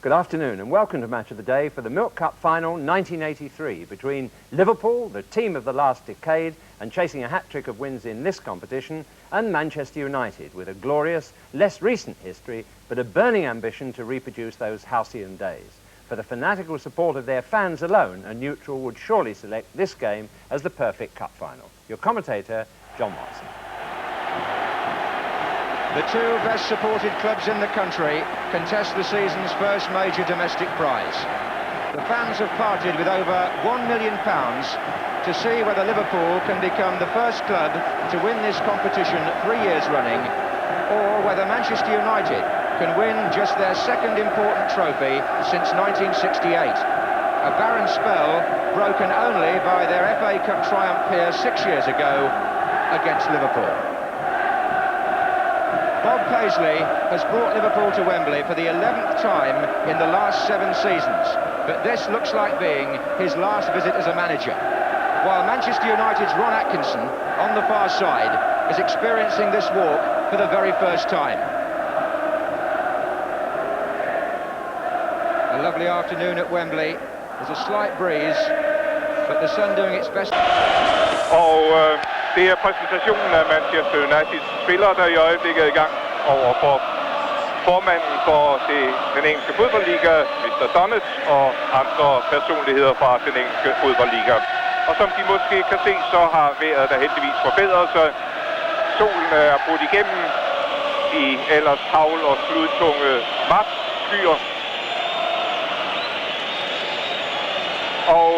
Good afternoon and welcome to Match of the Day for the Milk Cup Final 1983 between Liverpool, the team of the last decade and chasing a hat-trick of wins in this competition, and Manchester United with a glorious, less recent history but a burning ambition to reproduce those halcyon days. For the fanatical support of their fans alone, a neutral would surely select this game as the perfect cup final. Your commentator, John Watson. The two best supported clubs in the country contest the season's first major domestic prize. The fans have parted with over £1 million to see whether Liverpool can become the first club to win this competition 3 years running, or whether Manchester United can win just their second important trophy since 1968. A barren spell broken only by their FA Cup triumph here 6 years ago against Liverpool. Bob Paisley has brought Liverpool to Wembley for the 11th time in the last 7 seasons, but this looks like being his last visit as a manager, while Manchester United's Ron Atkinson, on the far side, is experiencing this walk for the very first time. A lovely afternoon at Wembley. There's a slight breeze, but the sun doing its best. Det er præsentationen af Manchester Uniteds spillere, der i øjeblikket er i gang over for formanden for den engelske fodboldliga, Mr. DANISH, og andre personligheder fra den engelske fodboldliga. Og som de måske kan se, så har vejret der heldigvis forbedret sig. Solen er brudt igennem i ellers havl og sludtunge marskskyer. Og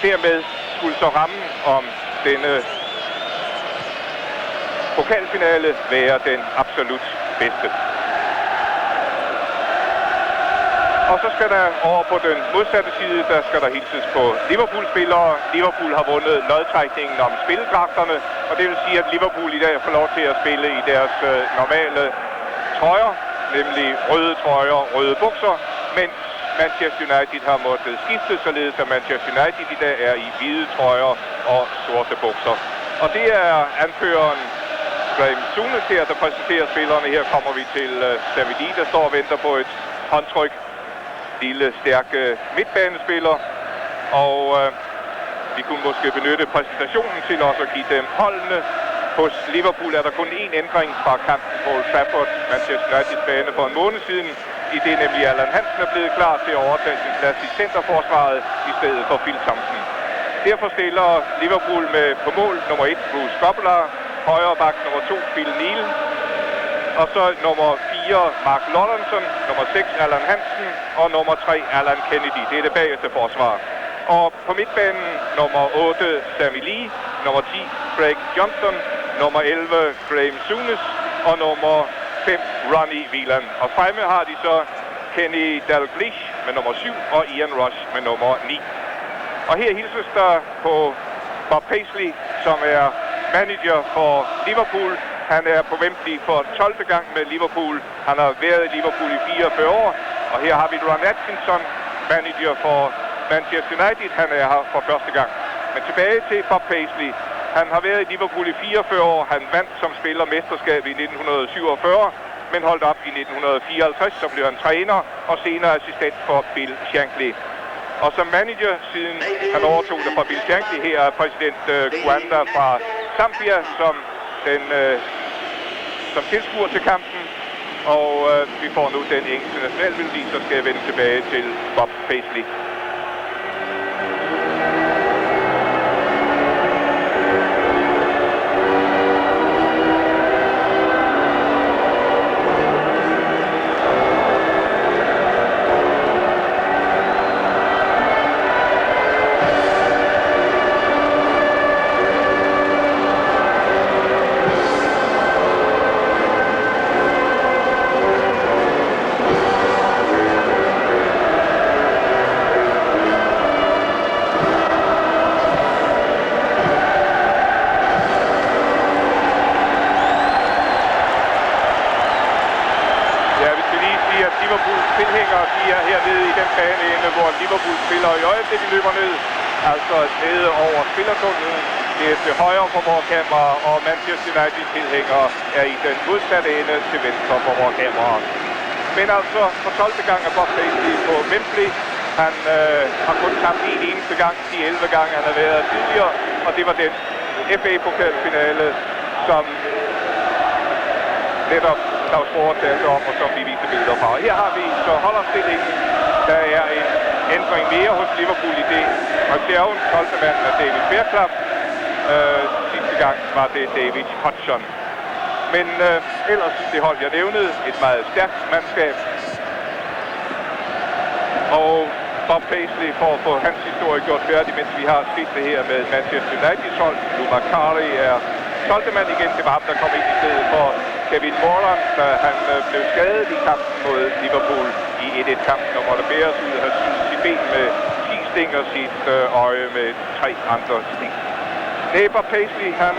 dermed skulle så rammen om denne pokalfinale være den absolut bedste. Og så skal der over på den modsatte side, der skal der hilses på Liverpool-spillere. Liverpool har vundet lodtrækningen om spilledragterne, og det vil sige, at Liverpool i dag får lov til at spille i deres normale trøjer, nemlig røde trøjer og røde bukser, mens Manchester United har måttet skifte, således at Manchester United i dag er i hvide trøjer og sorte bukser. Og det er anføreren Souness her, der præsenterer spillerne. Her kommer vi til Savidi, der står og venter på et håndtryk. Lille, stærke midtbanespiller. Og vi kunne måske benytte præsentationen til også at give dem holdene. Hos Liverpool er der kun én ændring fra kampen på Old Trafford, Manchester Uniteds bane for en måned siden, i det nemlig Allan Hansen er blevet klar til at overtage sin plads i centerforsvaret i stedet for Phil Thompson. Derfor stiller Liverpool med på mål nummer 1 Bruce Gobler, højre bak nummer 2 Phil Neal, og så nummer 4 Mark Lawrenson, nummer 6 Allan Hansen og nummer 3 Alan Kennedy. Det er det bagerste forsvar. Og på midtbanen nummer 8 Sammy Lee, nummer 10 Craig Johnson, nummer 11 Graham Souness og nummer 5 Ronnie Whelan. Og fremme har de så Kenny Dalglish med nummer 7 og Ian Rush med nummer 9. Og her hilses der på Bob Paisley, som er manager for Liverpool. Han er på Wembley for 12. gang med Liverpool. Han har været i Liverpool i 44 år. Og her har vi Ron Atkinson, manager for Manchester United. Han er her for første gang. Men tilbage til Bob Paisley. Han har været i Liverpool i 44 år. Han vandt som spiller mesterskab i 1947, men holdt op i 1954. Så blev han træner og senere assistent for Bill Shankly. Og som manager, siden han overtog det fra Bill Shankly, her er præsident Gwanda fra Zambia som tilskuer til kampen. Og vi får nu den engelske nationalmelodi, så skal jeg vende tilbage til Bob Paisley. Liverpool-tilhængere, de er hernede i den baneende, hvor Liverpool spiller i øjeblikket løber ned, altså nede over spillertunnelen. Det er til højre for vores kamera, og Manchester United-tilhængere er i den modsatte ende til venstre for vores kamera. Men altså for 12. gang er Bob Paisley på Wembley. Han har kun tabt en eneste gang de 11 gange, han har været tidligere. Og det var den FA-pokalfinale, som netop Claus Borg talte om, og som vi viste billeder fra. Her har vi så holdomstillingen. Der er en ændring mere hos Liverpool i det. Reserven, 12. mand er David Fairclough. Sidste gang var det David Hodgson. Men ellers, det hold jeg nævnede, et meget stærkt mandskab. Og Bob Paisley for at få hans historie gjort færdig, mens vi har set det her med Manchester Uniteds hold. Lou McCarthy er 12. mand igen. Det var ham, der kom ind i stedet for Kevin Moran, da han blev skadet i kampen mod Liverpool i 1-1-kampen og måtte bæres ud og have syet sit ben med 10 sting og sit øje med 3 andre sting. Bob Paisley, han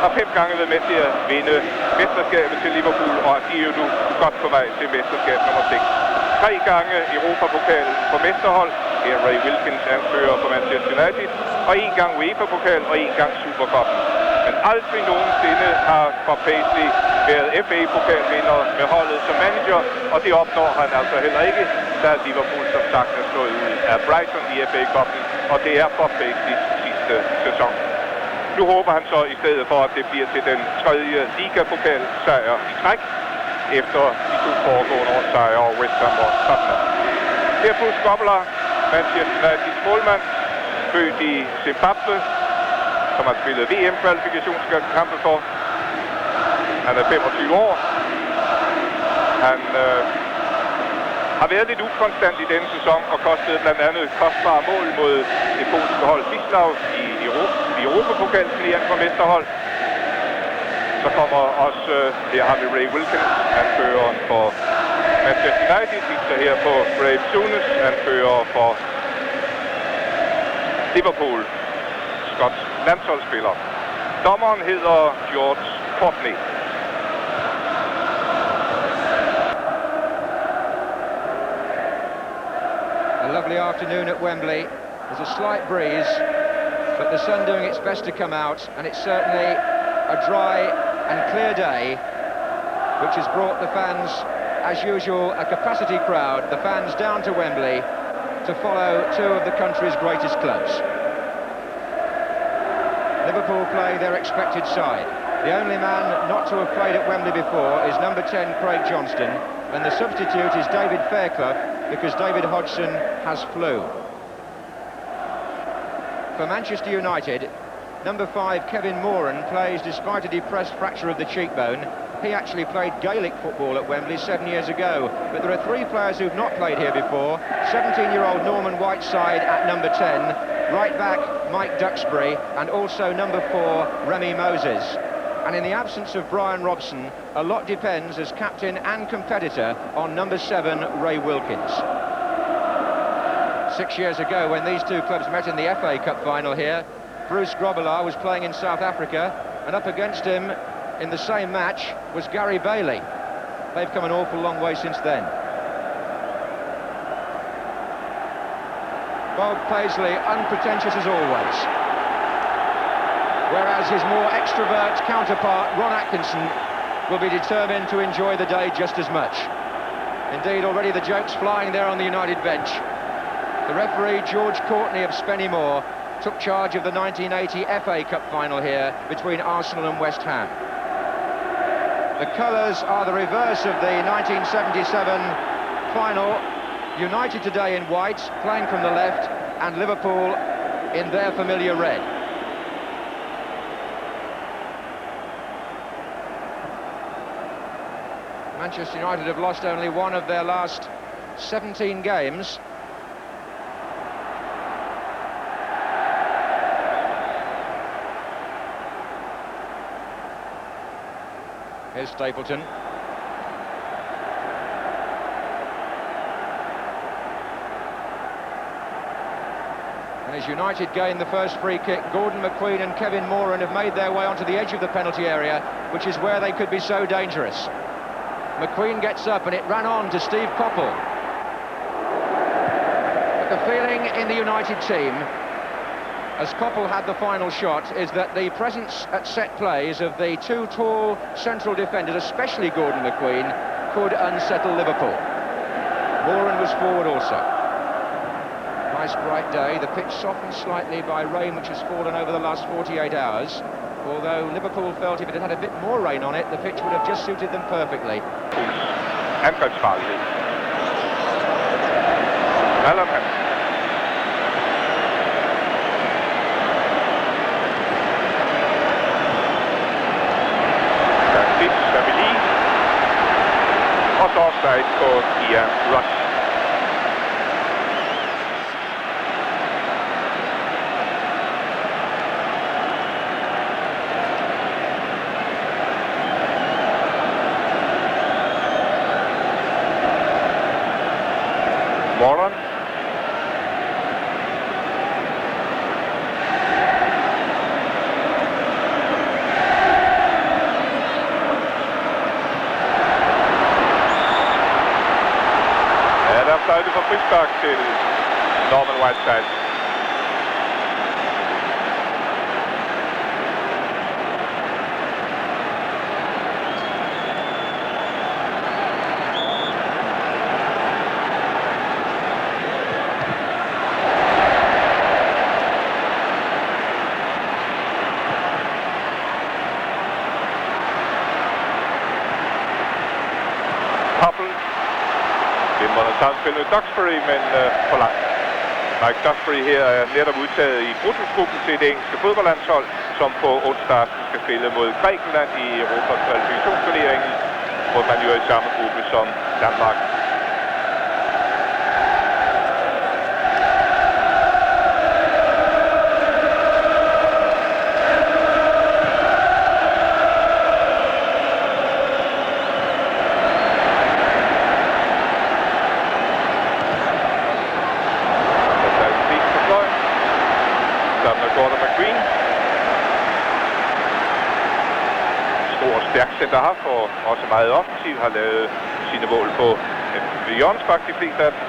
har 5 gange været med til at vinde mesterskabet til Liverpool, og de er jo nu godt på vej til mesterskab nummer 6. 3 gange Europapokalen på mesterhold. Her Ray Wilkins anfører for Manchester United. Og 1 gang UEFA-pokal og 1 gang Supercupen. Men aldrig nogensinde har Bob Paisley været FA-pokalvinder med holdet som manager. Og det opnår han altså heller ikke, da Liverpool som sagt er slået ud af Brighton i FA-cupen. Og det er Bob Paisleys sidste sæson. Nu håber han så i stedet for, at det bliver til den 3. ligapokal-sejr i træk, efter de 2 foregående års sejre over West Ham og Tottenham. Her Bruce Grobbelaar, Manchester Uniteds målmand, født i Zimbabwe, som har spillet VM-kvalifikationskampe for. Han er 25 år. Han har været lidt ukonstant i denne sæson og kostede blandt andet kostbare mål mod det polske hold Wisław i Europapokalturneringen for mesterhold. Så kommer også, her har vi Ray Wilkins, anføreren for Manchester United, viser her på Graham Souness, anfører for Liverpool, skotsk landsholdsspiller. Dommeren hedder George Courtney. A lovely afternoon at Wembley. There's a slight breeze, but the sun doing its best to come out, and it's certainly a dry and clear day, which has brought the fans, as usual, a capacity crowd, the fans down to Wembley to follow 2 of the country's greatest clubs. Liverpool play their expected side. The only man not to have played at Wembley before is number 10, Craig Johnston, and the substitute is David Fairclough, because David Hodgson has flu. For Manchester United, number 5, Kevin Moran, plays despite a depressed fracture of the cheekbone. He actually played Gaelic football at Wembley 7 years ago. But there are 3 players who've not played here before. 17-year-old Norman Whiteside at number 10, right back Mike Duxbury, and also number 4, Remy Moses. And in the absence of Brian Robson, a lot depends as captain and competitor on number 7, Ray Wilkins. 6 years ago, when these 2 clubs met in the FA Cup final here, Bruce Grobbelaar was playing in South Africa, and up against him in the same match was Gary Bailey. They've come an awful long way since then. Bob Paisley, unpretentious as always. Whereas his more extrovert counterpart, Ron Atkinson, will be determined to enjoy the day just as much. Indeed, already the jokes flying there on the United bench. The referee, George Courtney of Spennymoor, took charge of the 1980 FA Cup final here between Arsenal and West Ham. The colours are the reverse of the 1977 final. United today in white, playing from the left, and Liverpool in their familiar red. Manchester United have lost only 1 of their last 17 games. Here's Stapleton. And as United gain the first free kick, Gordon McQueen and Kevin Moran have made their way onto the edge of the penalty area, which is where they could be so dangerous. McQueen gets up and it ran on to Steve Coppell. But the feeling in the United team, as Coppell had the final shot, is that the presence at set plays of the 2 tall central defenders, especially Gordon McQueen, could unsettle Liverpool. Moran was forward also. Nice bright day. The pitch softened slightly by rain which has fallen over the last 48 hours. Although Liverpool felt if it had had a bit more rain on it, the pitch would have just suited them perfectly. Angrebsfarlighed. Allermand. Og så offside på Ian Rush. Moran. Fløjte for frispark til Norman Whiteside. Samspil med Duxbury, men for langt. Mike Duxbury her er netop udtaget i bruttogruppen til det engelske fodboldlandshold, som på onsdag aften skal spille mod Grækenland i Europas kvalifikationsturneringen, hvor man jo er i samme gruppe som Danmark. Stærk center half og også meget offensiv, har lavet sine mål på hjørnespark, de fleste af dem.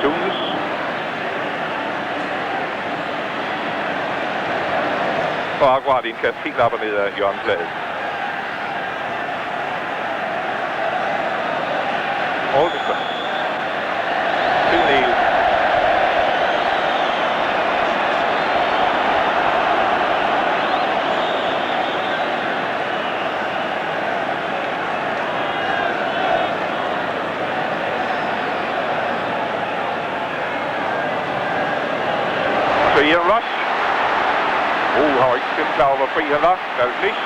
Sunes. Og akkurat indkast helt op og ned af hjørnesflaget. Olsson. Til Niel. Ian Rush. Han var ikke selv klar over, hvor fri han var. DANISH.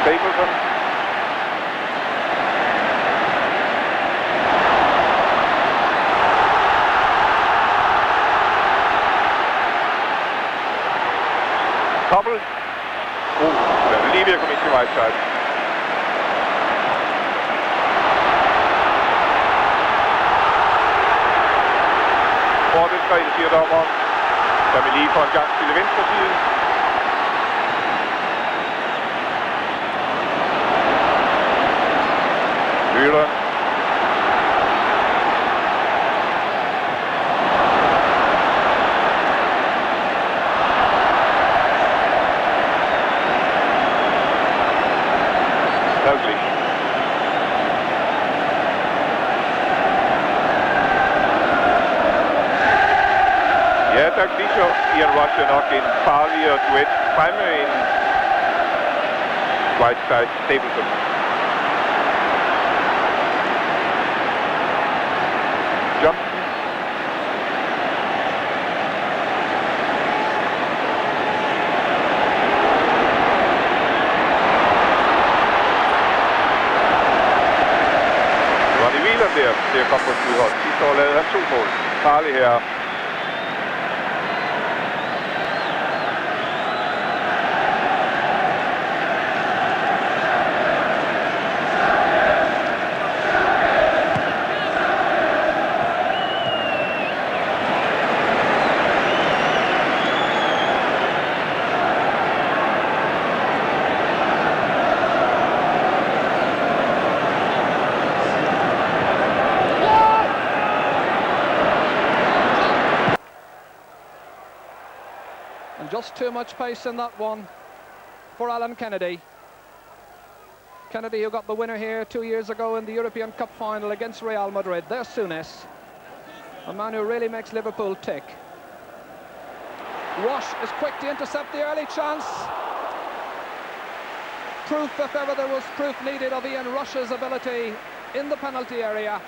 Stapleton. Koppel. Den er lige ved at komme ind til Whiteside. Det siger dommeren. Så vi lige får en gang til venstre side. Høler. Dalglish. Ja, DANISH og Ian Rush er nok en farligere duet fremme end Whiteside Stapleton. Johnson. Ronnie Whelan der til at komme på skudhold. Sidste år lavede han 2 mål. Farlig her. just too much pace in that one for Alan Kennedy. Kennedy, who got the winner here 2 years ago in the European Cup final against Real Madrid. There's Souness, a man who really makes Liverpool tick. Rush is quick to intercept the early chance. Proof, if ever there was proof needed, of Ian Rush's ability in the penalty area.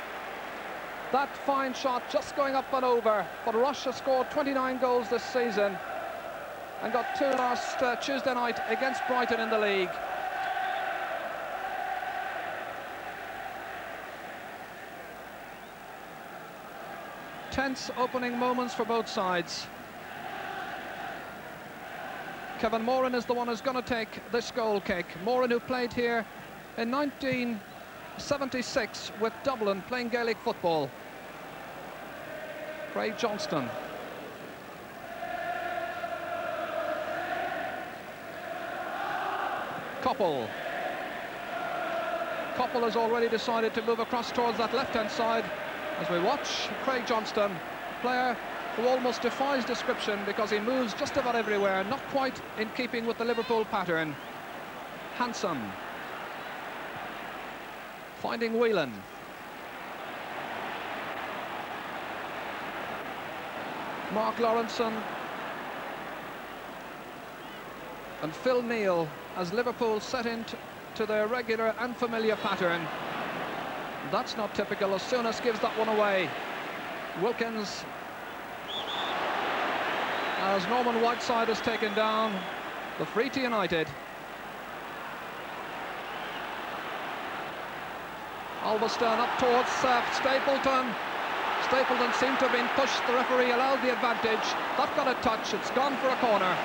That fine shot just going up and over, but Rush has scored 29 goals this season and got 2 last Tuesday night against Brighton in the league. Tense opening moments for both sides. Kevin Moran is the one who's going to take this goal kick. Moran, who played here in 1976 with Dublin, playing Gaelic football. Craig Johnston. Koppel. Koppel has already decided to move across towards that left-hand side as we watch Craig Johnston, a player who almost defies description because he moves just about everywhere, not quite in keeping with the Liverpool pattern. Handsome. Finding Whelan. Mark Lawrenson and Phil Neal as Liverpool set into their regular and familiar pattern. That's not typical, as Souness gives that one away. Wilkins, as Norman Whiteside has taken down the free to United. Alveston up towards Stapleton. Stapleton seemed to have been pushed. The referee allowed the advantage. That got a touch. It's gone for a corner.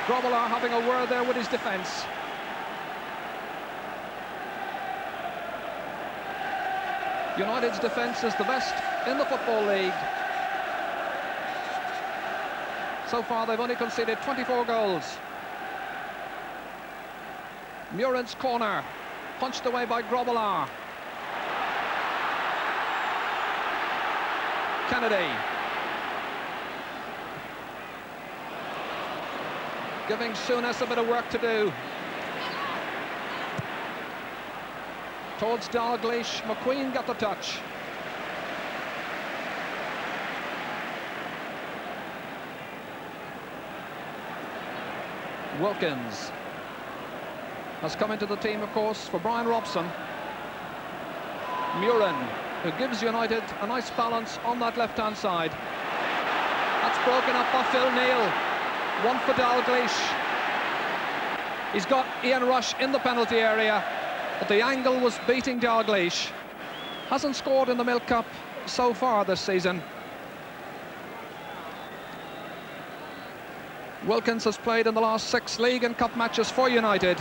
Grobbelaar having a word there with his defence. United's defence is the best in the Football League. So far they've only conceded 24 goals. Murin's corner, punched away by Grobbelaar. Kennedy. Giving Souness a bit of work to do. Towards Dalglish, McQueen got the touch. Wilkins has come into the team, of course, for Brian Robson. Murin, who gives United a nice balance on that left-hand side. That's broken up by Phil Neal. One for Dalglish. He's got Ian Rush in the penalty area, but the angle was beating Dalglish. Hasn't scored in the Milk Cup so far this season. Wilkins has played in the last 6 league and cup matches for United.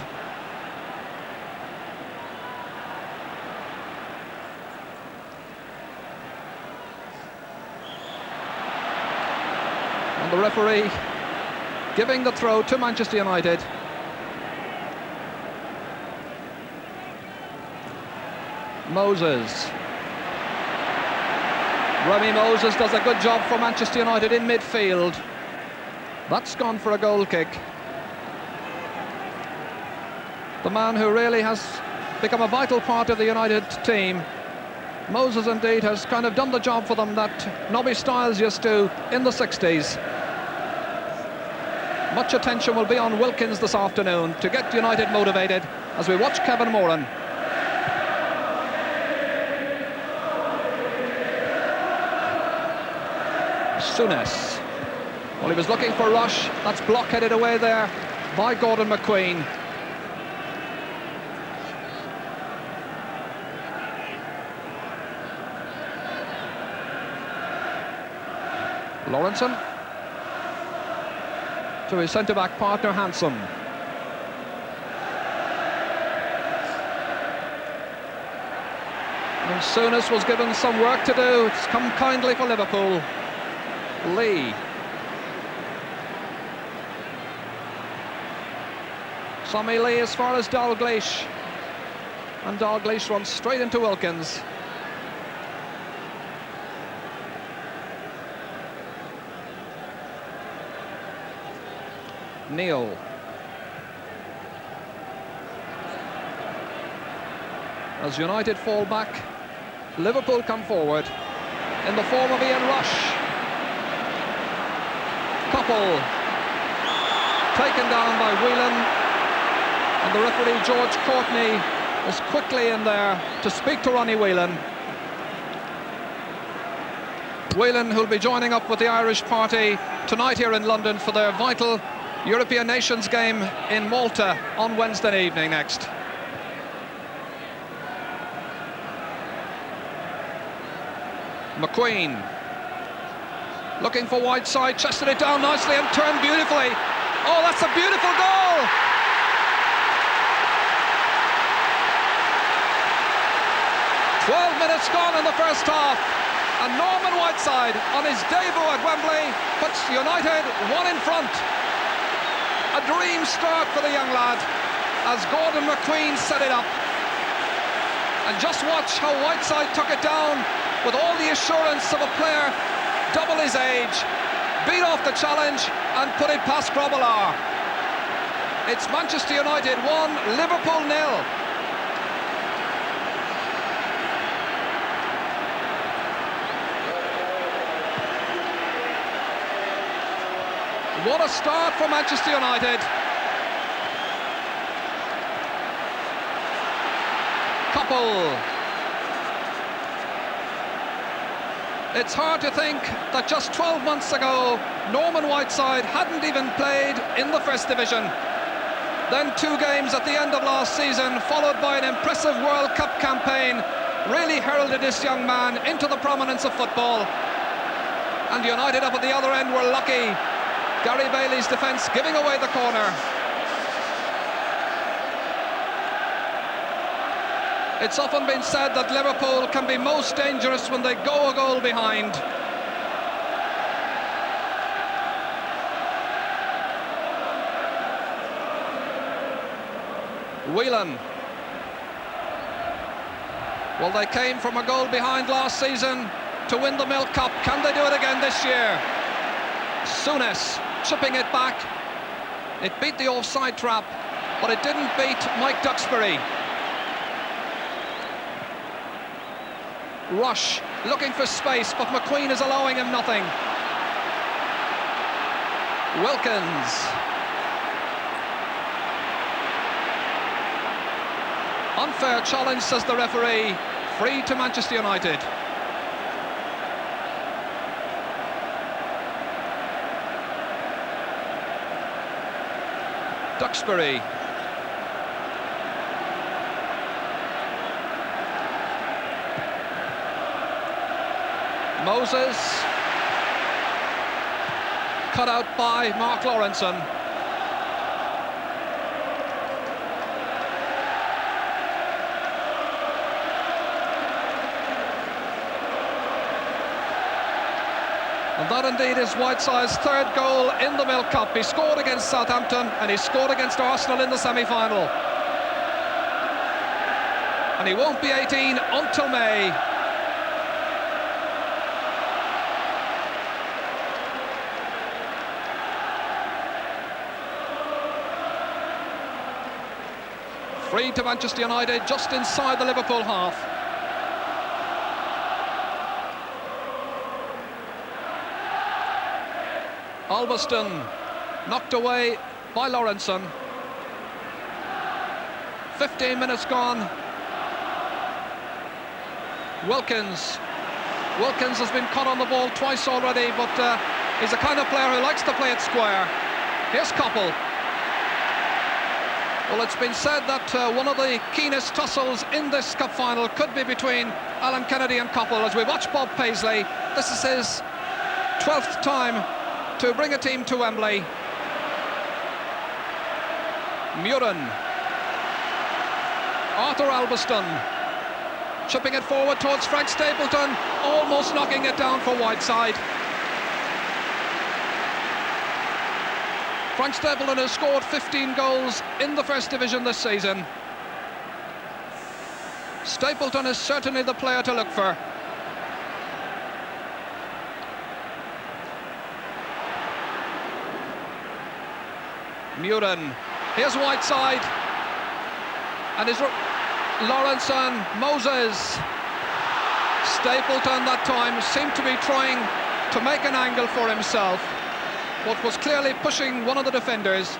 And the referee giving the throw to Manchester United. Moses. Remy Moses does a good job for Manchester United in midfield. That's gone for a goal kick. The man who really has become a vital part of the United team. Moses indeed has kind of done the job for them that Nobby Stiles used to in the 60s. Much attention will be on Wilkins this afternoon to get United motivated as we watch Kevin Moran. Souness. Well, he was looking for Rush. That's blockheaded away there by Gordon McQueen. Lawrenson to his centre-back partner Handsome. And Souness was given some work to do. It's come kindly for Liverpool. Lee. Sammy Lee as far as Dalglish. And Dalglish runs straight into Wilkins. Neil. As United fall back, Liverpool come forward in the form of Ian Rush. Couple taken down by Whelan, and the referee George Courtney is quickly in there to speak to Ronnie Whelan. Whelan, who'll be joining up with the Irish party tonight here in London for their vital European Nations game in Malta on Wednesday evening next. McQueen looking for Whiteside, chested it down nicely and turned beautifully. Oh, that's a beautiful goal! Minutes gone in the first half, and Norman Whiteside on his debut at Wembley puts United one in front. A dream start for the young lad as Gordon McQueen set it up. And just watch how Whiteside took it down with all the assurance of a player double his age, beat off the challenge and put it past Grobbelaar. It's Manchester United 1, Liverpool 0. What a start for Manchester United. Couple. It's hard to think that just 12 months ago, Norman Whiteside hadn't even played in the First Division. Then 2 games at the end of last season, followed by an impressive World Cup campaign, really heralded this young man into the prominence of football. And United up at the other end were lucky. Gary Bailey's defence giving away the corner. It's often been said that Liverpool can be most dangerous when they go a goal behind. Whelan. Well, they came from a goal behind last season to win the Milk Cup. Can they do it again this year? Souness chipping it back. It beat the offside trap, but it didn't beat Mike Duxbury. Rush looking for space, but McQueen is allowing him nothing. Wilkins. Unfair challenge, says the referee. Free to Manchester United. Duxbury. Moses. Cut out by Mark Lawrenson. And that indeed is Whiteside's 3rd goal in the Milk Cup. He scored against Southampton and he scored against Arsenal in the semi-final. And he won't be 18 until May. Free to Manchester United, just inside the Liverpool half. Albiston knocked away by Lawrenson. 15 minutes gone. Wilkins has been caught on the ball twice already, but he's the kind of player who likes to play it square. Here's Coppell. Well, it's been said that one of the keenest tussles in this cup final could be between Alan Kennedy and Coppell. As we watch Bob Paisley, this is his 12th time to bring a team to Wembley. Murin. Arthur Albiston chipping it forward towards Frank Stapleton, almost knocking it down for Whiteside. Frank Stapleton has scored 15 goals in the First Division this season. Stapleton is certainly the player to look for. Muren. Here's Whiteside. And is Lawrenson, Moses. Stapleton that time seemed to be trying to make an angle for himself, but was clearly pushing one of the defenders.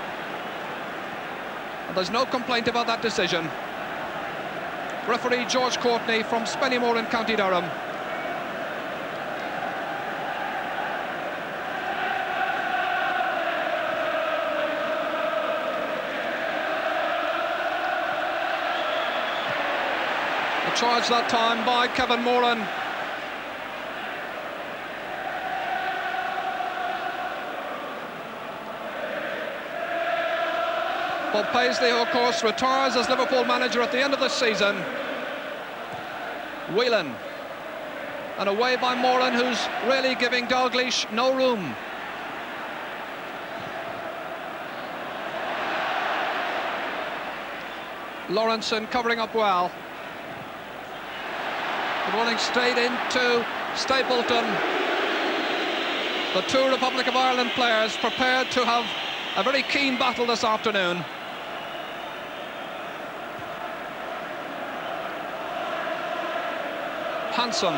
And there's no complaint about that decision. Referee George Courtney from Spennymoor in County Durham. A charge that time by Kevin Moran. Bob Paisley, who of course retires as Liverpool manager at the end of the season. Whelan. And away by Moran, who's really giving Dalglish no room. Lawrenson covering up well. Running straight into Stapleton. The two Republic of Ireland players prepared to have a very keen battle this afternoon. Hansen.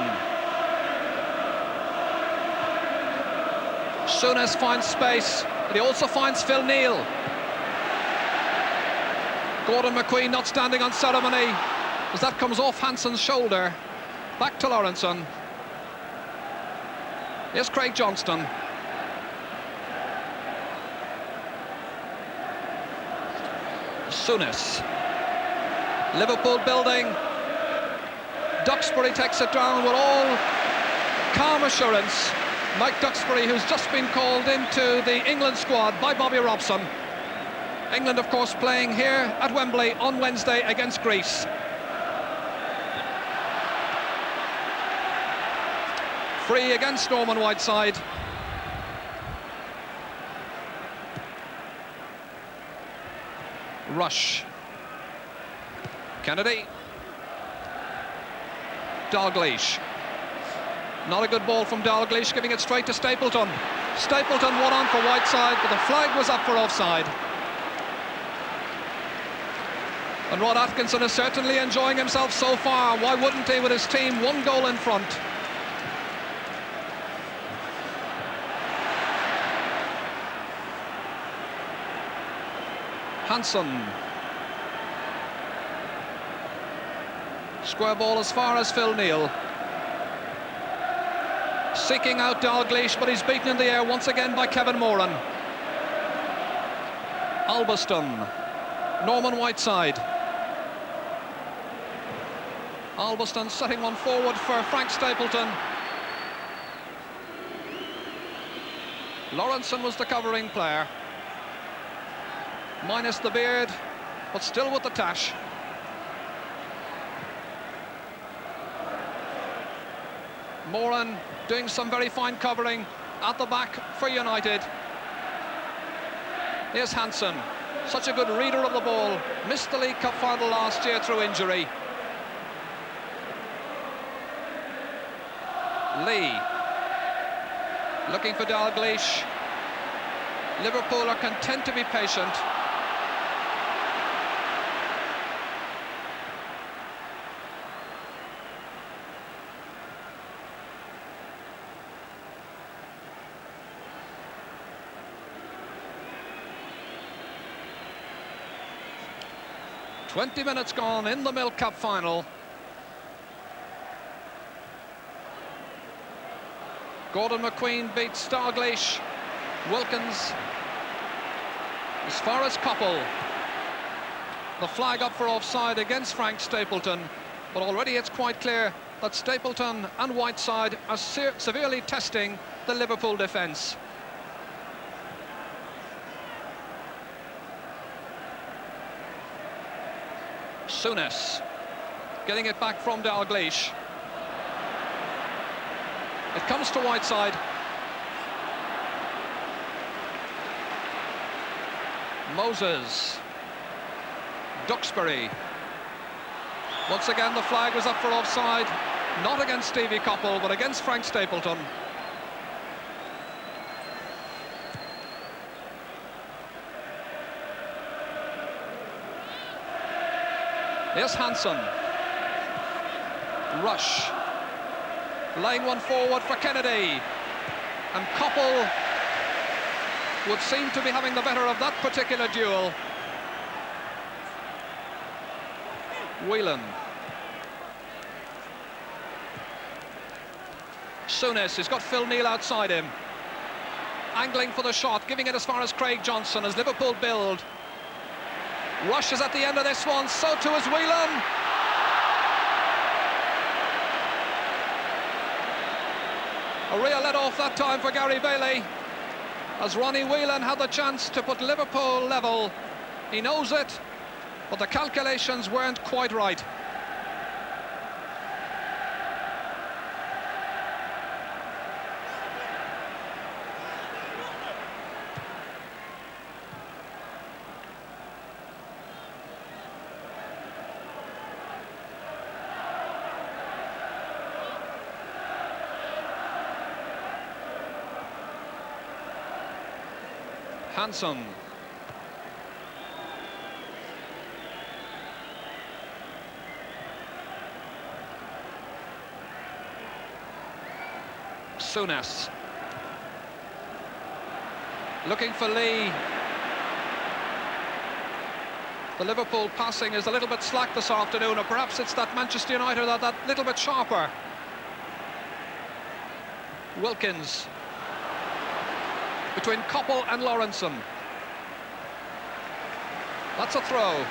Souness finds space, but he also finds Phil Neal. Gordon McQueen not standing on ceremony as that comes off Hansen's shoulder. Back to Lawrenson. Here's Craig Johnston. Souness. Liverpool building. Duxbury takes it down with all calm assurance. Mike Duxbury, who's just been called into the England squad by Bobby Robson. England, of course, playing here at Wembley on Wednesday against Greece. Free against Norman Whiteside. Rush. Kennedy. Dalglish. Not a good ball from Dalglish, giving it straight to Stapleton. Stapleton one on for Whiteside, but the flag was up for offside. And Rod Atkinson is certainly enjoying himself so far. Why wouldn't he, with his team 1 goal in front? Hansen. Square ball as far as Phil Neal. Seeking out Dalglish, but he's beaten in the air once again by Kevin Moran. Albiston. Norman Whiteside. Albiston setting one forward for Frank Stapleton. Lawrenson was the covering player. Minus the beard, but still with the tash. Moran doing some very fine covering at the back for United. Here's Hansen, such a good reader of the ball. Missed the League Cup final last year through injury. Lee, looking for Dalglish. Liverpool are content to be patient. "20 minutes gone in the Milk Cup final. Gordon McQueen beats Dalglish. Wilkins as far as Coppell. The flag up for offside against Frank Stapleton, but already it's quite clear that Stapleton and Whiteside are severely testing the Liverpool defence. Souness getting it back from Dalglish. It comes to Whiteside. Moses. Duxbury. Once again the flag was up for offside, not against Stevie Coppell but against Frank Stapleton. Here's Hansen. Rush. Laying one forward for Kennedy. And Koppel would seem to be having the better of that particular duel. Whelan. Souness has got Phil Neal outside him. Angling for the shot, giving it as far as Craig Johnson as Liverpool build. Rush is at the end of this one, so too is Whelan. A real let-off that time for Gary Bailey, as Ronnie Whelan had the chance to put Liverpool level. He knows it, but the calculations weren't quite right. Hansen. Souness. Looking for Lee. The Liverpool passing is a little bit slack this afternoon, or perhaps it's that Manchester United that little bit sharper. Wilkins. Between Koppel and Lawrenson. That's a throw.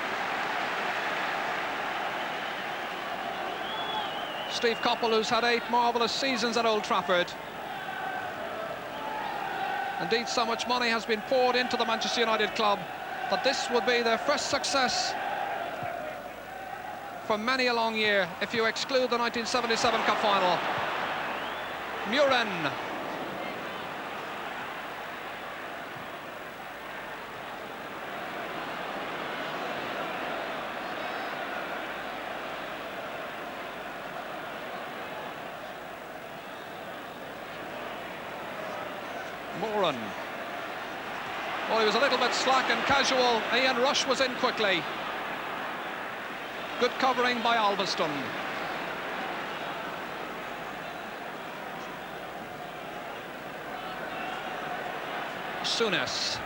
Steve Koppel, who's had 8 marvellous seasons at Old Trafford. Indeed, so much money has been poured into the Manchester United club that this would be their first success for many a long year, if you exclude the 1977 Cup final. Muren. Moran. Well, he was a little bit slack and casual. Ian Rush was in quickly. Good covering by Alveston. Souness.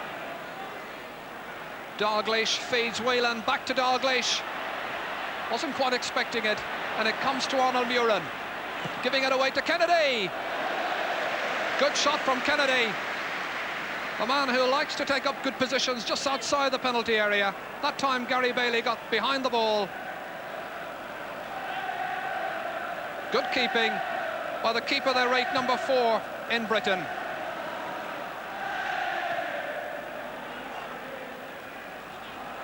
Dalglish feeds Whelan, back to Dalglish. Wasn't quite expecting it, and it comes to Arnold Muren. Giving it away to Kennedy. Good shot from Kennedy. A man who likes to take up good positions just outside the penalty area. That time Gary Bailey got behind the ball. Good keeping by the keeper they rate number 4 in Britain.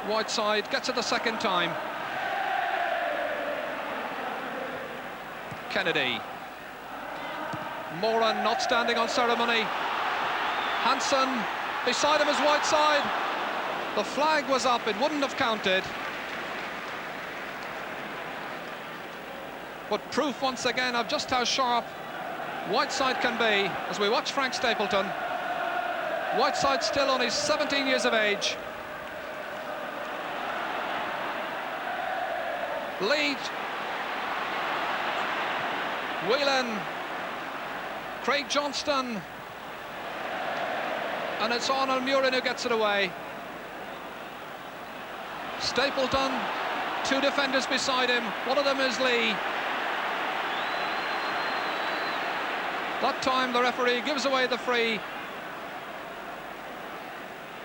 Whiteside gets it the second time. Kennedy. Moran not standing on ceremony. Hansen beside him is Whiteside. The flag was up, it wouldn't have counted. But proof once again of just how sharp Whiteside can be as we watch Frank Stapleton. Whiteside still only 17 years of age. Lead. Whelan. Craig Johnston. And it's Arnold Muren who gets it away. Stapleton, 2 defenders beside him. One of them is Lee. That time the referee gives away the free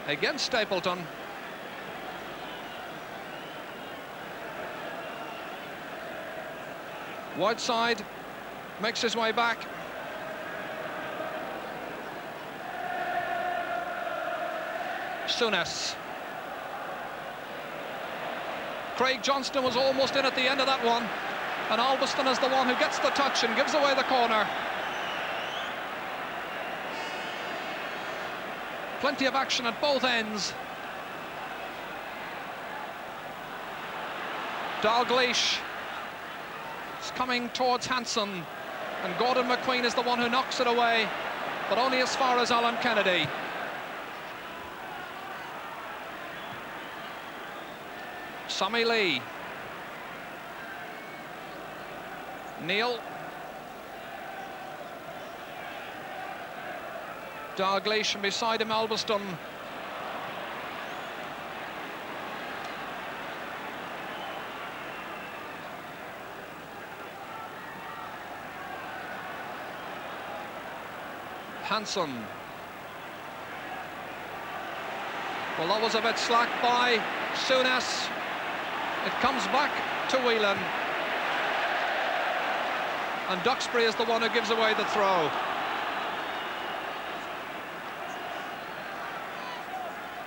against Stapleton. Whiteside makes his way back. Souness. Craig Johnston was almost in at the end of that one, and Alveston is the one who gets the touch and gives away the corner. Plenty of action at both ends. Dalglish is coming towards Hansen, and Gordon McQueen is the one who knocks it away, but only as far as Alan Kennedy. Sammy Lee. Neil. Dalglish, and beside him Albiston. Hansen. Well, that was a bit slack by Souness. It comes back to Whelan. And Duxbury is the one who gives away the throw.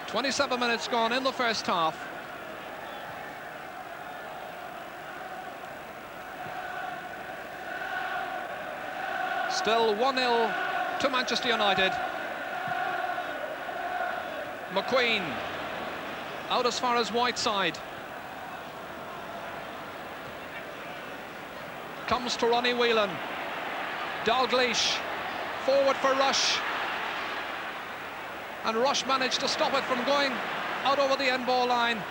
"27 minutes gone in the first half. Still 1-0 to Manchester United. McQueen out as far as Whiteside. Comes to Ronnie Whelan. Dalglish forward for Rush. And Rush managed to stop it from going out over the end ball line.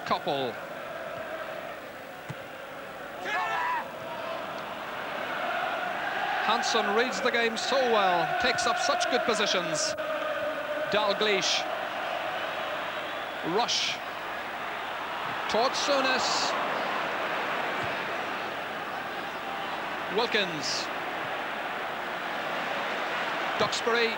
Koppel. Hansen reads the game so well, takes up such good positions. Dalglish. Rush. Towards Souness. Wilkins. Duxbury.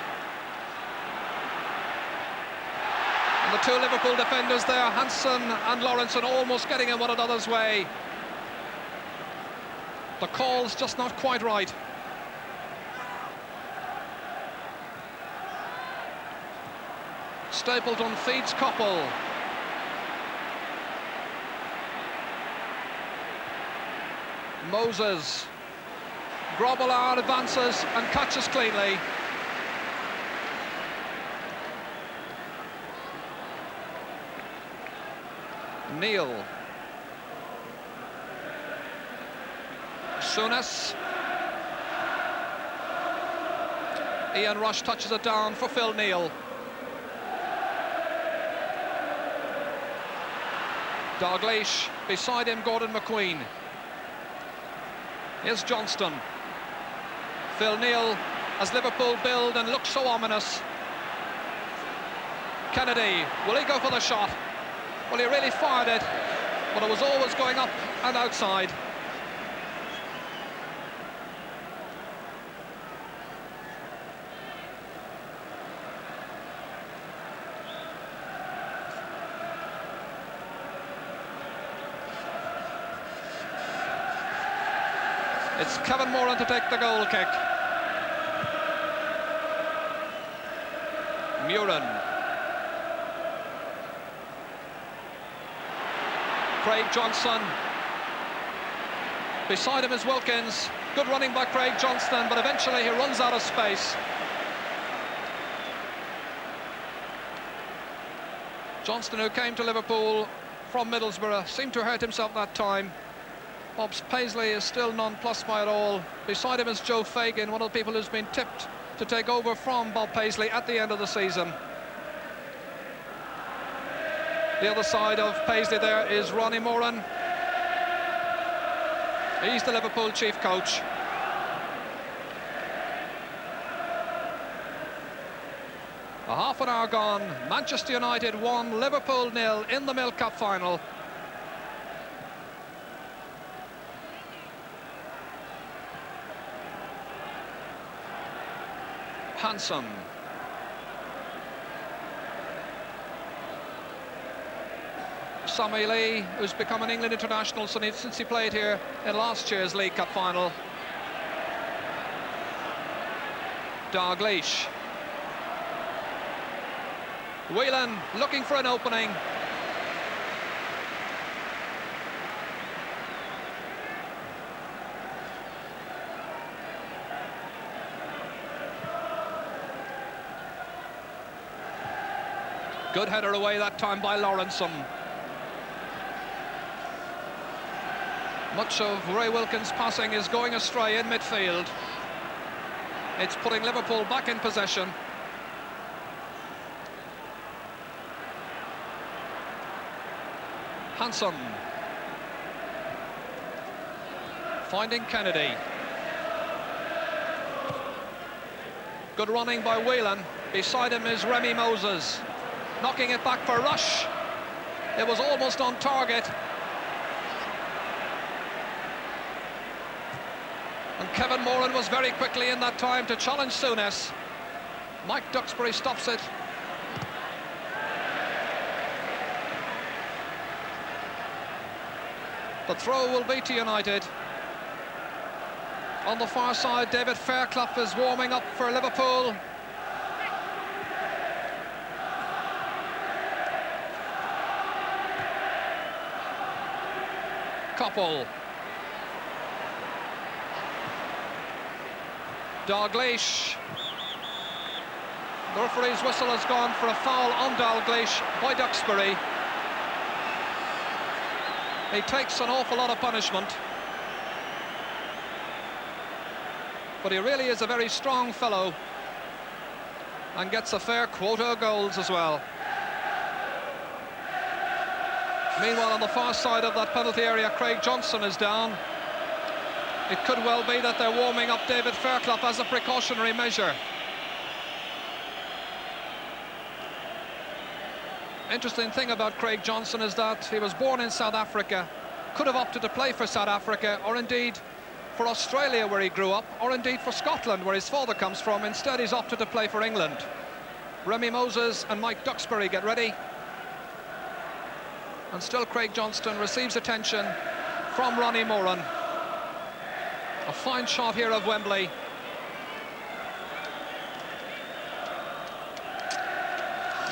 And the two Liverpool defenders there, Hansen and Lawrenson, almost getting in one another's way. The call's just not quite right. Stapleton feeds Koppel. Moses. Grobbelaar advances and catches cleanly. Neil. Souness. Ian Rush touches it down for Phil Neal. Dalglish, beside him Gordon McQueen. Here's Johnston. Phil Neal as Liverpool build and look so ominous. Kennedy, will he go for the shot? Well, he really fired it, but it was always going up and outside. It's Kevin Moran to take the goal kick. Muren. Craig Johnson. Beside him is Wilkins. Good running by Craig Johnson, but eventually he runs out of space. Johnston, who came to Liverpool from Middlesbrough, seemed to hurt himself that time. Bob Paisley is still nonplussed by it all. Beside him is Joe Fagan, one of the people who's been tipped to take over from Bob Paisley at the end of the season. The other side of Paisley there is Ronnie Moran. He's the Liverpool chief coach. A half an hour gone. Manchester United 1, Liverpool 0 in the Milk Cup final. Hansen. Sammy Lee, who's become an England international since he played here in last year's League Cup final. Dalglish. Whelan looking for an opening. Good header away that time by Lawrenson. Much of Ray Wilkins' passing is going astray in midfield. It's putting Liverpool back in possession. Hanson. Finding Kennedy. Good running by Whelan. Beside him is Remy Moses. Knocking it back for Rush. It was almost on target. And Kevin Moran was very quickly in that time to challenge Souness. Mike Duxbury stops it. The throw will be to United. On the far side, David Fairclough is warming up for Liverpool. Koppel. Dalglish. The referee's whistle has gone for a foul on Dalglish by Duxbury. He takes an awful lot of punishment. But he really is a very strong fellow and gets a fair quota of goals as well. Meanwhile, on the far side of that penalty area, Craig Johnson is down. It could well be that they're warming up David Fairclough as a precautionary measure. Interesting thing about Craig Johnson is that he was born in South Africa, could have opted to play for South Africa, or indeed for Australia where he grew up, or indeed for Scotland where his father comes from. Instead, he's opted to play for England. Remy Moses and Mike Duxbury get ready. And still Craig Johnston receives attention from Ronnie Moran. A fine shot here of Wembley.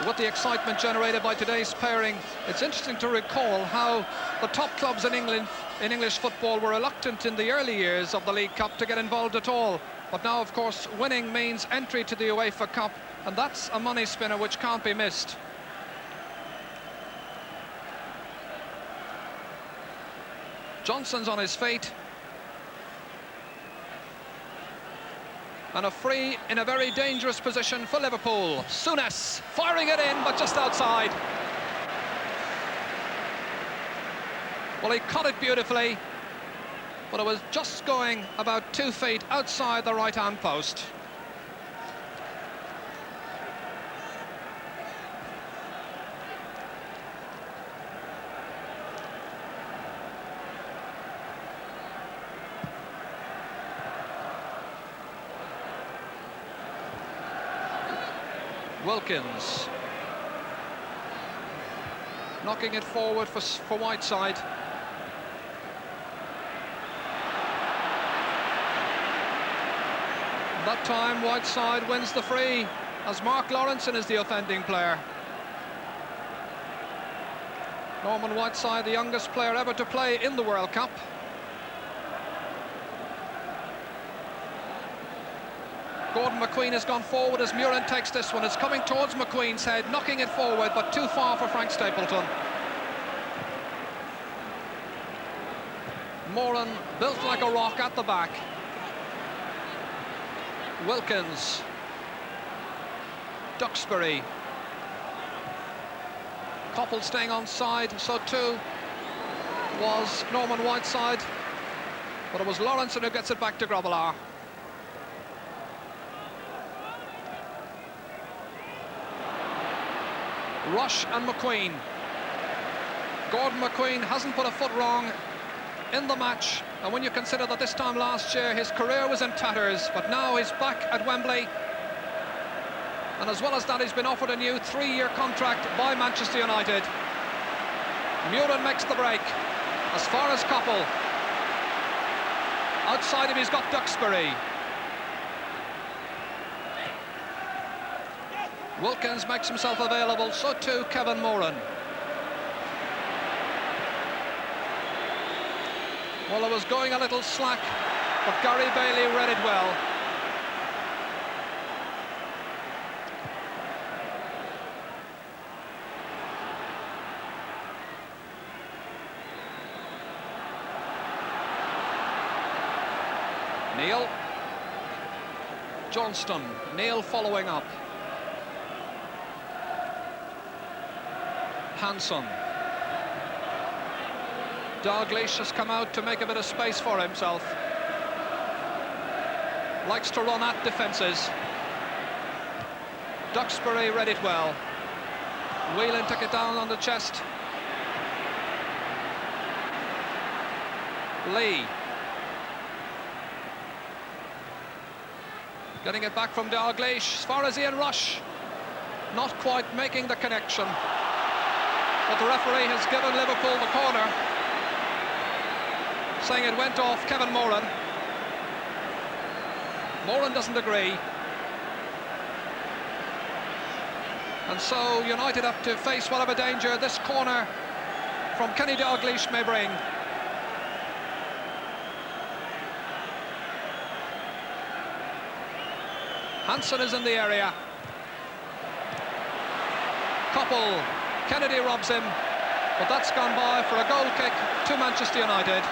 With the excitement generated by today's pairing, it's interesting to recall how the top clubs in England, in English football, were reluctant in the early years of the League Cup to get involved at all. But now, of course, winning means entry to the UEFA Cup, and that's a money spinner which can't be missed. Johnson's on his feet. And a free in a very dangerous position for Liverpool. Souness firing it in, but just outside. Well, he caught it beautifully, but it was just going about 2 feet outside the right-hand post. Wilkins knocking it forward for Whiteside. That time Whiteside wins the free, as Mark Lawrenson is the offending player. Norman Whiteside, the youngest player ever to play in the World Cup. Gordon McQueen has gone forward as Murin takes this one. It's coming towards McQueen's head, knocking it forward, but too far for Frank Stapleton. Moran built like a rock at the back. Wilkins. Duxbury. Koppel staying on side, so too was Norman Whiteside. But it was Lawrenson who gets it back to Grobbelaar. Rush and McQueen. Gordon McQueen hasn't put a foot wrong in the match, and when you consider that this time last year his career was in tatters, but now he's back at Wembley, and as well as that he's been offered a new 3-year contract by Manchester United. Murin makes the break as far as Koppel. Outside him he's got Duxbury. Wilkins makes himself available, so too Kevin Moran. Well, it was going a little slack, but Gary Bailey read it well. Neil. Johnston, Neil following up. Hanson. Dalglish has come out to make a bit of space for himself. Likes to run at defences. Duxbury read it well. Whelan took it down on the chest. Lee. Getting it back from Dalglish. As far as Ian Rush. Not quite making the connection. But the referee has given Liverpool the corner, saying it went off Kevin Moran. Moran doesn't agree. And so United have to face whatever danger this corner from Kenny Dalglish may bring. Hanson is in the area. Koppel. Kennedy robs him, but that's gone by for a goal kick to Manchester United.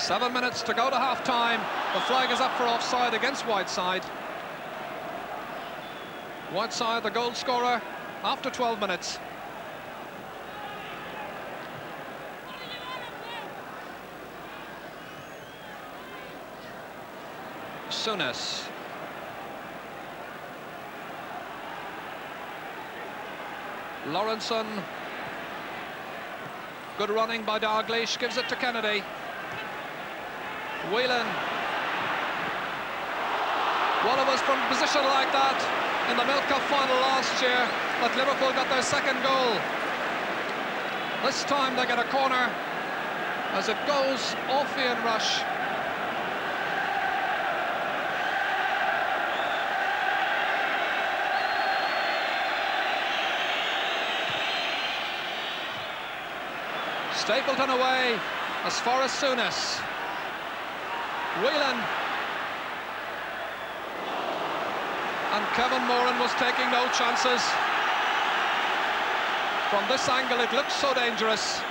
Seven minutes to go to half-time. The flag is up for offside against Whiteside. Whiteside, the goal scorer, after 12 minutes. Souness. Lawrenson. Good running by Dalglish, gives it to Kennedy. Whelan. Well, it was from a position like that in the Milk Cup final last year that Liverpool got their second goal. This time they get a corner as it goes off Ian Rush. Stapleton away as far as Souness. Whelan. And Kevin Moran was taking no chances. From this angle it looks so dangerous.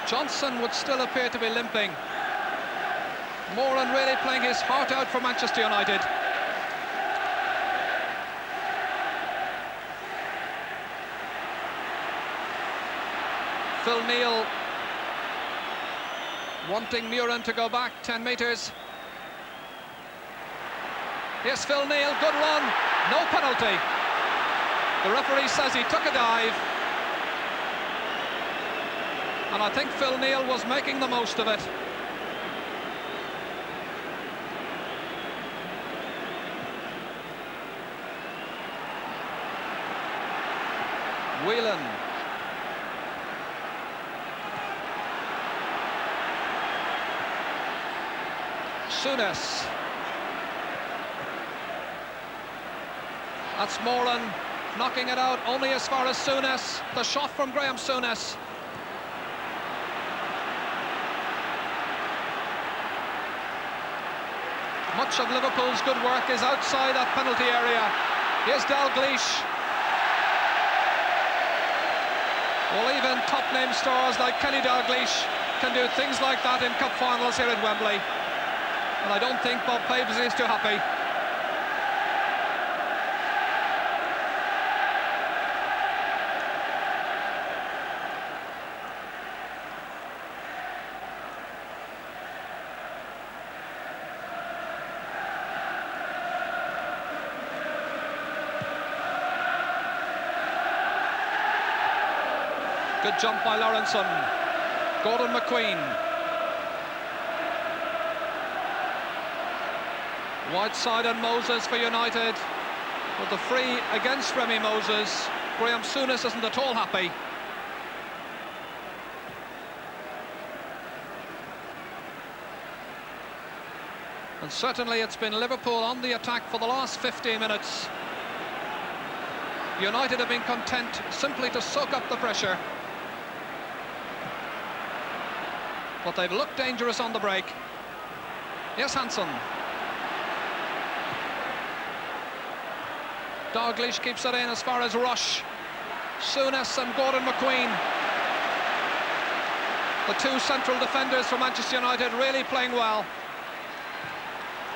Johnson would still appear to be limping. Moran really playing his heart out for Manchester United. Phil Neal wanting Murin to go back 10 metres. Here's Phil Neal, good run, no penalty. The referee says he took a dive. And I think Phil Neal was making the most of it. Whelan. Souness. That's Moran knocking it out only as far as Souness. The shot from Graham Souness. Much of Liverpool's good work is outside that penalty area. Here's Dalglish. Well, even top-name stars like Kenny Dalglish can do things like that in cup finals here at Wembley. And I don't think Bob Paisley is too happy. Good jump by Lawrenson. Gordon McQueen. Whiteside and Moses for United. With the free against Remy Moses. Graham Souness isn't at all happy. And certainly it's been Liverpool on the attack for the last 15 minutes. United have been content simply to soak up the pressure. but they've looked dangerous on the break. Here's Hansen. Dalglish keeps it in as far as Rush. Souness and Gordon McQueen. The two central defenders for Manchester United really playing well.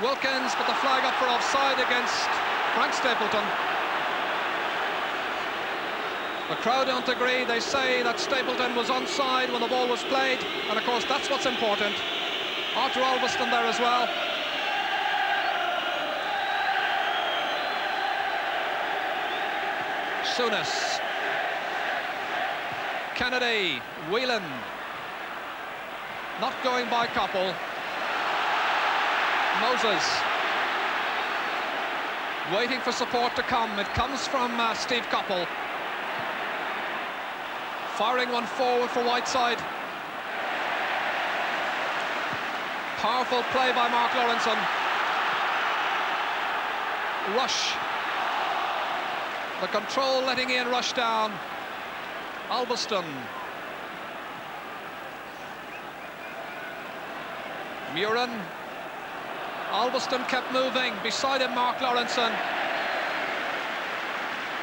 Wilkins put the flag up for offside against Frank Stapleton. The crowd don't agree. They say that Stapleton was onside when the ball was played, and of course that's what's important. Arthur Albiston there as well. Souness. Kennedy. Whelan. Not going by Koppel. Moses. Waiting for support to come. It comes from Steve Koppel. Firing one forward for Whiteside. Powerful play by Mark Lawrenson. Rush. The control letting Ian Rush down. Albiston. Murin. Albiston kept moving. Beside him, Mark Lawrenson.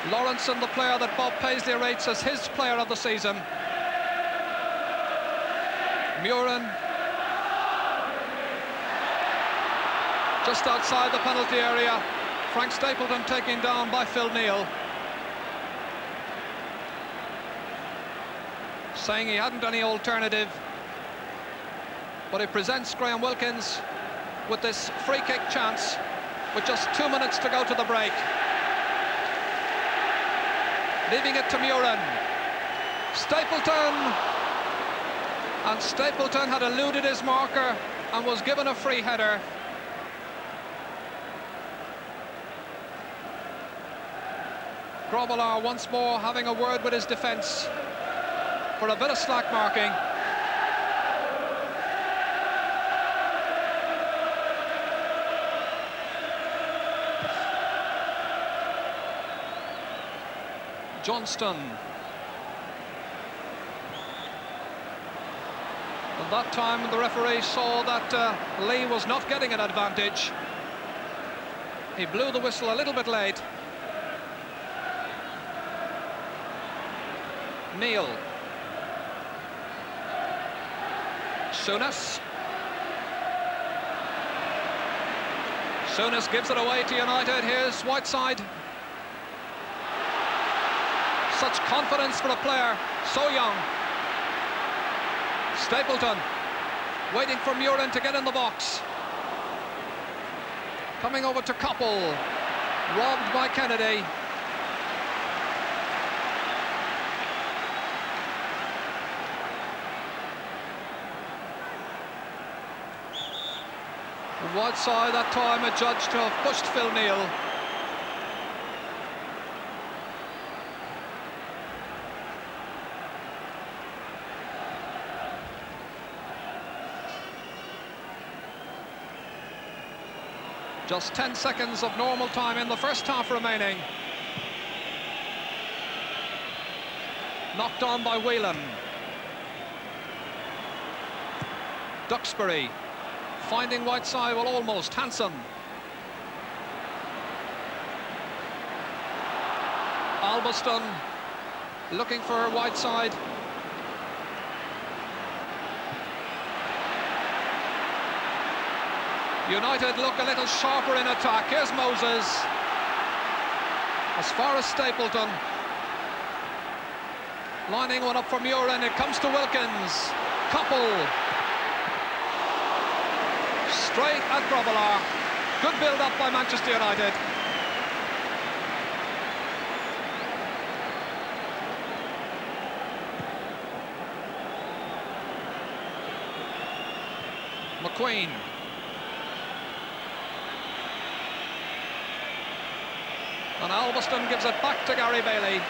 Lawrenson, the player that Bob Paisley rates as his player of the season. Murin. Just outside the penalty area. Frank Stapleton taken down by Phil Neal. Saying he hadn't any alternative. But it presents Graham Wilkins with this free kick chance with just 2 minutes to go to the break. Leaving it to Murin. Stapleton. And Stapleton had eluded his marker and was given a free header. Grobbelaar once more having a word with his defence for a bit of slack marking. Johnston. And that time the referee saw that Lee was not getting an advantage. He blew the whistle a little bit late. Neal. Souness. Souness gives it away to United. Here's Whiteside. Such confidence for a player so young. Stapleton waiting for Murin to get in the box. Coming over to Koppel. Robbed by Kennedy. Whiteside that time adjudged to have pushed Phil Neal. Just 10 seconds of normal time in the first half remaining. Knocked on by Whelan. Duxbury. Finding Whiteside, well, almost. Hansen. Albiston looking for Whiteside. United look a little sharper in attack. Here's Moses. As far as Stapleton. Lining one up for Murin. It comes to Wilkins. Koppel. Straight at Grobbelaar. Good build-up by Manchester United. McQueen. And Albiston gives it back to Gary Bailey.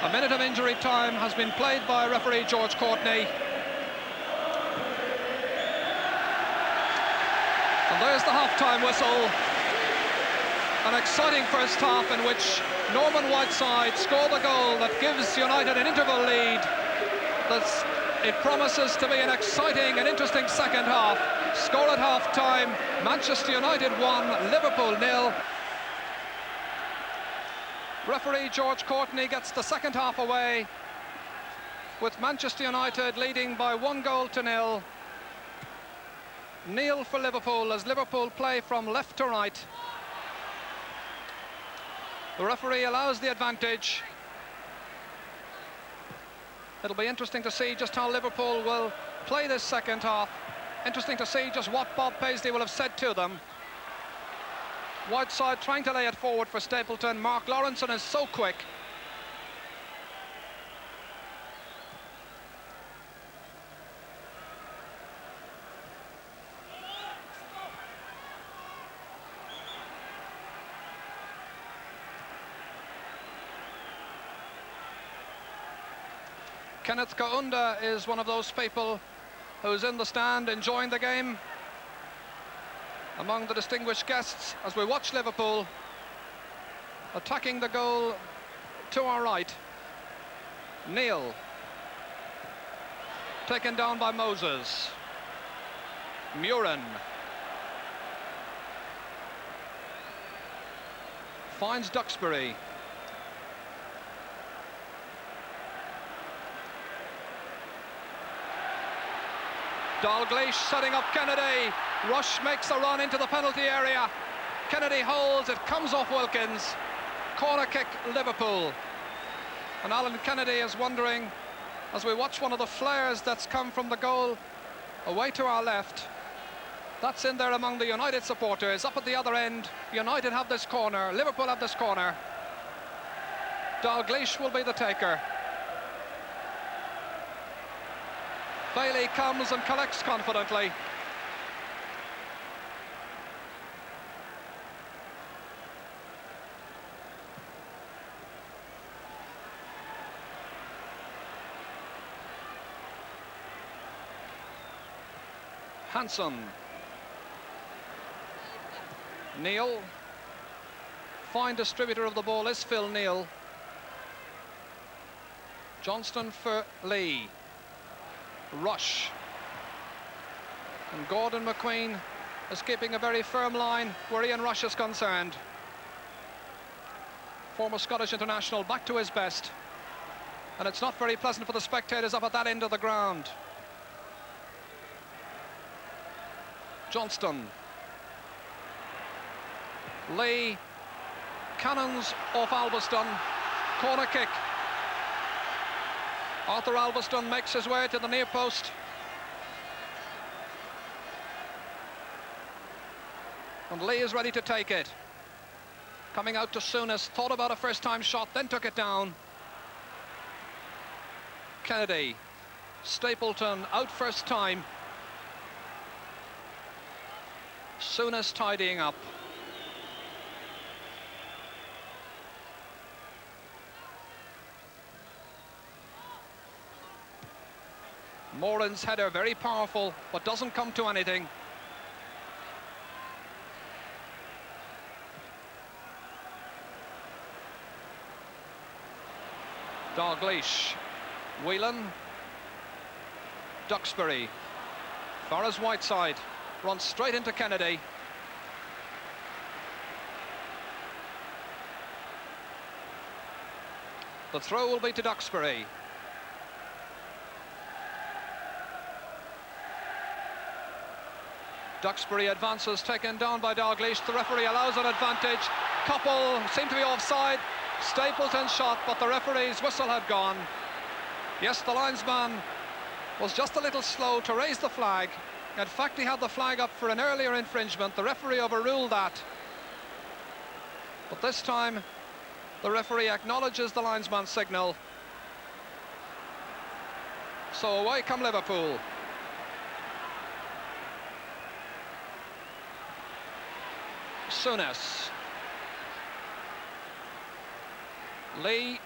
A minute of injury time has been played by referee George Courtney. And there's the half-time whistle. An exciting first half in which Norman Whiteside scored the goal that gives United an interval lead. It promises to be an exciting and interesting second half. Score at half-time, Manchester United 1, Liverpool 0. Referee George Courtney gets the second half away, with Manchester United leading by 1-0. Kneel for Liverpool as Liverpool play from left to right. The referee allows the advantage. It'll be interesting to see just how Liverpool will play this second half. Interesting to see just what Bob Paisley will have said to them. Whiteside trying to lay it forward for Stapleton. Mark Lawrenson is so quick. Kenneth Kaunda is one of those people who's in the stand enjoying the game. Among the distinguished guests as we watch Liverpool attacking the goal to our right. Neil, taken down by Moses. Murin finds Duxbury. Dalglish setting up Kennedy. Rush makes a run into the penalty area. Kennedy holds, it comes off Wilkins. Corner kick, Liverpool. And Alan Kennedy is wondering, as we watch one of the flares that's come from the goal away to our left. That's in there among the United supporters. Up at the other end, United have this corner, Liverpool have this corner. Dalglish will be the taker. Bailey comes and collects confidently. Hanson. Neil. Fine distributor of the ball is Phil Neal. Johnston for Lee. Rush. And Gordon McQueen is keeping a very firm line where Ian Rush is concerned. Former Scottish international back to his best. And it's not very pleasant for the spectators up at that end of the ground. Johnston. Lee. Cannons off Alveston. Corner kick. Arthur Alveston makes his way to the near post. And Lee is ready to take it. Coming out to Souness, thought about a first-time shot, then took it down. Kennedy. Stapleton out first time. Souness tidying up. Moran's header very powerful, but doesn't come to anything. Dalglish. Whelan. Duxbury. Far as Whiteside. Runs straight into Kennedy. The throw will be to Duxbury. Duxbury advances, taken down by Dalglish. The referee allows an advantage. Couple seem to be offside. Stapleton shot, but the referee's whistle had gone. Yes, the linesman was just a little slow to raise the flag. In fact, he had the flag up for an earlier infringement. The referee overruled that. But this time, the referee acknowledges the linesman's signal. So away come Liverpool. Souness. Lee.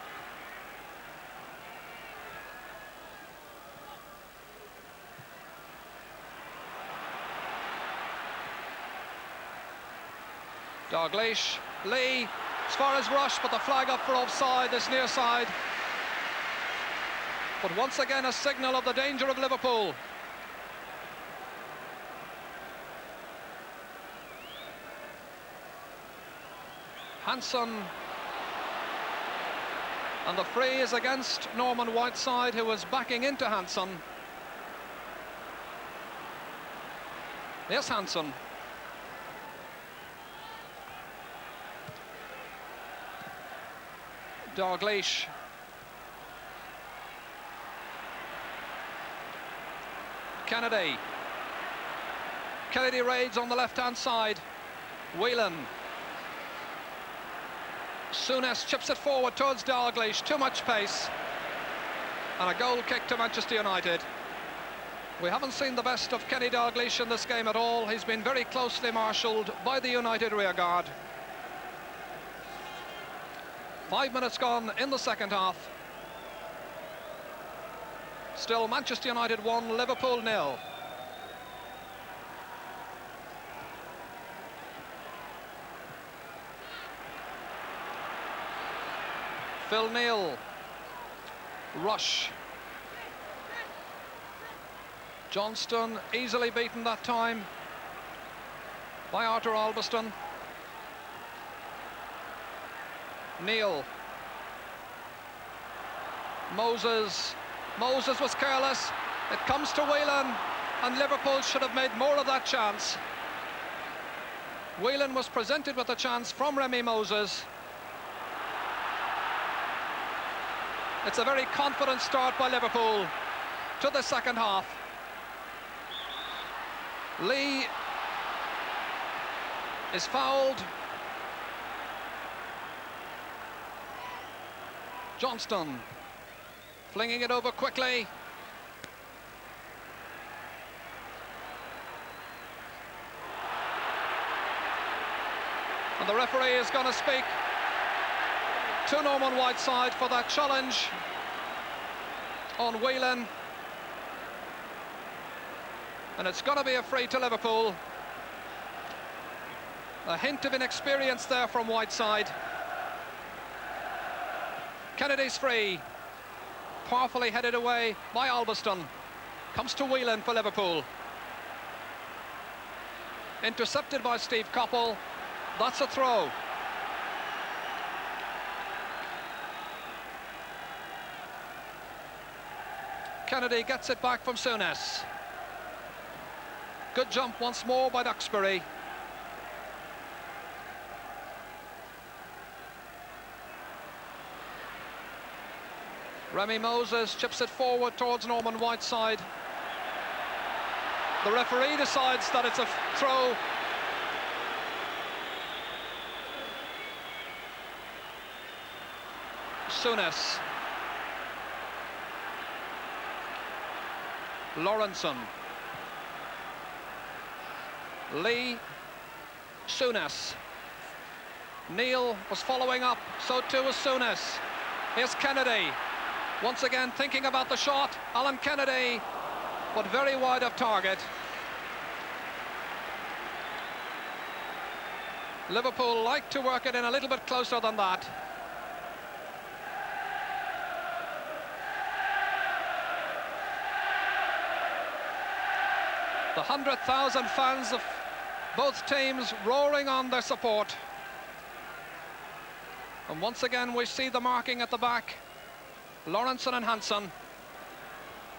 Dalglish. Lee, as far as Rush, but the flag up for offside, this near side. But once again, a signal of the danger of Liverpool. Hanson. And the free is against Norman Whiteside, who was backing into Hanson. Yes, Hanson. Dalglish. Kennedy. Kennedy raids on the left-hand side. Whelan. Souness chips it forward towards Dalglish. Too much pace. And a goal kick to Manchester United. We haven't seen the best of Kenny Dalglish in this game at all. He's been very closely marshalled by the United rearguard. 5 minutes gone in the second half. Still Manchester United 1, Liverpool 0. Phil Neal. Rush. Johnston easily beaten that time by Arthur Albiston. Neal. Moses was careless. It comes to Whelan, and Liverpool should have made more of that chance. Whelan was presented with a chance from Remy Moses. It's a very confident start by Liverpool to the second half. Lee is fouled. Johnston flinging it over quickly. And the referee is going to speak to Norman Whiteside for that challenge on Whelan. And it's going to be a free to Liverpool. A hint of inexperience there from Whiteside. Kennedy's free. Powerfully headed away by Albiston. Comes to Whelan for Liverpool. Intercepted by Steve Coppell. That's a throw. Kennedy gets it back from Souness. Good jump once more by Duxbury. Remy Moses chips it forward towards Norman Whiteside. The referee decides that it's a throw. Souness. Lawrenson. Lee. Souness. Neal was following up, so too was Souness. Here's Kennedy. Once again thinking about the shot. Alan Kennedy, but very wide of target. Liverpool like to work it in a little bit closer than that. The 100,000 fans of both teams roaring on their support. And once again we see the marking at the back. Lawrenson and Hanson.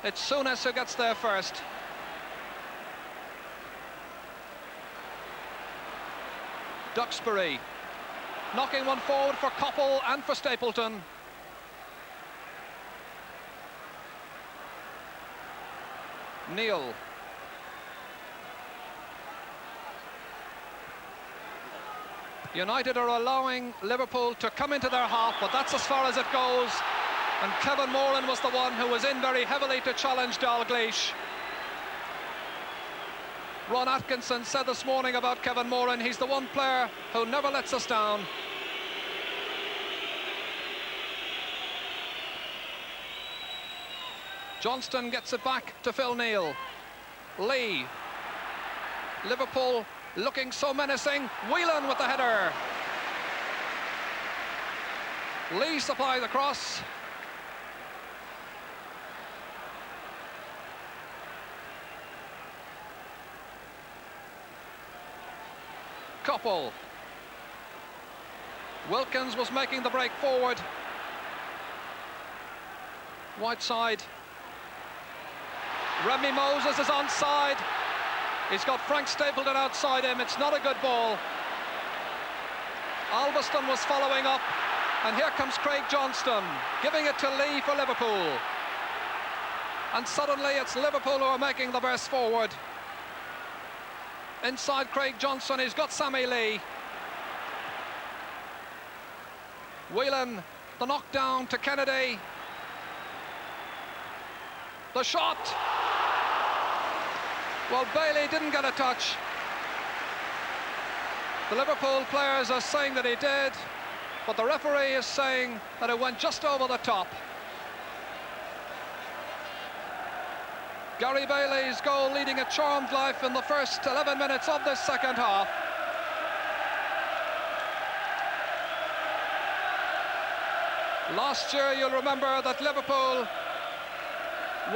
It's Souness who gets there first. Duxbury knocking one forward for Coppell and for Stapleton. Neal. United are allowing Liverpool to come into their half, but that's as far as it goes. And Kevin Moran was the one who was in very heavily to challenge Dalglish. Ron Atkinson said this morning about Kevin Moran, he's the one player who never lets us down. Johnston gets it back to Phil Neal. Lee. Liverpool looking so menacing. Whelan with the header. Lee supply the cross. Koppel. Wilkins was making the break forward. Whiteside. Remy Moses is onside. He's got Frank Stapleton outside him. It's not a good ball. Alveston was following up, and here comes Craig Johnston, giving it to Lee for Liverpool. And suddenly it's Liverpool who are making the burst forward. Inside Craig Johnston, he's got Sammy Lee. Whelan, the knockdown to Kennedy. The shot. Well, Bailey didn't get a touch. The Liverpool players are saying that he did, but the referee is saying that it went just over the top. Gary Bailey's goal leading a charmed life in the first 11 minutes of this second half. Last year, you'll remember that Liverpool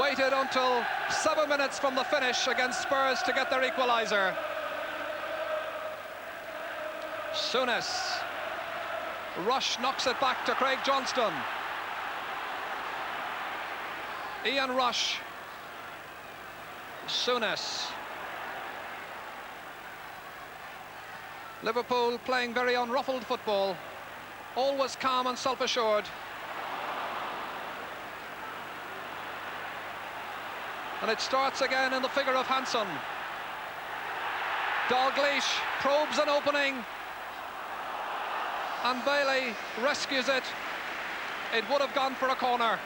waited until 7 minutes from the finish against Spurs to get their equaliser. Souness. Rush knocks it back to Craig Johnston. Ian Rush. Souness. Liverpool playing very unruffled football, always calm and self-assured. And it starts again in the figure of Hansen. Dalglish probes an opening, and Bailey rescues it. It would have gone for a corner.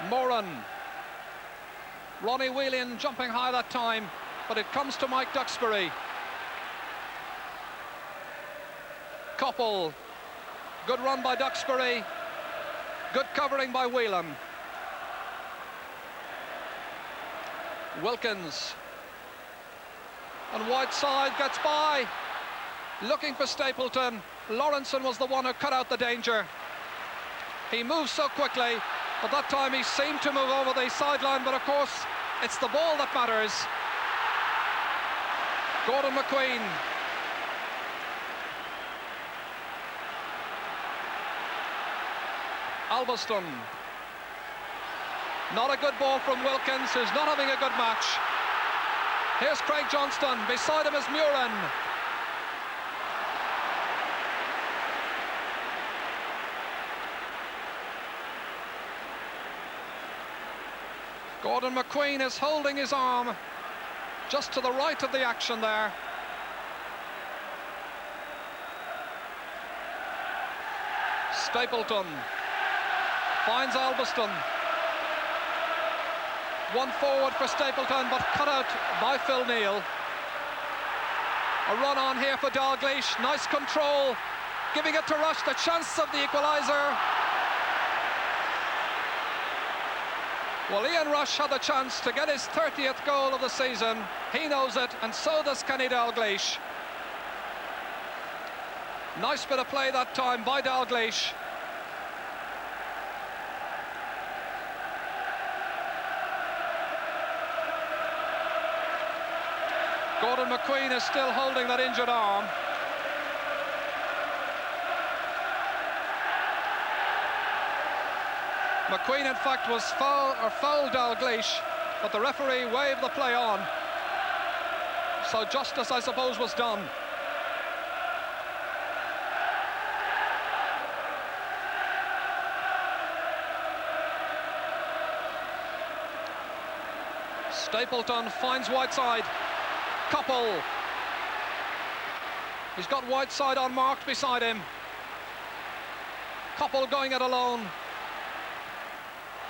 Moran. Ronnie Whelan jumping high that time, but it comes to Mike Duxbury. Koppel. Good run by Duxbury. Good covering by Whelan. Wilkins. And Whiteside gets by. Looking for Stapleton. Lawrenson was the one who cut out the danger. He moves so quickly, but that time he seemed to move over the sideline, but of course, it's the ball that matters. Gordon McQueen. Alveston. Not a good ball from Wilkins, who's not having a good match. Here's Craig Johnston. Beside him is Murin. Gordon McQueen is holding his arm just to the right of the action there. Stapleton finds Alveston. One forward for Stapleton, but cut out by Phil Neal. A run on here for Dalglish. Nice control. Giving it to Rush, the chance of the equaliser. Well, Ian Rush had the chance to get his 30th goal of the season. He knows it, and so does Kenny Dalglish. Nice bit of play that time by Dalglish. Gordon McQueen is still holding that injured arm. McQueen, in fact, was fouled Dalglish, but the referee waved the play on. So justice, I suppose, was done. Stapleton finds Whiteside. Koppel. He's got Whiteside unmarked beside him. Koppel going it alone.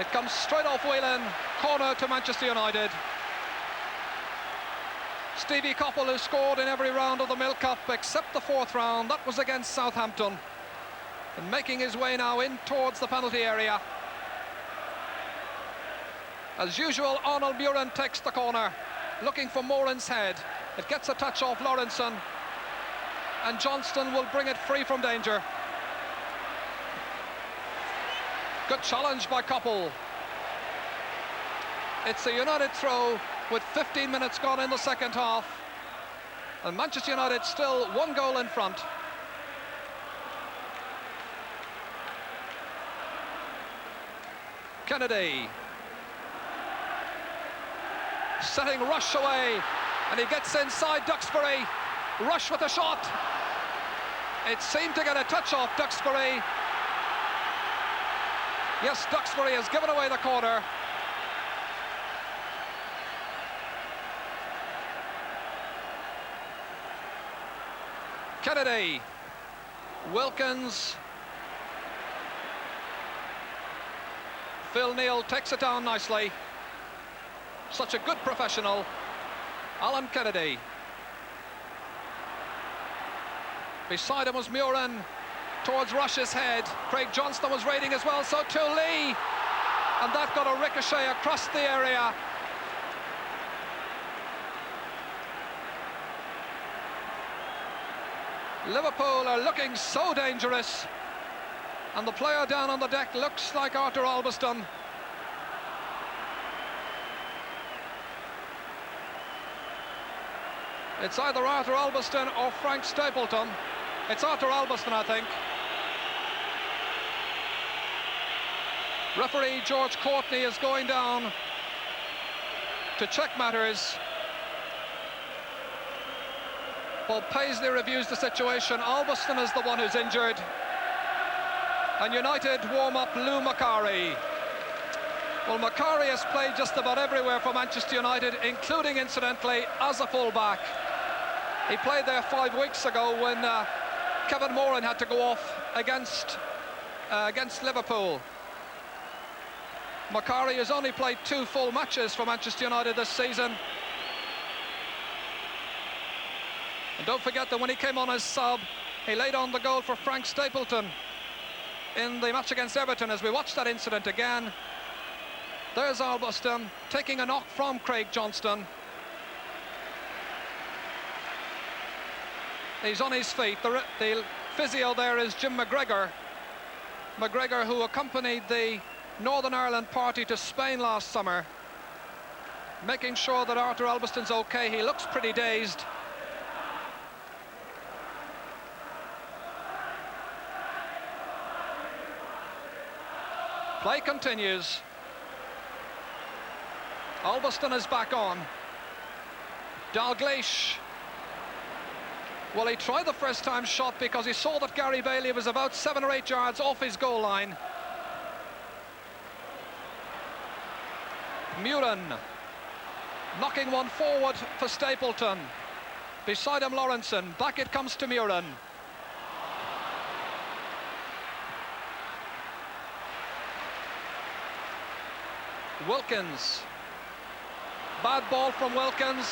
It comes straight off Whelan. Corner to Manchester United. Stevie Koppel, who scored in every round of the Milk Cup except the 4th round. That was against Southampton. And making his way now in towards the penalty area. As usual, Arnold Muren takes the corner, looking for Moran's head. It gets a touch off Lawrenson, and Johnston will bring it free from danger. Good challenge by Koppel. It's a United throw with 15 minutes gone in the second half, and Manchester United still 1 goal in front. Kennedy setting Rush away, and he gets inside Duxbury. Rush with a shot. It seemed to get a touch off Duxbury. Yes, Duxbury has given away the corner. Kennedy, Wilkins, Phil Neal takes it down nicely. Such a good professional, Alan Kennedy. Beside him was Muren, towards Rush's head. Craig Johnston was raiding as well, so too Lee. And that got a ricochet across the area. Liverpool are looking so dangerous, and the player down on the deck looks like Arthur Albiston. It's either Arthur Albiston or Frank Stapleton. It's Arthur Albiston, I think. Referee George Courtney is going down to check matters. Bob Paisley reviews the situation. Albiston is the one who's injured. And United warm up Lou Macari. Well, Macari has played just about everywhere for Manchester United, including, incidentally, as a full-back. He played there 5 weeks ago when Kevin Moran had to go off against Liverpool. Macari has only played 2 full matches for Manchester United this season. And don't forget that when he came on as sub, he laid on the goal for Frank Stapleton in the match against Everton. As we watch that incident again, there's Albiston taking a knock from Craig Johnston. He's on his feet. The physio there is Jim McGregor. McGregor, who accompanied the Northern Ireland party to Spain last summer, making sure that Arthur Albiston's okay. He looks pretty dazed. Play continues. Albiston is back on. Dalglish. Well, he tried the first time shot because he saw that Gary Bailey was about 7 or 8 yards off his goal line. Muren knocking one forward for Stapleton. Beside him, Lawrenson. Back it comes to Muren. Wilkins. Bad ball from Wilkins.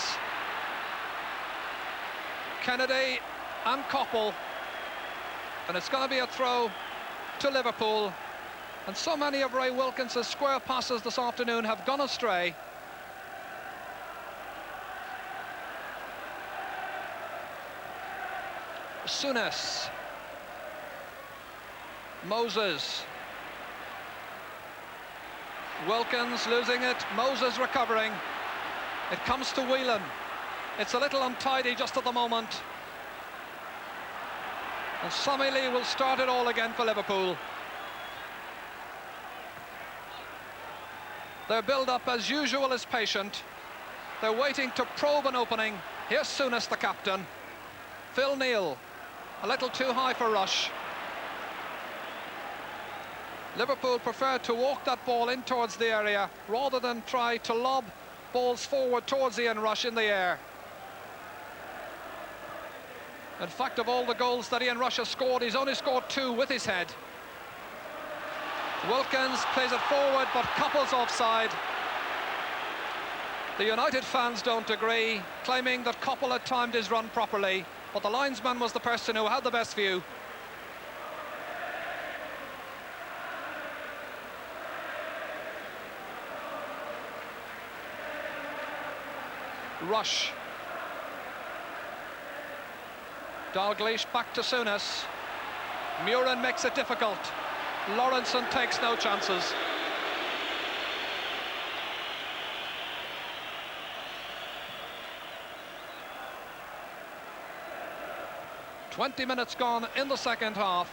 Kennedy and Koppel, and it's going to be a throw to Liverpool. And so many of Ray Wilkins' square passes this afternoon have gone astray. Souness, Moses, Wilkins losing it, Moses recovering. It comes to Whelan. It's a little untidy just at the moment. And Sammy Lee will start it all again for Liverpool. Their build-up, as usual, is patient. They're waiting to probe an opening. Here's Souness, the captain. Phil Neal, a little too high for Rush. Liverpool prefer to walk that ball in towards the area rather than try to lob balls forward towards Ian Rush in the air. In fact, of all the goals that Ian Rush has scored, he's only scored 2 with his head. Wilkins plays it forward, but Koppel's offside. The United fans don't agree, claiming that Koppel had timed his run properly, but the linesman was the person who had the best view. Rush. Dalglish back to Souness. Murin makes it difficult. Lawrenson takes no chances. "20 minutes gone in the second half.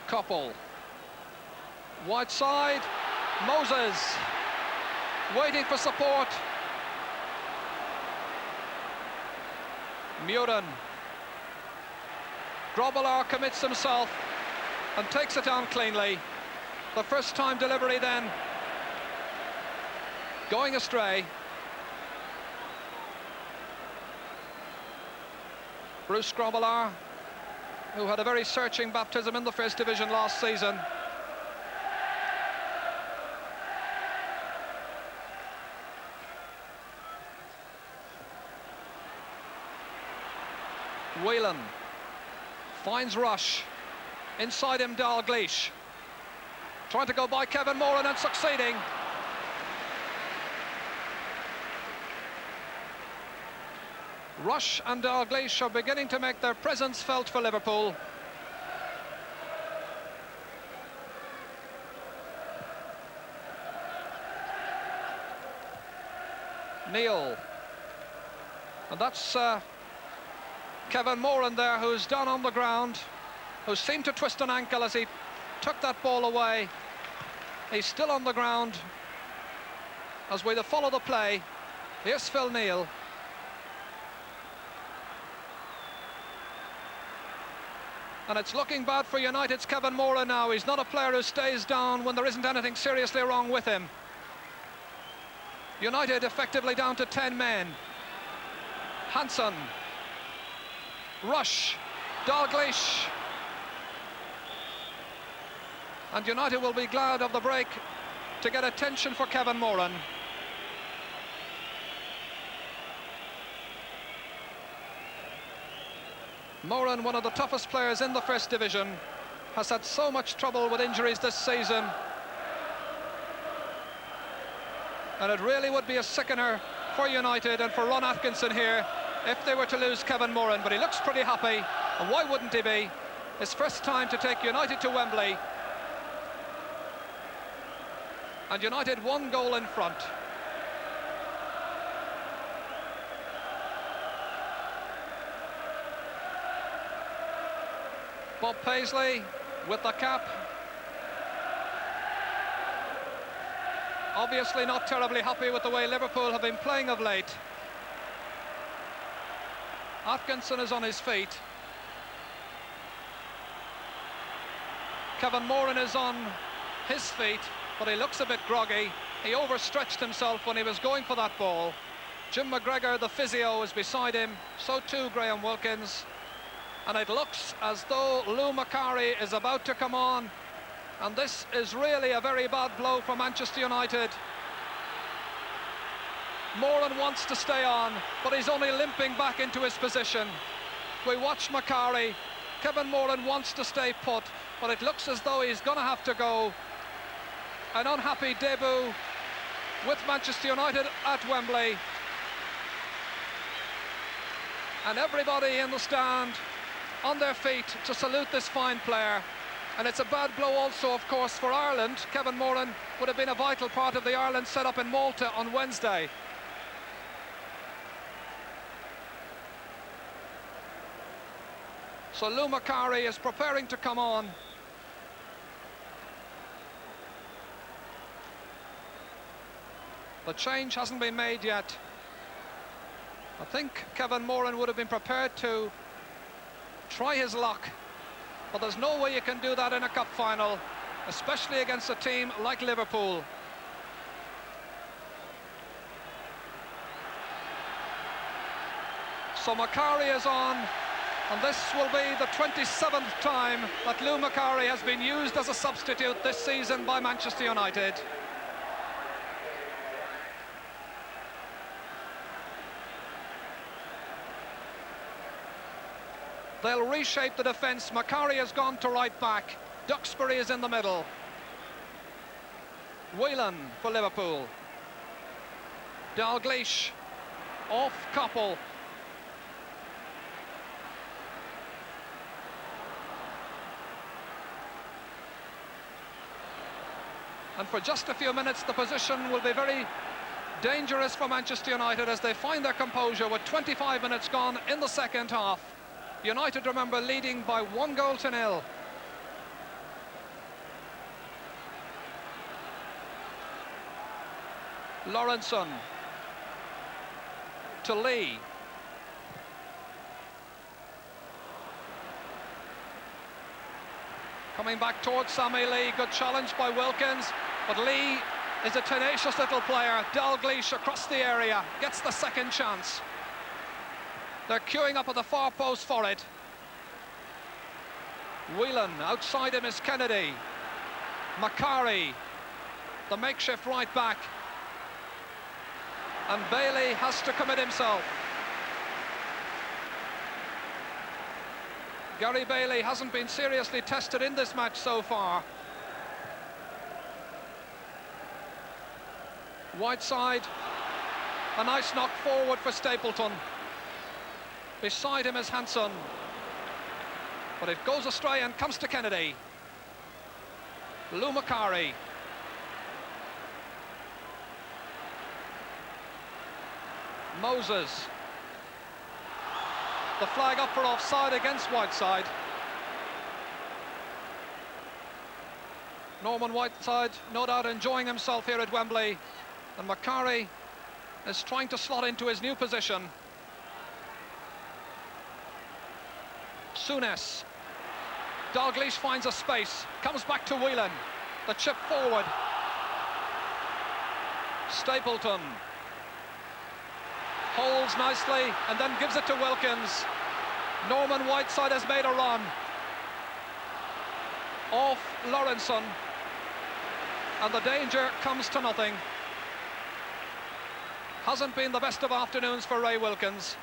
Koppel. Wide side. Moses. Waiting for support. Murin. Grobbelaar commits himself and takes it down cleanly. The first time delivery then going astray. Bruce Grobbelaar, who had a very searching baptism in the First Division last season. Whelan finds Rush. Inside him, Dalglish. Trying to go by Kevin Moran and succeeding. Rush and Dalglish are beginning to make their presence felt for Liverpool. Neil. And that's Kevin Moran there, who's down on the ground, who seemed to twist an ankle as he took that ball away. He's still on the ground as we follow the play. Here's Phil Neal. And it's looking bad for United's Kevin Moran now. He's not a player who stays down when there isn't anything seriously wrong with him. United effectively down to 10 men. Hansen. Rush. Dalglish. And United will be glad of the break to get attention for Kevin Moran. Moran, one of the toughest players in the First Division, has had so much trouble with injuries this season. And it really would be a sickener for United and for Ron Atkinson here if they were to lose Kevin Moran. But he looks pretty happy, and why wouldn't he be? His first time to take United to Wembley. And United 1 goal in front. Bob Paisley with the cap. Obviously not terribly happy with the way Liverpool have been playing of late. Atkinson is on his feet. Kevin Moran is on his feet, but he looks a bit groggy. He overstretched himself when he was going for that ball. Jim McGregor, the physio, is beside him. So too Graham Wilkins. And it looks as though Lou Macari is about to come on. And this is really a very bad blow for Manchester United. Moran wants to stay on, but he's only limping back into his position. We watch Macari. Kevin Moran wants to stay put, but it looks as though he's going to have to go. An unhappy debut with Manchester United at Wembley. And everybody in the stand on their feet to salute this fine player. And it's a bad blow also, of course, for Ireland. Kevin Moran would have been a vital part of the Ireland set-up in Malta on Wednesday. So Lou Macari is preparing to come on. The change hasn't been made yet. I think Kevin Moran would have been prepared to try his luck, but there's no way you can do that in a cup final, especially against a team like Liverpool. So Macari is on, and this will be the 27th time that Lou Macari has been used as a substitute this season by Manchester United. They'll reshape the defence. Macari has gone to right back. Duxbury is in the middle. Whelan for Liverpool. Dalglish off Koppel. And for just a few minutes, the position will be very dangerous for Manchester United as they find their composure with 25 minutes gone in the second half. United, remember, leading by 1-0. Lawrenson to Lee. Coming back towards Sammy Lee, good challenge by Wilkins, but Lee is a tenacious little player. Dalglish across the area, gets the second chance. They're queuing up at the far post for it. Whelan, outside him is Kennedy. Macari, the makeshift right back. And Bailey has to commit himself. Gary Bailey hasn't been seriously tested in this match so far. Whiteside, a nice knock forward for Stapleton. Beside him is Hanson. But it goes astray and comes to Kennedy. Lou Macari. Moses. The flag up for offside against Whiteside. Norman Whiteside, no doubt enjoying himself here at Wembley. And Macari is trying to slot into his new position. Souness. Dalglish finds a space, comes back to Whelan. The chip forward. Stapleton holds nicely and then gives it to Wilkins. Norman Whiteside has made a run. Off Lawrenson. And the danger comes to nothing. Hasn't been the best of afternoons for Ray Wilkins.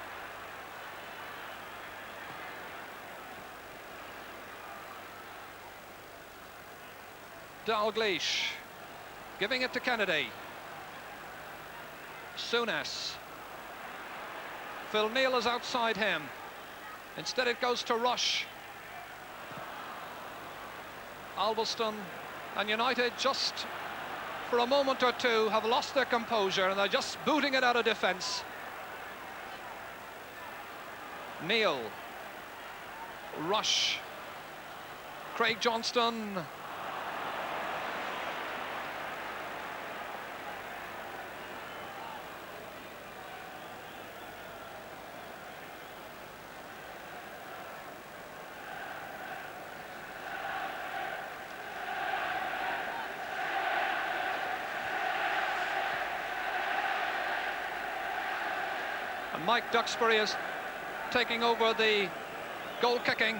Dalglish giving it to Kennedy. Souness. Phil Neal is outside him. Instead it goes to Rush. Alveston and United just for a moment or two have lost their composure and they're just booting it out of defence. Neal. Rush. Craig Johnston. Mike Duxbury is taking over the goal kicking.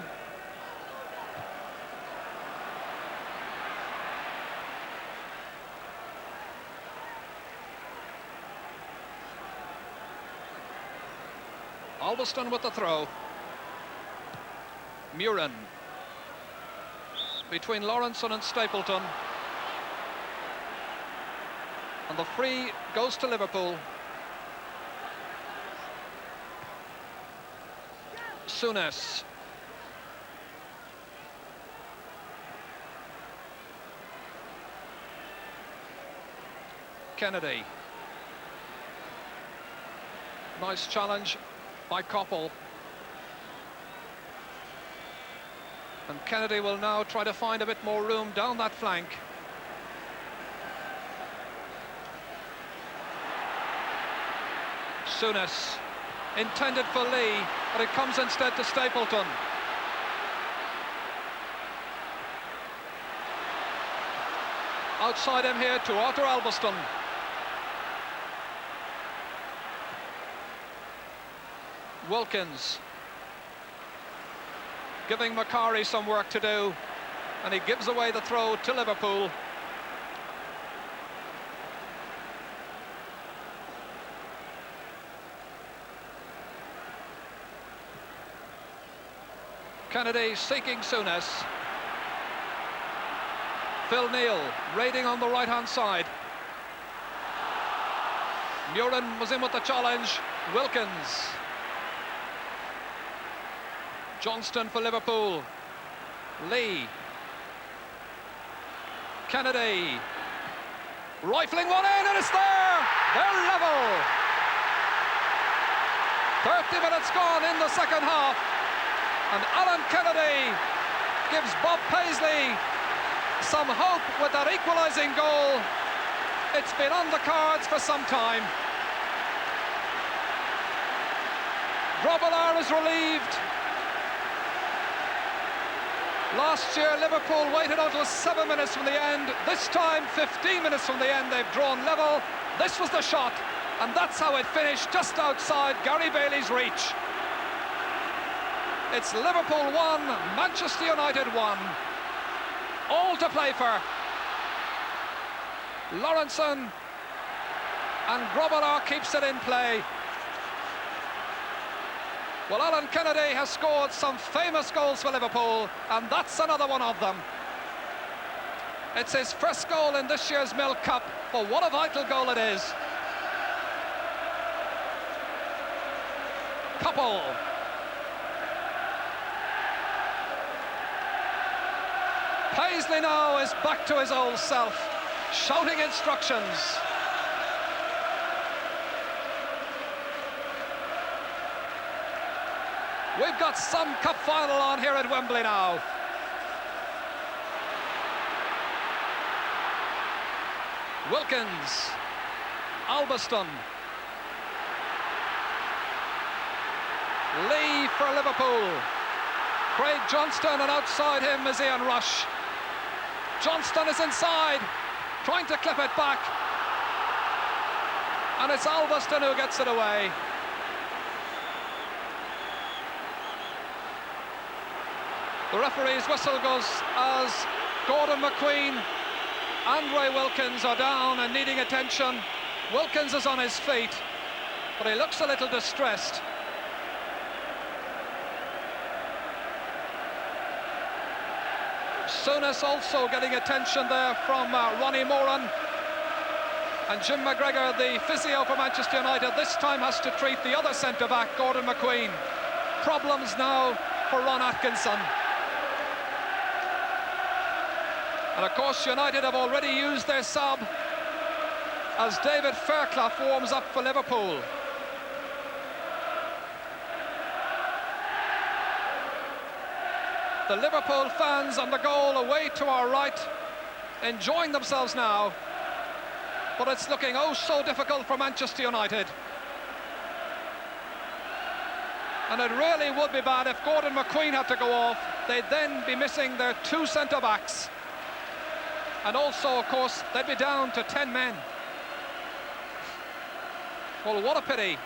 Alveston with the throw. Murin. Between Lawrenson and Stapleton. And the free goes to Liverpool. Souness. Kennedy. Nice challenge by Koppel. And Kennedy will now try to find a bit more room down that flank. Souness. Intended for Lee, but it comes instead to Stapleton. Outside him here to Arthur Alveston. Wilkins. Giving Macari some work to do, and he gives away the throw to Liverpool. Kennedy seeking Souness. Phil Neal raiding on the right-hand side. Murin was in with the challenge. Wilkins. Johnston for Liverpool. Lee. Kennedy. Rifling one in, and it's there! They're level! 30 minutes gone in the second half. And Alan Kennedy gives Bob Paisley some hope with that equalising goal. It's been on the cards for some time. Grobbelaar is relieved. Last year, Liverpool waited until 7 minutes from the end. This time, 15 minutes from the end, they've drawn level. This was the shot, and that's how it finished, just outside Gary Bailey's reach. It's Liverpool 1, Manchester United 1. All to play for. Lawrenson, and Grobbelaar keeps it in play. Well, Alan Kennedy has scored some famous goals for Liverpool, and that's another one of them. It's his first goal in this year's Milk Cup, but what a vital goal it is. Couple. Paisley now is back to his old self, shouting instructions. We've got some cup final on here at Wembley now. Wilkins, Albiston, Lee for Liverpool, Craig Johnston, and outside him is Ian Rush. Johnston is inside, trying to clip it back, and it's Albiston who gets it away. The referee's whistle goes as Gordon McQueen and Ray Wilkins are down and needing attention. Wilkins is on his feet, but he looks a little distressed. Souness also getting attention there from Ronnie Moran. And Jim McGregor, the physio for Manchester United, this time has to treat the other centre-back, Gordon McQueen. Problems now for Ron Atkinson. And of course, United have already used their sub as David Fairclough warms up for Liverpool. The Liverpool fans on the goal away to our right, enjoying themselves now. But it's looking oh so difficult for Manchester United. And it really would be bad if Gordon McQueen had to go off. They'd then be missing their two centre-backs. And also, of course, they'd be down to 10 men. Well, what a pity.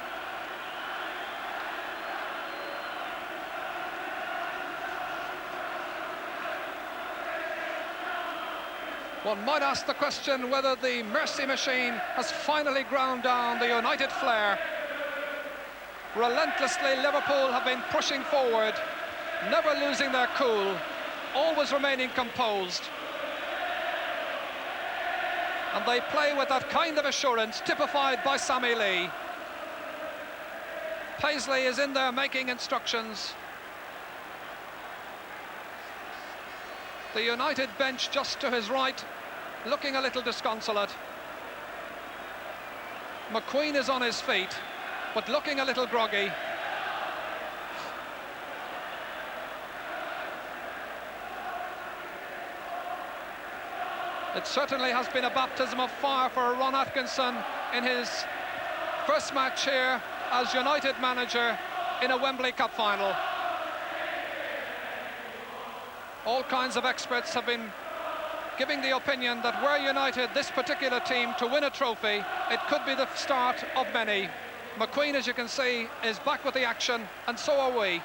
One might ask the question whether the mercy machine has finally ground down the United flair. Relentlessly, Liverpool have been pushing forward, never losing their cool, always remaining composed. And they play with that kind of assurance typified by Sammy Lee. Paisley is in there making instructions. The United bench just to his right, looking a little disconsolate. McQueen is on his feet, but looking a little groggy. It certainly has been a baptism of fire for Ron Atkinson in his first match here as United manager in a Wembley Cup final. All kinds of experts have been giving the opinion that were United, this particular team, to win a trophy, it could be the start of many. McQueen, as you can see, is back with the action, and so are we.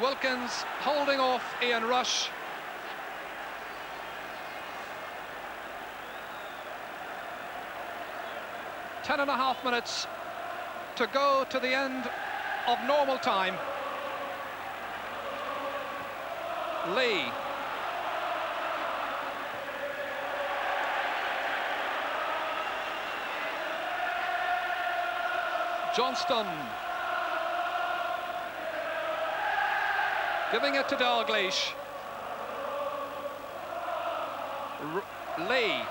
Wilkins holding off Ian Rush. Ten and a half minutes to go to the end of normal time. Lee. Johnston. Giving it to Dalglish. Lee.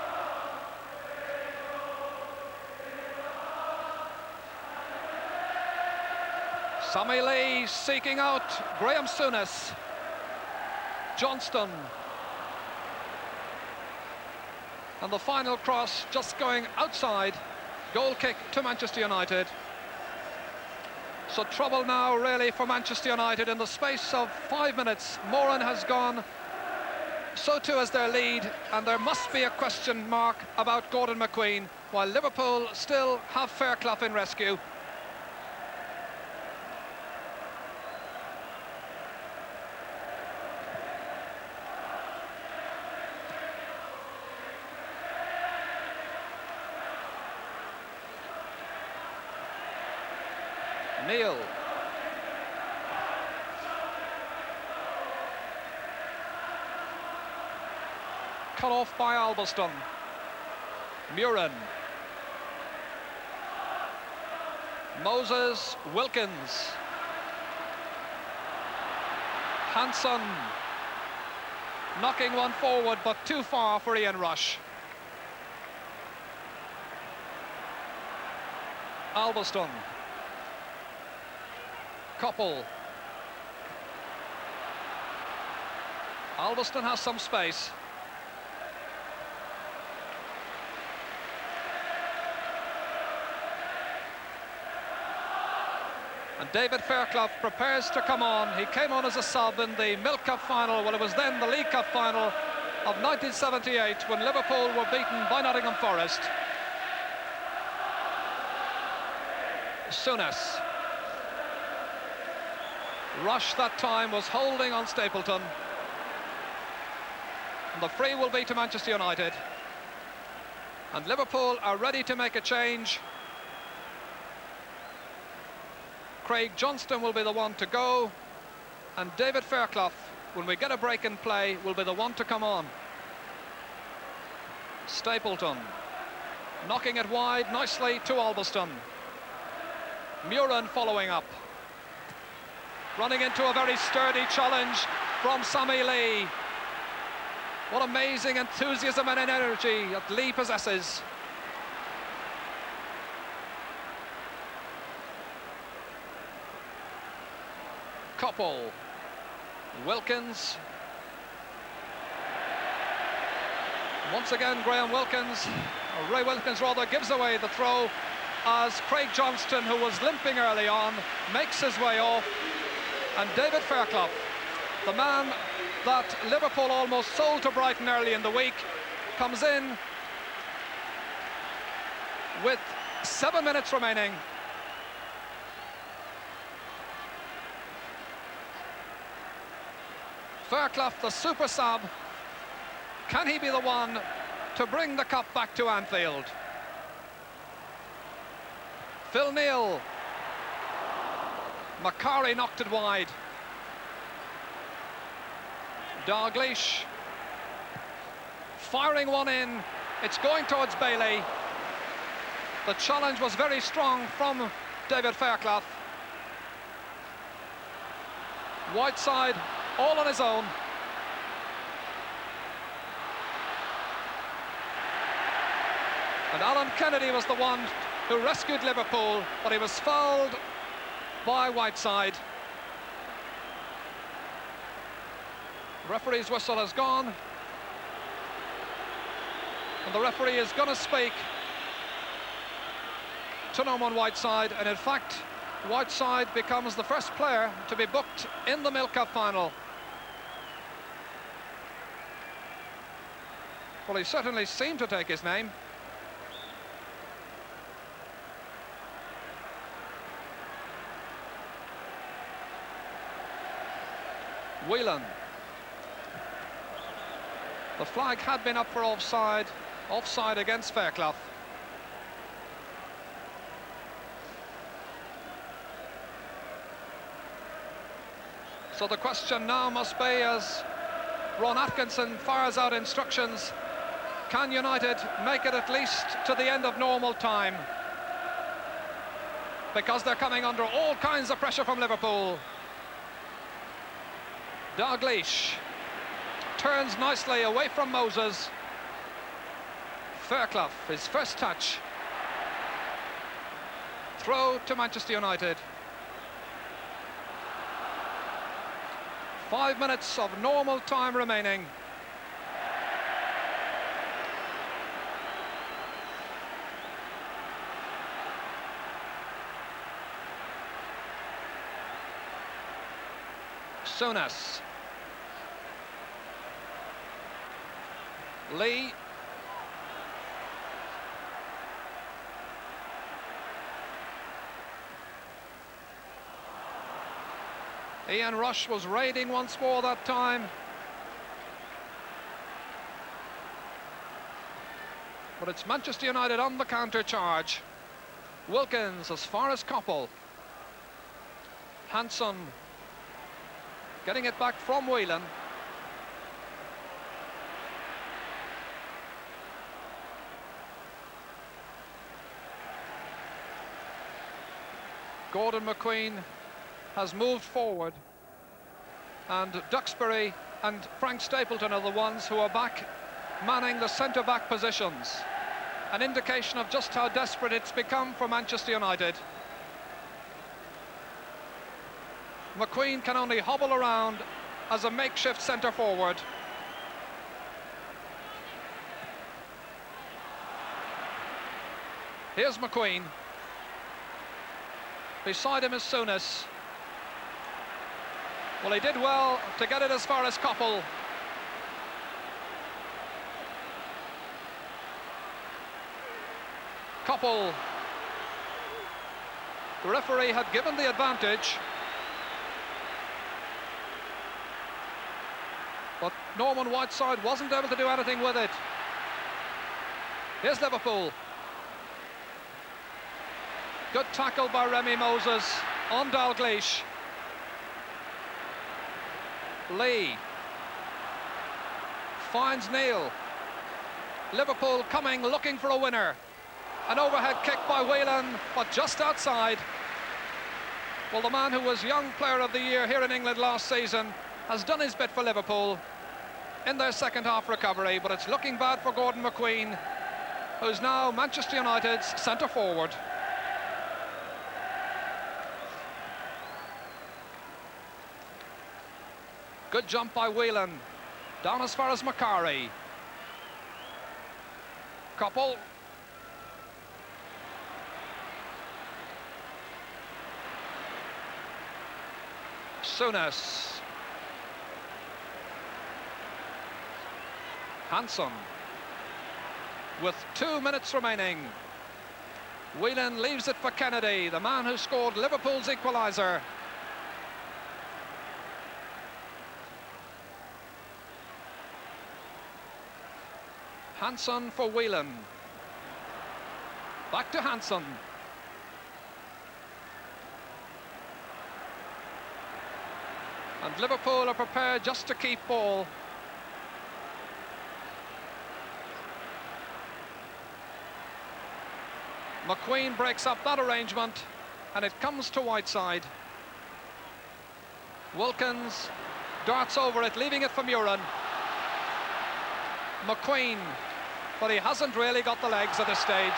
Sammy Lee seeking out Graham Souness. Johnston. And the final cross just going outside. Goal kick to Manchester United. So trouble now really for Manchester United. In the space of 5 minutes, Moran has gone. So too has their lead, and there must be a question mark about Gordon McQueen, while Liverpool still have Fairclough in rescue. Neil. Cut off by Albiston. Murin. Moses, Wilkins. Hanson. Knocking one forward, but too far for Ian Rush. Albiston. Koppel. Albiston has some space. And David Fairclough prepares to come on. He came on as a sub in the Milk Cup final. Well, it was then the League Cup final of 1978 when Liverpool were beaten by Nottingham Forest. Souness. Rush that time was holding on Stapleton. And the free will be to Manchester United. And Liverpool are ready to make a change. Craig Johnston will be the one to go, and David Fairclough, when we get a break in play, will be the one to come on. Stapleton knocking it wide nicely to Albiston. Murin following up. Running into a very sturdy challenge from Sammy Lee. What amazing enthusiasm and energy that Lee possesses. Koppel. Wilkins. Once again, Ray Wilkins rather, gives away the throw as Craig Johnston, who was limping early on, makes his way off. And David Fairclough, the man that Liverpool almost sold to Brighton early in the week, comes in with 7 minutes remaining. Fairclough, the super sub, can he be the one to bring the cup back to Anfield? Phil Neal. Macari knocked it wide. Dalglish firing one in. It's going towards Bailey. The challenge was very strong from David Fairclough. Whiteside all on his own. And Alan Kennedy was the one who rescued Liverpool, but he was fouled by Whiteside. Referee's whistle has gone, and the referee is going to speak to Norman Whiteside, and in fact Whiteside becomes the first player to be booked in the Milk Cup final. Well, he certainly seemed to take his name. Whelan. The flag had been up for offside against Fairclough. So the question now must be, as Ron Atkinson fires out instructions. Can United make it at least to the end of normal time? Because they're coming under all kinds of pressure from Liverpool. Dalglish turns nicely away from Moses. Fairclough, his first touch. Throw to Manchester United. 5 minutes of normal time remaining. Souness. Lee. Ian Rush was raiding once more that time. But it's Manchester United on the counter-charge. Wilkins as far as Koppel. Hanson getting it back from Whelan. Gordon McQueen has moved forward, and Duxbury and Frank Stapleton are the ones who are back manning the centre-back positions. An indication of just how desperate it's become for Manchester United. McQueen can only hobble around as a makeshift centre-forward. Here's McQueen. Beside him is Souness. Well, he did well to get it as far as Koppel. Koppel. The referee had given the advantage, but Norman Whiteside wasn't able to do anything with it. Here's Liverpool. Good tackle by Remy Moses on Dalglish. Lee finds Neil. Liverpool coming, looking for a winner. An overhead kick by Whelan, but just outside. Well, the man who was Young Player of the Year here in England last season has done his bit for Liverpool in their second half recovery, but it's looking bad for Gordon McQueen, who's now Manchester United's centre forward. Good jump by Whelan, down as far as Macari. Koppel. Souness. Hanson. With 2 minutes remaining. Whelan leaves it for Kennedy, the man who scored Liverpool's equaliser. Hanson for Whelan. Back to Hanson. And Liverpool are prepared just to keep ball. McQueen breaks up that arrangement, and it comes to Whiteside. Wilkins darts over it, leaving it for Murin. McQueen, but he hasn't really got the legs at this stage.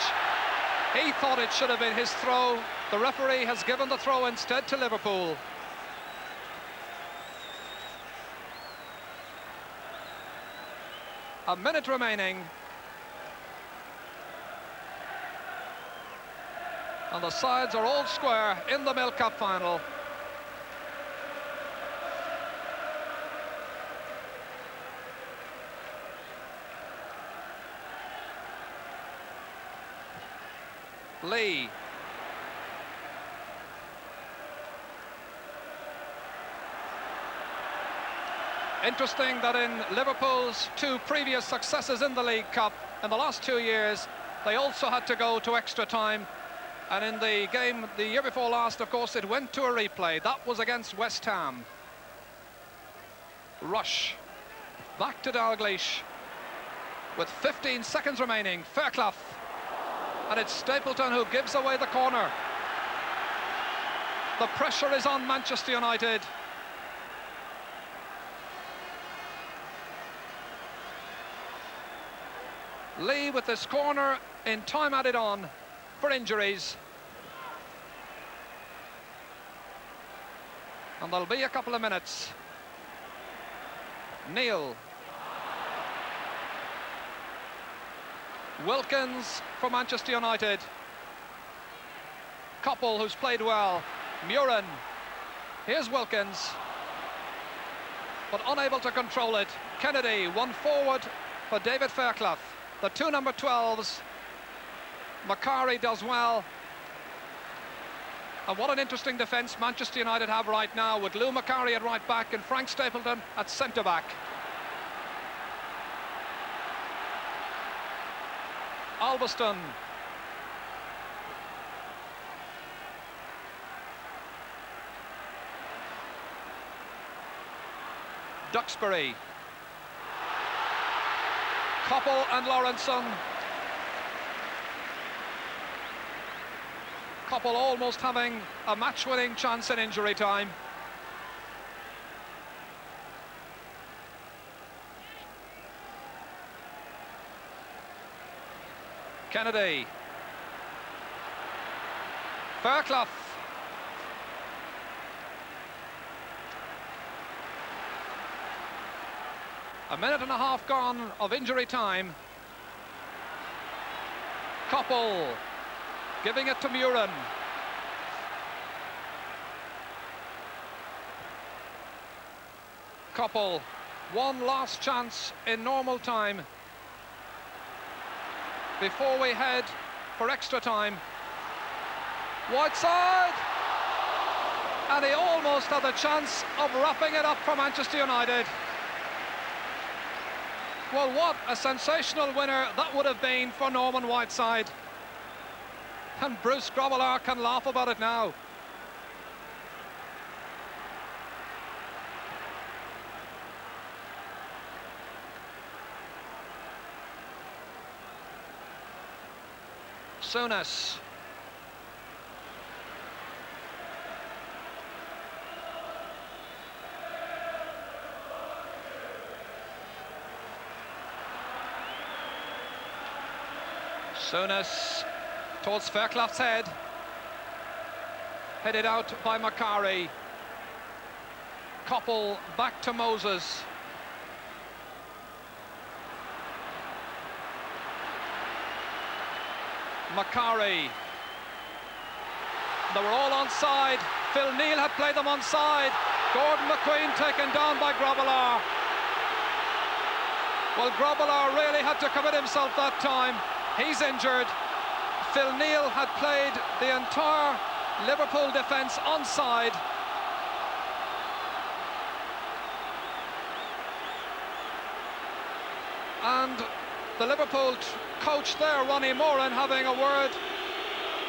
He thought it should have been his throw. The referee has given the throw instead to Liverpool. A minute remaining. And the sides are all square in the Milk Cup final. Lee. Interesting that in Liverpool's 2 previous successes in the League Cup in the last 2 years, they also had to go to extra time. And in the game the year before last, of course, it went to a replay. That was against West Ham. Rush. Back to Dalglish with 15 seconds remaining. Fairclough, and it's Stapleton who gives away the corner. The pressure is on Manchester United. Lee with this corner in time added on for injuries. And there'll be a couple of minutes. Neil. Wilkins for Manchester United. Koppel, who's played well. Murin. Here's Wilkins, but unable to control it. Kennedy, one forward for David Fairclough. The two number 12s. Macari does well. And what an interesting defence Manchester United have right now, with Lou Macari at right back and Frank Stapleton at centre back. Albiston. Duxbury. Koppel and Lawrenson. Koppel almost having a match-winning chance in injury time. Kennedy. Fairclough. A minute and a half gone of injury time. Koppel giving it to Murin. Koppel, one last chance in normal time before we head for extra time. Whiteside! And he almost had the chance of wrapping it up for Manchester United. Well, what a sensational winner that would have been for Norman Whiteside. And Bruce Grobbelaar can laugh about it now. Souness. Souness towards Fairclough's head. Headed out by Macari. Koppel back to Moses. Macari. They were all onside. Phil Neal had played them onside. Gordon McQueen taken down by Grobbelaar. Well, Grobbelaar really had to commit himself that time. He's injured. Phil Neal had played the entire Liverpool defence onside. And the Liverpool coach there, Ronnie Moran, having a word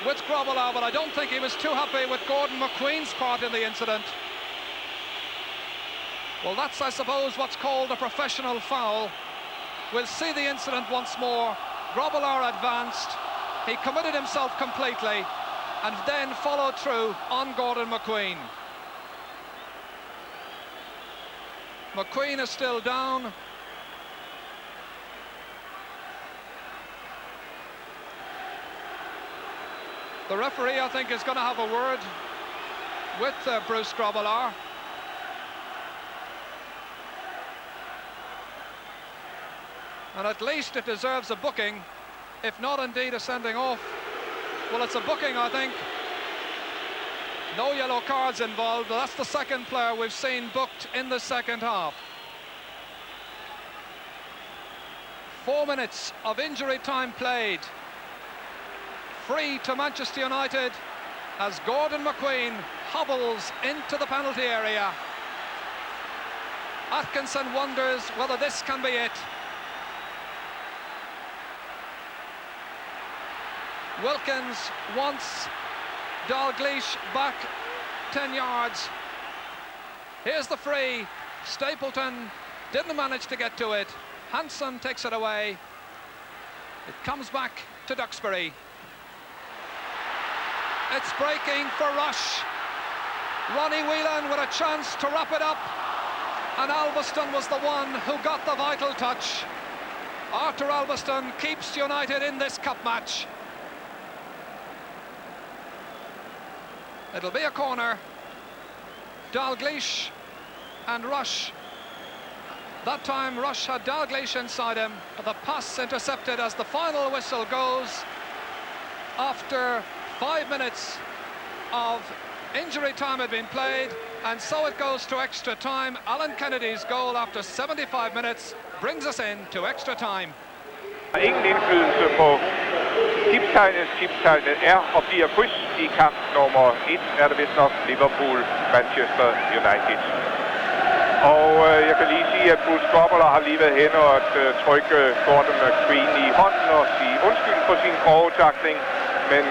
with Grobbelaar, but I don't think he was too happy with Gordon McQueen's part in the incident. Well, that's, I suppose, what's called a professional foul. We'll see the incident once more. Grobbelaar advanced, he committed himself completely, and then followed through on Gordon McQueen. McQueen is still down. The referee, I think, is going to have a word with Bruce Grobbelaar. And at least it deserves a booking, if not indeed a sending off. Well, it's a booking, I think. No yellow cards involved. That's the second player we've seen booked in the second half. 4 minutes of injury time played. Free to Manchester United as Gordon McQueen hobbles into the penalty area. Atkinson wonders whether this can be it. Wilkins wants Dalglish back 10 yards. Here's the free. Stapleton Didn't manage to get to it. Hansen takes it away. It comes back to Duxbury. It's breaking for Rush. Ronnie Whelan with a chance to wrap it up. And Alveston was the one who got the vital touch. Arthur Alveston keeps United in this cup match. It'll be a corner. Dalglish and Rush. That time Rush had Dalglish inside him, but the pass intercepted as the final whistle goes after 5 minutes of injury time had been played, and so it goes to extra time. Alan Kennedy's goal after 75 minutes brings us in to extra time. Ingen indflydelse på tipstegnet. Tipstegnet er og bliver kryds i kamp nummer 1, er det vist nok Liverpool-Manchester United. Og jeg kan lige sige, at Bruce Grobbelaar har lige været hen og trykke Gordon McQueen i hånden og sige undskyld for sin grove tackling, men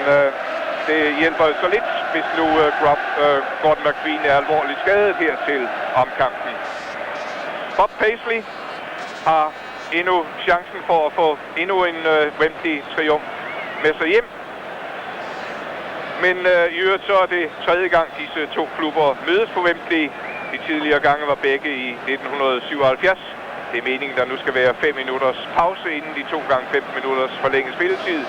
det hjælper så lidt, hvis nu Gordon McQueen er alvorligt skadet her til omkampen. Bob Paisley har endnu chancen for at få endnu en Wembley-triumf med sig hjem. Men i øvrigt så er det tredje gang, disse to klubber mødes på Wembley. De tidligere gange var begge i 1977. Det er meningen, der nu skal være 5 minutters pause inden de 2 gange 15 minutters forlænget spilletid.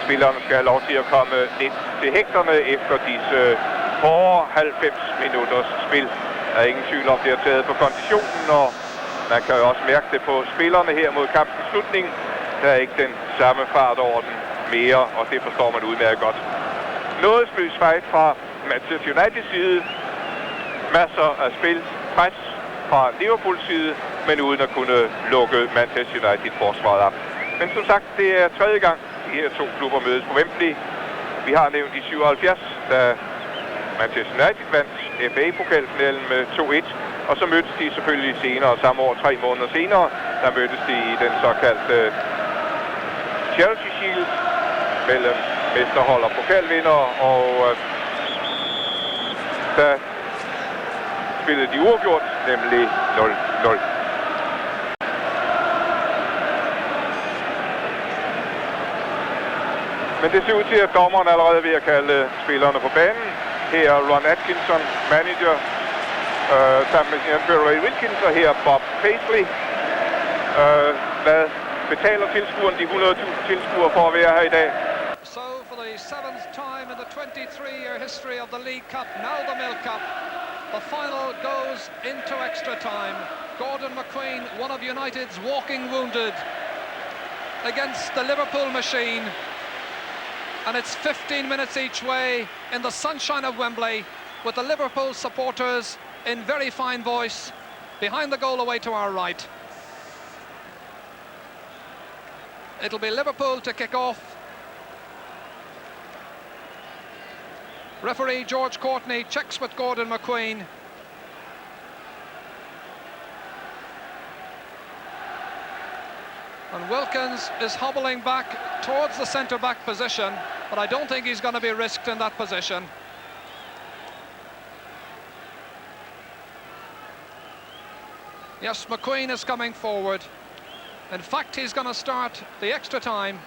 Spillerne skal have lov til at komme lidt til hægterne efter disse hårde 90 minutters spil. Der er ingen tvivl om, det er taget på konditionen, og man kan jo også mærke det på spillerne her mod kampens slutning. Der er ikke den samme fart over den mere, og det forstår man udmærket godt. Noget spillet fight fra Manchester Uniteds side. Masser af spil, pres fra Liverpools side, men uden at kunne lukke Manchester United forsvaret op. Men som sagt, det er tredje gang, de her to klubber mødes på Wembley. Vi har nævnt i 77, da Manchester United vandt FA-pokalfinalen med 2-1. Og så mødtes de selvfølgelig senere, samme år, 3 måneder senere, der mødtes de i den såkaldte Charity Shield mellem mesterhold og pokalvinder, og der spillede de uafgjort, nemlig 0-0. Men det ser ud til, at dommeren allerede er ved at kalde spillerne på banen. Her er Ron Atkinson, manager, sammen med sin anfører Ray Wilkins, og her Bob Paisley. Hvad betaler tilskuerne de 100.000 tilskuere for at være her i dag? So for the 7th time in the 23-year history of the League Cup, now the Milk Cup, the final goes into extra time. Gordon McQueen, one of United's walking wounded, against the Liverpool machine. And it's 15 minutes each way in the sunshine of Wembley, with the Liverpool supporters in very fine voice behind the goal away to our right. It'll be Liverpool to kick off. Referee George Courtney checks with Gordon McQueen. And Wilkins is hobbling back towards the centre-back position, but I don't think he's going to be risked in that position. Yes, McQueen is coming forward. In fact, he's going to start the extra time.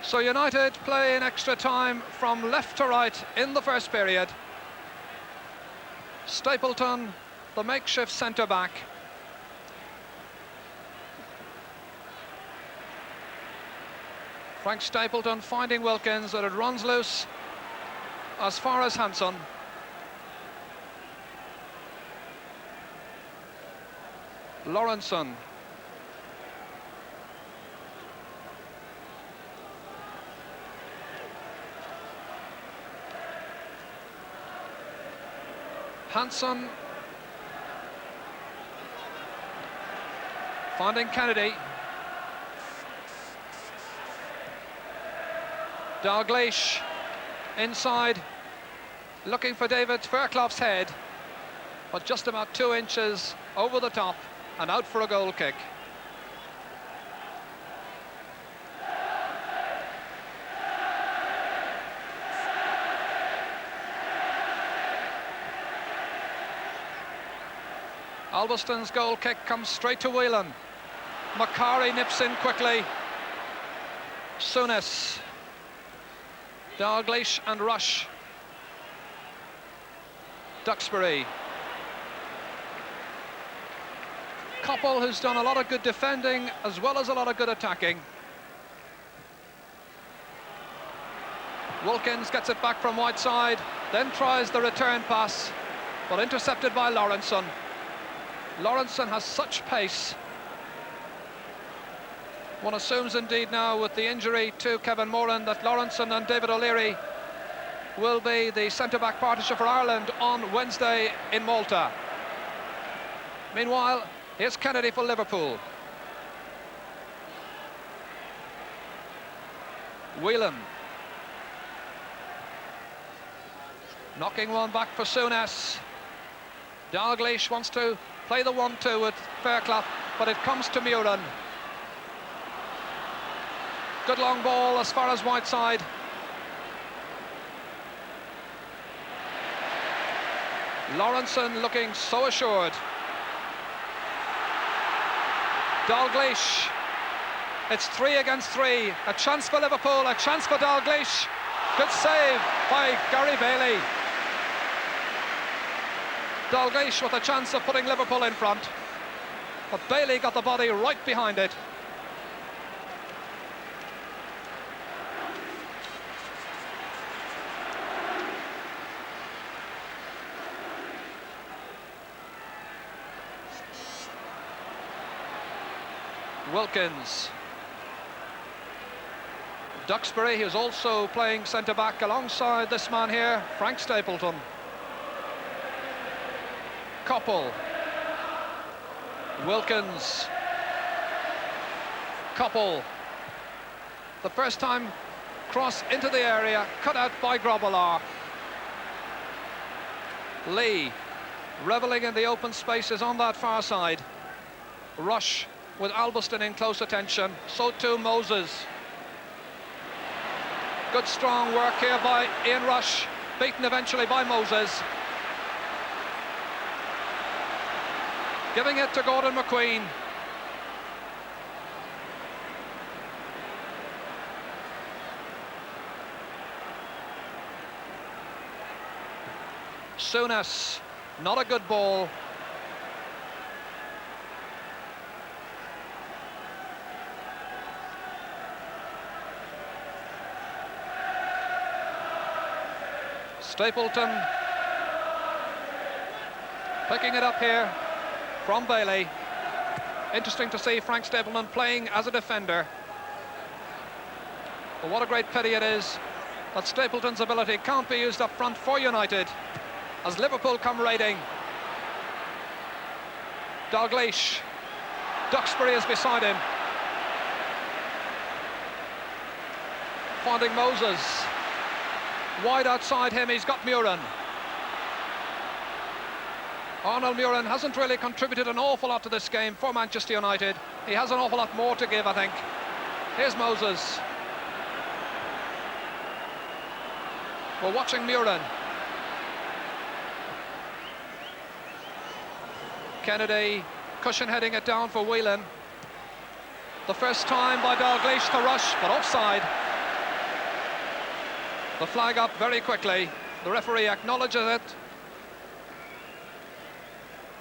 So United play in extra time from left to right in the first period. Stapleton, the makeshift centre-back. Frank Stapleton finding Wilkins, and it runs loose as far as Hansen. Lawrenson. Hansen finding Kennedy. Dalglish inside, looking for David Fairclough's head, but just about 2 inches over the top and out for a goal kick. Alveston's goal kick comes straight to Whelan. Macari nips in quickly. Souness, Dalglish and Rush. Duxbury. Koppel, who's done a lot of good defending as well as a lot of good attacking. Wilkins gets it back from Whiteside, then tries the return pass, but intercepted by Lawrenson. Lawrenson has such pace. One assumes indeed now with the injury to Kevin Moran that Lawrenson and David O'Leary will be the centre-back partnership for Ireland on Wednesday in Malta. Meanwhile, here's Kennedy for Liverpool. Whelan. Knocking one back for Souness. Dalglish wants to play the 1-2 with Fairclough, but it comes to Muran. Good long ball as far as Whiteside. Lawrenson looking so assured. Dalglish. It's 3 against 3. A chance for Liverpool, a chance for Dalglish. Good save by Gary Bailey. Dalglish with a chance of putting Liverpool in front, but Bailey got the body right behind it. Wilkins. Duxbury, who's also playing centre-back alongside this man here, Frank Stapleton. Koppel. Wilkins. Koppel. The first time cross into the area, cut out by Grobbelaar. Lee, revelling in the open spaces on that far side. Rush with Albiston in close attention, so too Moses. Good strong work here by Ian Rush, beaten eventually by Moses. Giving it to Gordon McQueen. Souness, not a good ball. Stapleton picking it up here from Bailey. Interesting to see Frank Stapleton playing as a defender. But what a great pity it is that Stapleton's ability can't be used up front for United as Liverpool come raiding. Dalglish. Duxbury is beside him. Finding Moses. Wide outside him, he's got Muran. Arnold Muran hasn't really contributed an awful lot to this game for Manchester United. He has an awful lot more to give, I think. Here's Moses. We're watching Muran. Kennedy, cushion heading it down for Whelan. The first time by Dalglish to Rush, but offside. The flag up very quickly. The referee acknowledges it.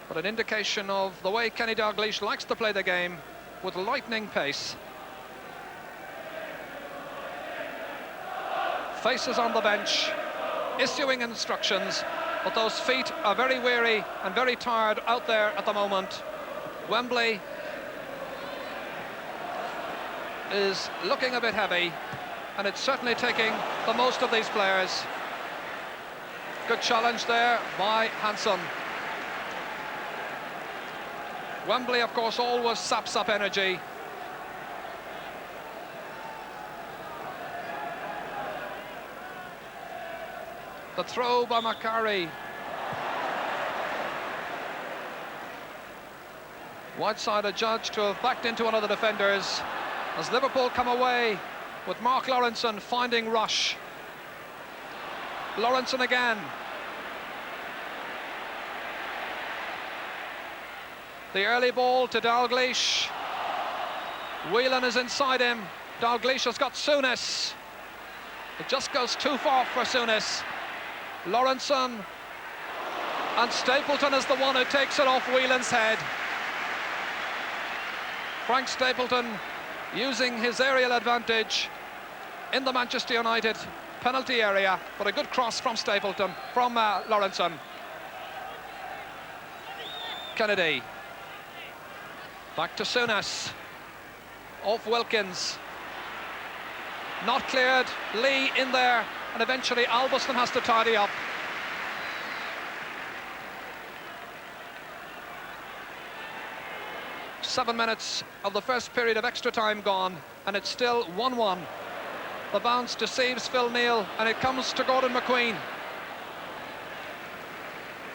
But an indication of the way Kenny Dalglish likes to play the game, with lightning pace. Faces on the bench, issuing instructions, but those feet are very weary and very tired out there at the moment. Wembley is looking a bit heavy, and it's certainly taking the most of these players. Good challenge there by Hanson. Wembley, of course, always saps up energy. The throw by Macari. Whiteside adjudged to have backed into one of the defenders as Liverpool come away with Mark Lawrenson finding Rush. Lawrenson again. The early ball to Dalglish. Whelan is inside him. Dalglish has got Souness. It just goes too far for Souness. Lawrenson, and Stapleton is the one who takes it off Whelan's head. Frank Stapleton using his aerial advantage in the Manchester United penalty area, but a good cross from Stapleton, from Lawrenson. Kennedy. Back to Souness. Off Wilkins. Not cleared. Lee in there, and eventually Albiston has to tidy up. Seven minutes of the first period of extra time gone, and it's still 1-1. The bounce deceives Phil Neal, and it comes to Gordon McQueen.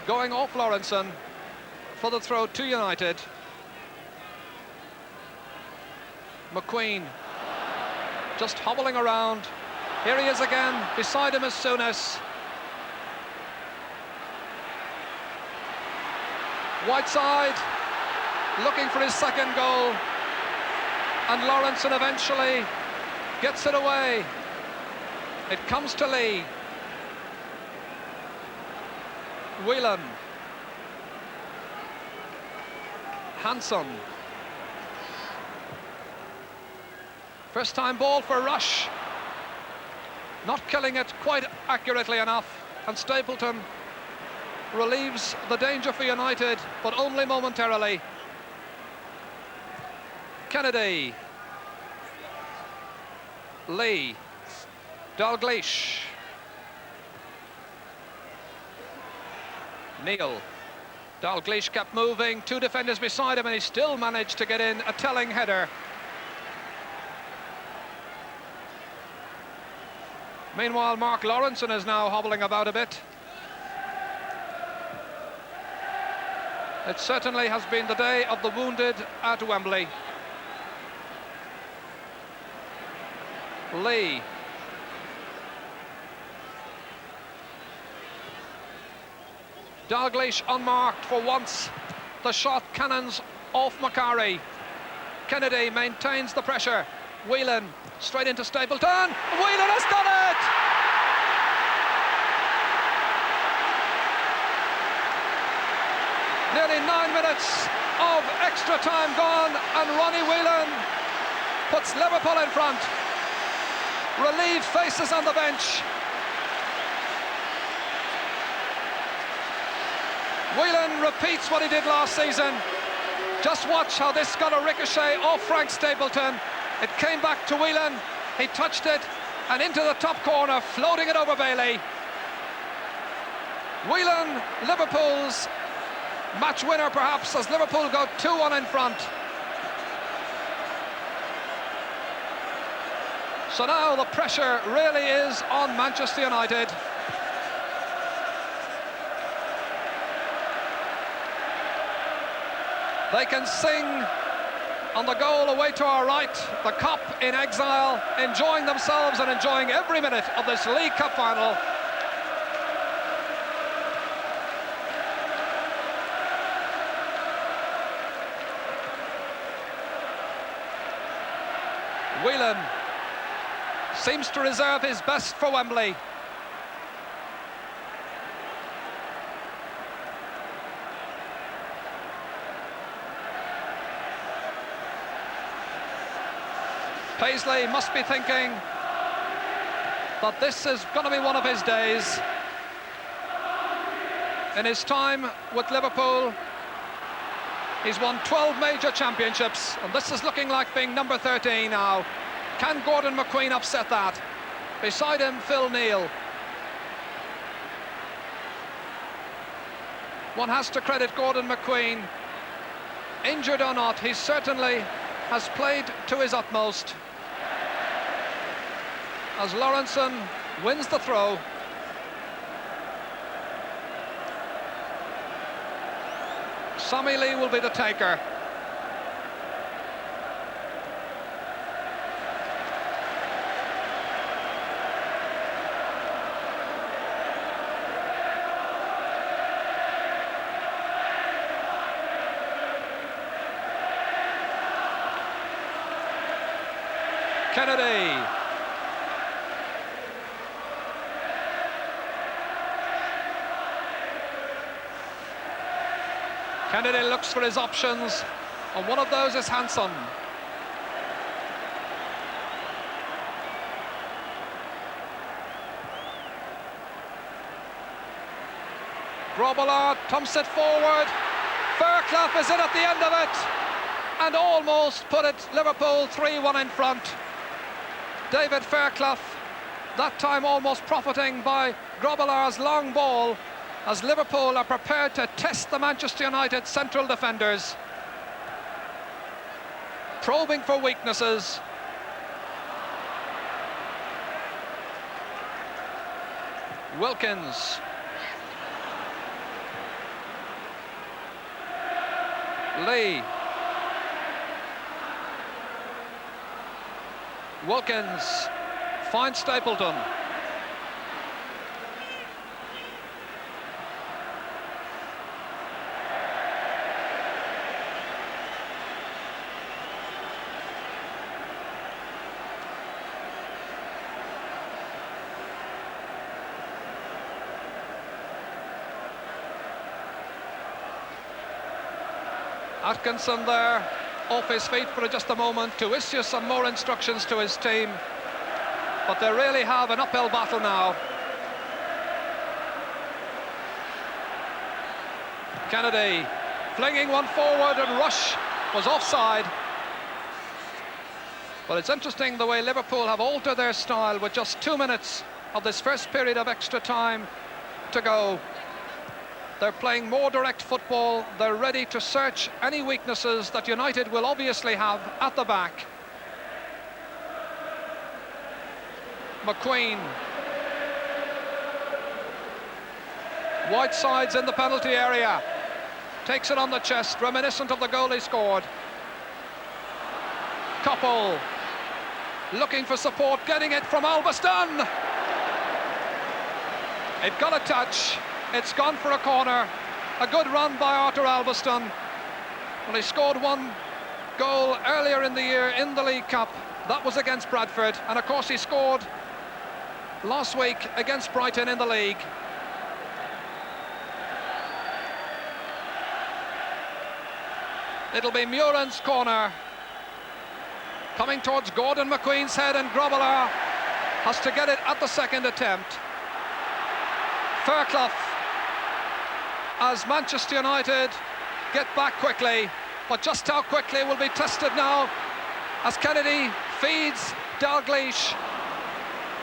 Going off Lawrenson for the throw to United. McQueen just hobbling around. Here he is again, beside him is Souness. Whiteside looking for his second goal, and Lawrenson eventually gets it away. It comes to Lee. Whelan. Hanson. First time ball for Rush. Not killing it quite accurately enough, and Stapleton relieves the danger for United, but only momentarily. Kennedy. Lee. Dalglish. Neal. Dalglish kept moving, two defenders beside him, and he still managed to get in a telling header. Meanwhile, Mark Lawrenson is now hobbling about a bit. It certainly has been the day of the wounded at Wembley. Lee. Dalglish unmarked for once. The shot cannons off Macari. Kennedy maintains the pressure. Whelan straight into Stapleton. Whelan has done it! Nearly 9 minutes of extra time gone, and Ronnie Whelan puts Liverpool in front. Relieved faces on the bench. Whelan repeats what he did last season. Just watch how this got a ricochet off Frank Stapleton. It came back to Whelan. He touched it and into the top corner, floating it over Bailey. Whelan, Liverpool's match winner perhaps, as Liverpool go 2-1 in front. So now the pressure really is on Manchester United. They can sing on the goal away to our right, the Kop in exile, enjoying themselves and enjoying every minute of this League Cup final. Whelan seems to reserve his best for Wembley. Paisley must be thinking that this is going to be one of his days. In his time with Liverpool, he's won 12 major championships, and this is looking like being number 13 now. Can Gordon McQueen upset that? Beside him, Phil Neal. One has to credit Gordon McQueen. Injured or not, he certainly has played to his utmost. As Lawrenson wins the throw. Sammy Lee will be the taker. Kennedy. Kennedy looks for his options, and one of those is Hanson. Grobbelaar thumps it forward. Fairclough is in at the end of it and almost put it Liverpool 3-1 in front. David Fairclough, that time almost profiting by Grobbelaar's long ball, as Liverpool are prepared to test the Manchester United central defenders, probing for weaknesses. Wilkins. Lee. Wilkins finds Stapleton. Atkinson there, off his feet for just a moment to issue some more instructions to his team. But they really have an uphill battle now. Kennedy flinging one forward, and Rush was offside. But it's interesting the way Liverpool have altered their style with just 2 minutes of this first period of extra time to go. They're playing more direct football. They're ready to search any weaknesses that United will obviously have at the back. McQueen. Whiteside's in the penalty area. Takes it on the chest, reminiscent of the goal he scored. Koppel looking for support, getting it from Albiston. It got a touch. It's gone for a corner. A good run by Arthur Albiston. Well, he scored one goal earlier in the year in the League Cup. That was against Bradford. And of course he scored last week against Brighton in the league. It'll be Muren's corner. Coming towards Gordon McQueen's head, and Grobbelaar has to get it at the second attempt. Fairclough, as Manchester United get back quickly, but just how quickly will be tested now as Kennedy feeds Dalglish.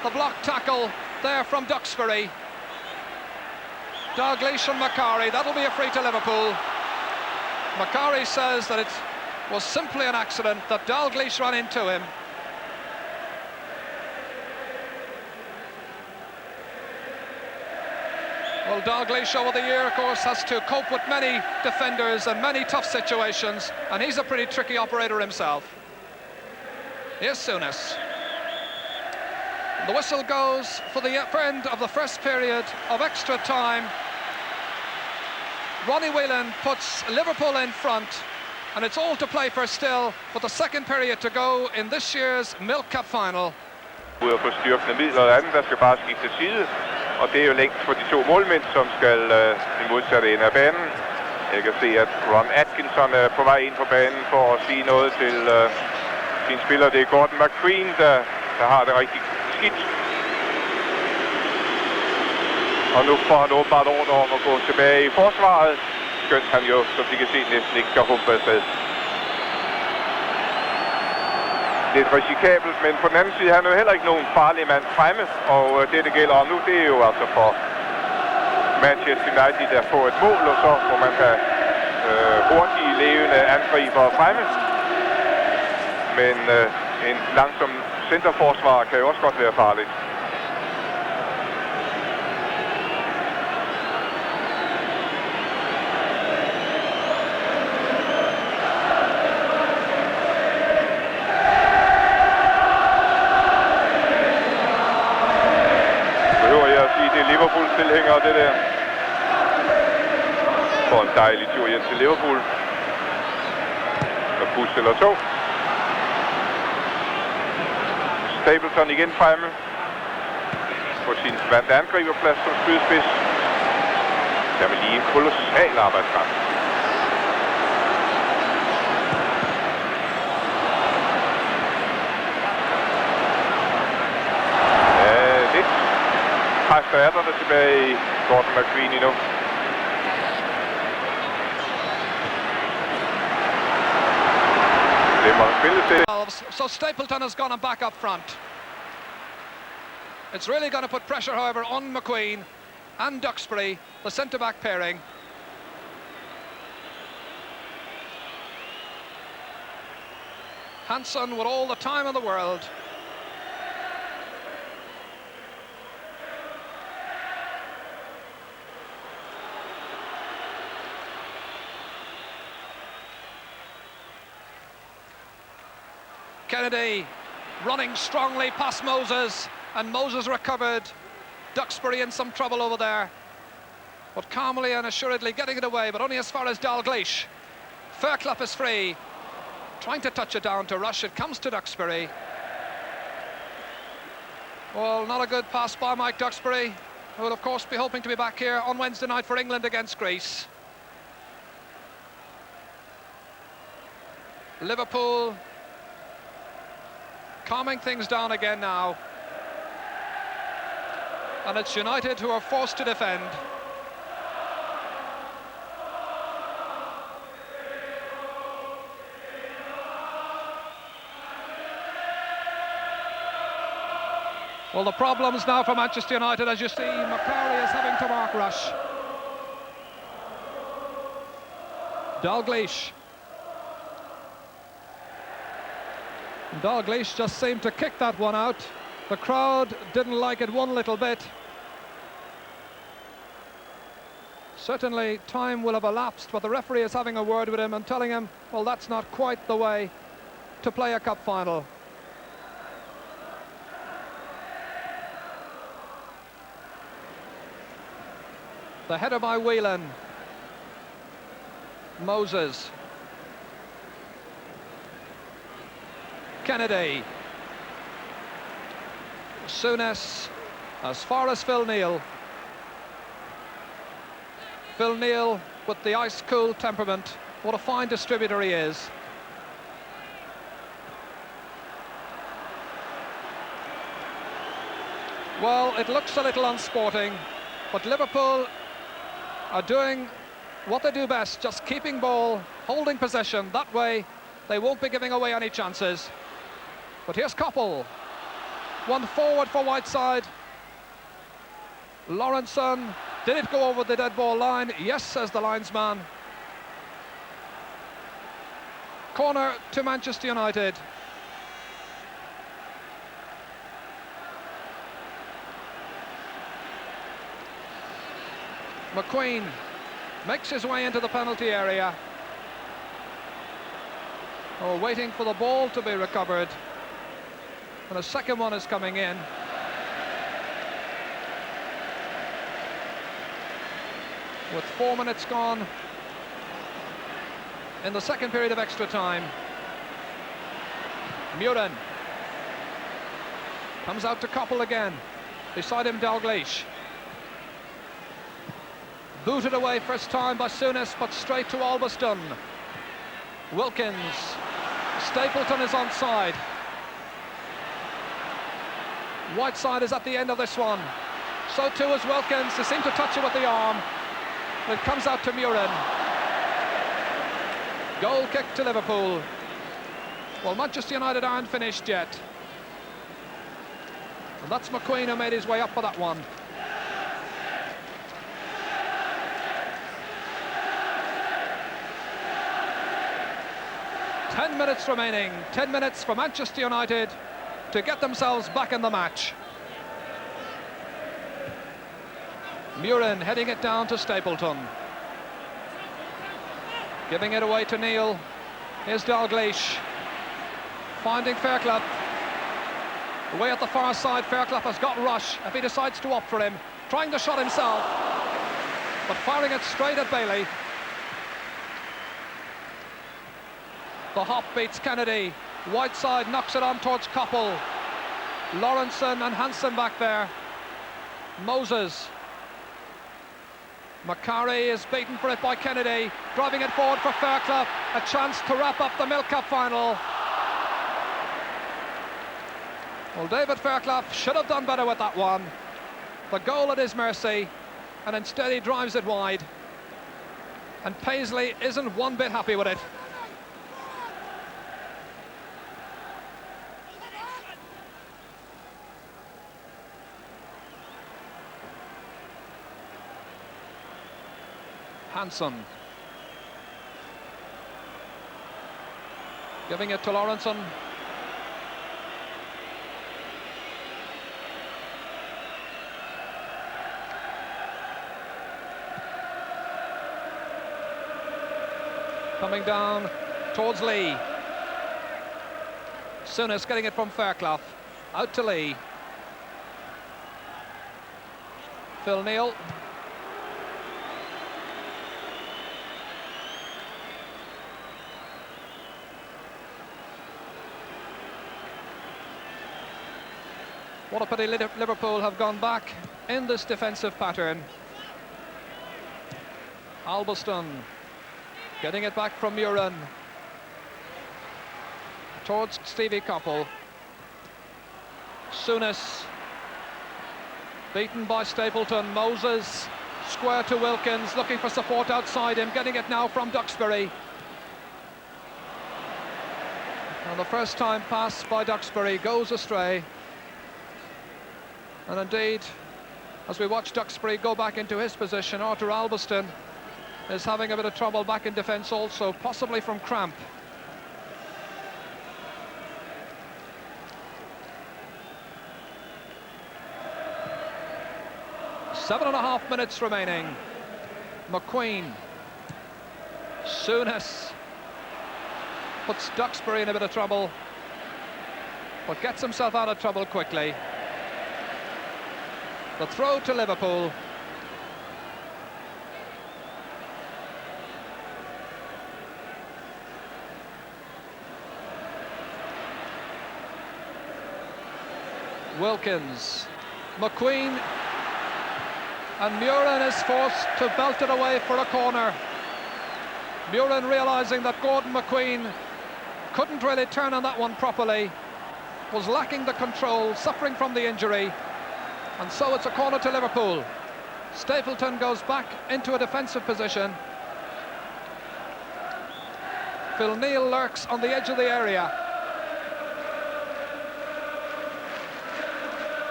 The block tackle there from Duxbury. Dalglish and Macari, that'll be a free to Liverpool. Macari says that it was simply an accident, that Dalglish ran into him. Well, Dalglish over the year, of course, has to cope with many defenders and many tough situations, and he's a pretty tricky operator himself. Here's Souness. The whistle goes for the end of the first period of extra time. Ronnie Whelan puts Liverpool in front, and it's all to play for still, with the second period to go in this year's Milk Cup final. Ud på styrkende midler og andet, der skal bare skifte side. Og det er jo længst for de to målmænd, som skal i modsatte ende af banen. Jeg kan se, at Ron Atkinson er på vej ind på banen for at sige noget til sine spillere. Det er Gordon McQueen, der har det rigtig skidt. Og nu får han åbenbart ordre om at gå tilbage i forsvaret. Skønt han jo, som de kan se, næsten ikke kan humpe afsted. Lidt risikabelt, men på den anden side han er jo heller ikke nogen farlig mand fremme. Og det gælder om nu, det er jo altså for Manchester United at få et mål, og så må man have hurtige, levende angriber fremme. Men en langsom centerforsvar kan jo også godt være farligt. Liverpool-tilhængere, det der. For en dejlig tur hjem til Liverpool. Og bus eller tog. Stapleton igen fremme på sin vante angriberplads som spydspids. Der vil lige en kolossal arbejdskraft. Lidt kræfter er der tilbage i Gordon McQueen endnu. So Stapleton has gone back up front. It's really going to put pressure, however, on McQueen and Duxbury, the centre-back pairing. Hansen with all the time in the world. Kennedy running strongly past Moses, and Moses recovered. Duxbury in some trouble over there, but calmly and assuredly getting it away, but only as far as Dalglish. Fairclough is free, trying to touch it down to Rush. It comes to Duxbury. Well, not a good pass by Mike Duxbury, who will of course be hoping to be back here on Wednesday night for England against Greece. Liverpool calming things down again now, and it's United who are forced to defend. Well, the problems now for Manchester United, as you see, Macari is having to mark Rush. Dalglish. Dalglish just seemed to kick that one out. The crowd didn't like it one little bit. Certainly time will have elapsed, but the referee is having a word with him and telling him, well, that's not quite the way to play a cup final. The header by Whelan. Moses. Kennedy. Souness as far as Phil Neal. Phil Neal with the ice-cool temperament. What a fine distributor he is. Well, it looks a little unsporting, but Liverpool are doing what they do best, just keeping ball, holding possession. That way they won't be giving away any chances. But here's Koppel. One forward for Whiteside. Lawrenson, did it go over the dead ball line? Yes, says the linesman. Corner to Manchester United. McQueen makes his way into the penalty area. Oh, waiting for the ball to be recovered. And a second one is coming in. With 4 minutes gone in the second period of extra time. Murin comes out to Koppel again. Beside him, Dalglish. Booted away first time by Souness, but straight to Albiston. Wilkins. Stapleton is onside. Whiteside is at the end of this one. So too is Wilkins. They seem to touch it with the arm. It comes out to Murin. Goal kick to Liverpool. Well, Manchester United aren't finished yet. And that's McQueen who made his way up for that one. Ten minutes remaining. 10 minutes for Manchester United to get themselves back in the match. Murin heading it down to Stapleton. Giving it away to Neal. Here's Dalglish. Finding Fairclough. Away at the far side, Fairclough has got Rush if he decides to opt for him. Trying the shot himself, but firing it straight at Bailey. The hop beats Kennedy. Whiteside knocks it on towards Koppel. Lawrenson and Hansen back there. Moses. Macari is beaten for it by Kennedy, driving it forward for Fairclough. A chance to wrap up the Milk Cup final. Well, David Fairclough should have done better with that one. The goal at his mercy, and instead he drives it wide. And Paisley isn't one bit happy with it. Hansen. Giving it to Lawrenson. Coming down towards Lee. Souness getting it from Fairclough. Out to Lee. Phil Neal. What a pity Liverpool have gone back in this defensive pattern. Albiston getting it back from Murin towards Stevie Coppell. Souness beaten by Stapleton. Moses square to Wilkins, looking for support outside him, getting it now from Duxbury. And the first time pass by Duxbury goes astray. And indeed, as we watch Duxbury go back into his position, Arthur Albiston is having a bit of trouble back in defence also, possibly from cramp. Seven and a half minutes remaining. McQueen. Souness puts Duxbury in a bit of trouble, but gets himself out of trouble quickly. The throw to Liverpool. Wilkins. McQueen. And Murin is forced to belt it away for a corner. Murin realising that Gordon McQueen couldn't really turn on that one properly, was lacking the control, suffering from the injury. And so it's a corner to Liverpool. Stapleton goes back into a defensive position. Phil Neal lurks on the edge of the area.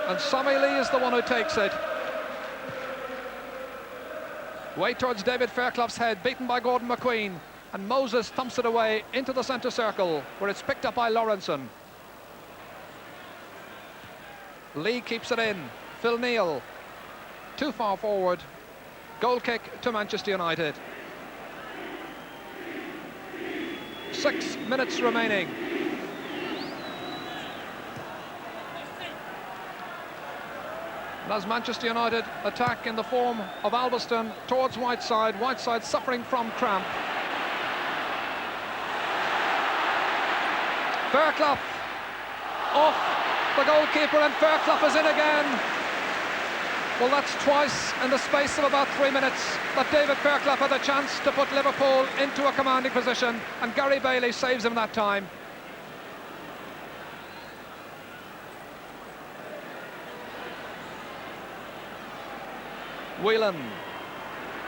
And Sammy Lee is the one who takes it. Way towards David Fairclough's head, beaten by Gordon McQueen. And Moses thumps it away into the centre circle, where it's picked up by Lawrenson. Lee keeps it in. Phil Neal, too far forward. Goal kick to Manchester United. 6 minutes remaining. And as Manchester United attack in the form of Albiston towards Whiteside, Whiteside suffering from cramp. Fairclough off the goalkeeper, and Fairclough is in again. Well, that's twice in the space of about 3 minutes that David Fairclough had a chance to put Liverpool into a commanding position, and Gary Bailey saves him that time. Whelan.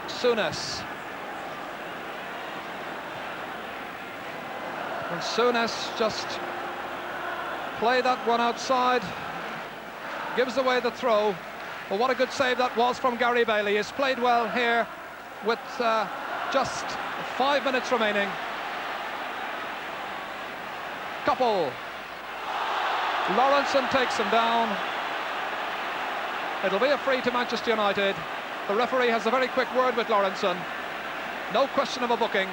Souness. And Souness just played that one outside, gives away the throw. Well, what a good save that was from Gary Bailey. He's played well here with just 5 minutes remaining. Coppell. Lawrenson takes him down. It'll be a free to Manchester United. The referee has a very quick word with Lawrenson. No question of a booking.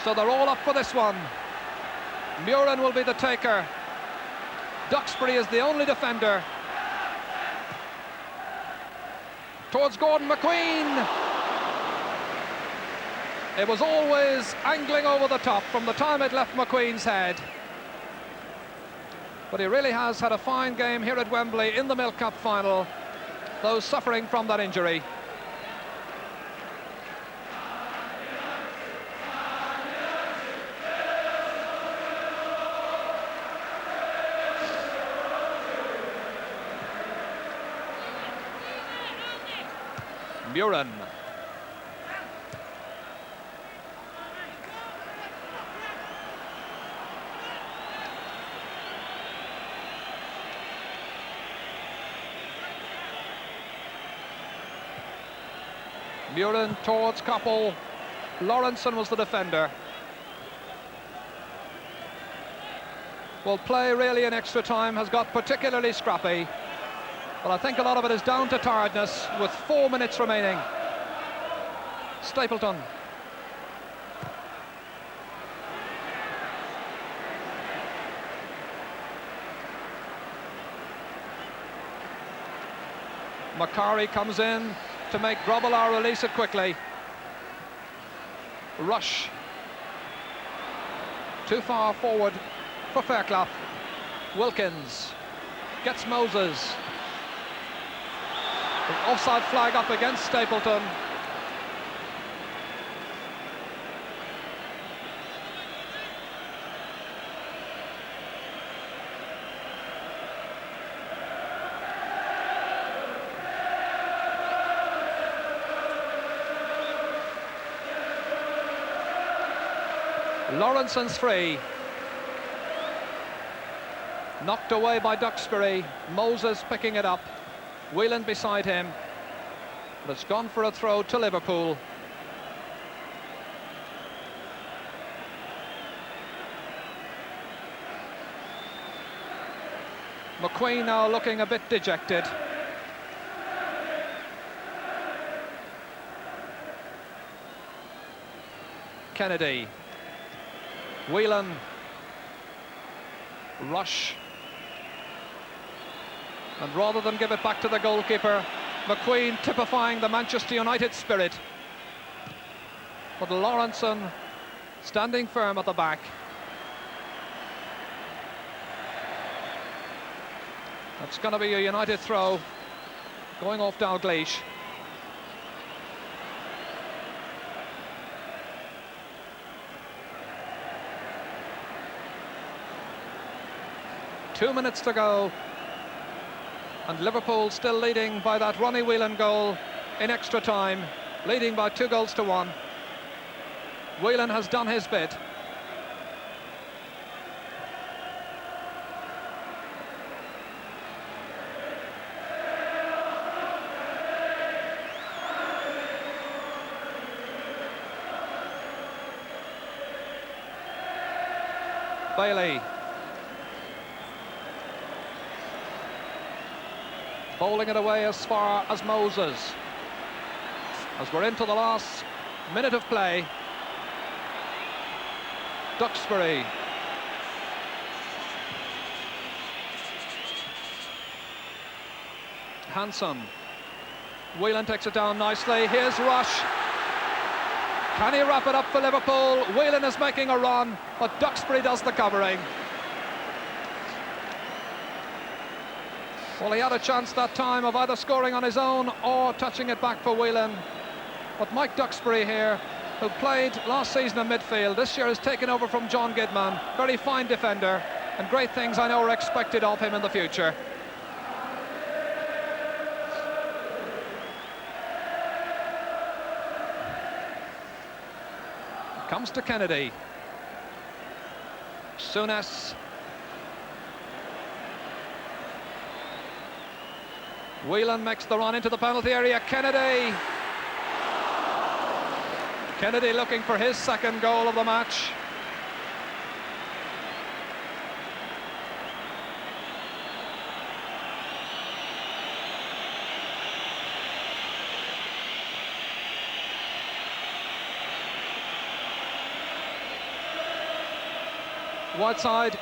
So they're all up for this one. Murin will be the taker. Duxbury is the only defender. Towards Gordon McQueen. It was always angling over the top from the time it left McQueen's head. But he really has had a fine game here at Wembley in the Milk Cup final, though suffering from that injury. Muren. Muren towards Koppel. Lawrenson was the defender. Well, play really in extra time has got particularly scrappy. But I think a lot of it is down to tiredness with 4 minutes remaining. Stapleton. Macari comes in to make Grobbelaar release it quickly. Rush. Too far forward for Fairclough. Wilkins gets Moses. An offside flag up against Stapleton. Lawrenson's free. Knocked away by Duxbury. Moses picking it up. Whelan beside him. But it's gone for a throw to Liverpool. McQueen now looking a bit dejected. Kennedy. Whelan. Rush. And rather than give it back to the goalkeeper, McQueen typifying the Manchester United spirit. But Lawrenson standing firm at the back. That's going to be a United throw going off Dalglish. Two minutes to go. And Liverpool still leading by that Ronnie Whelan goal in extra time, leading by 2-1. Whelan has done his bit. Bailey. Bowling it away as far as Moses. As we're into the last minute of play. Duxbury. Hanson. Whelan takes it down nicely. Here's Rush. Can he wrap it up for Liverpool? Whelan is making a run, but Duxbury does the covering. Well, he had a chance that time of either scoring on his own or touching it back for Whelan. But Mike Duxbury here, who played last season in midfield, this year has taken over from John Gidman. Very fine defender, and great things I know are expected of him in the future. Comes to Kennedy. Souness. Whelan makes the run into the penalty area. Kennedy. Kennedy looking for his second goal of the match. Whiteside.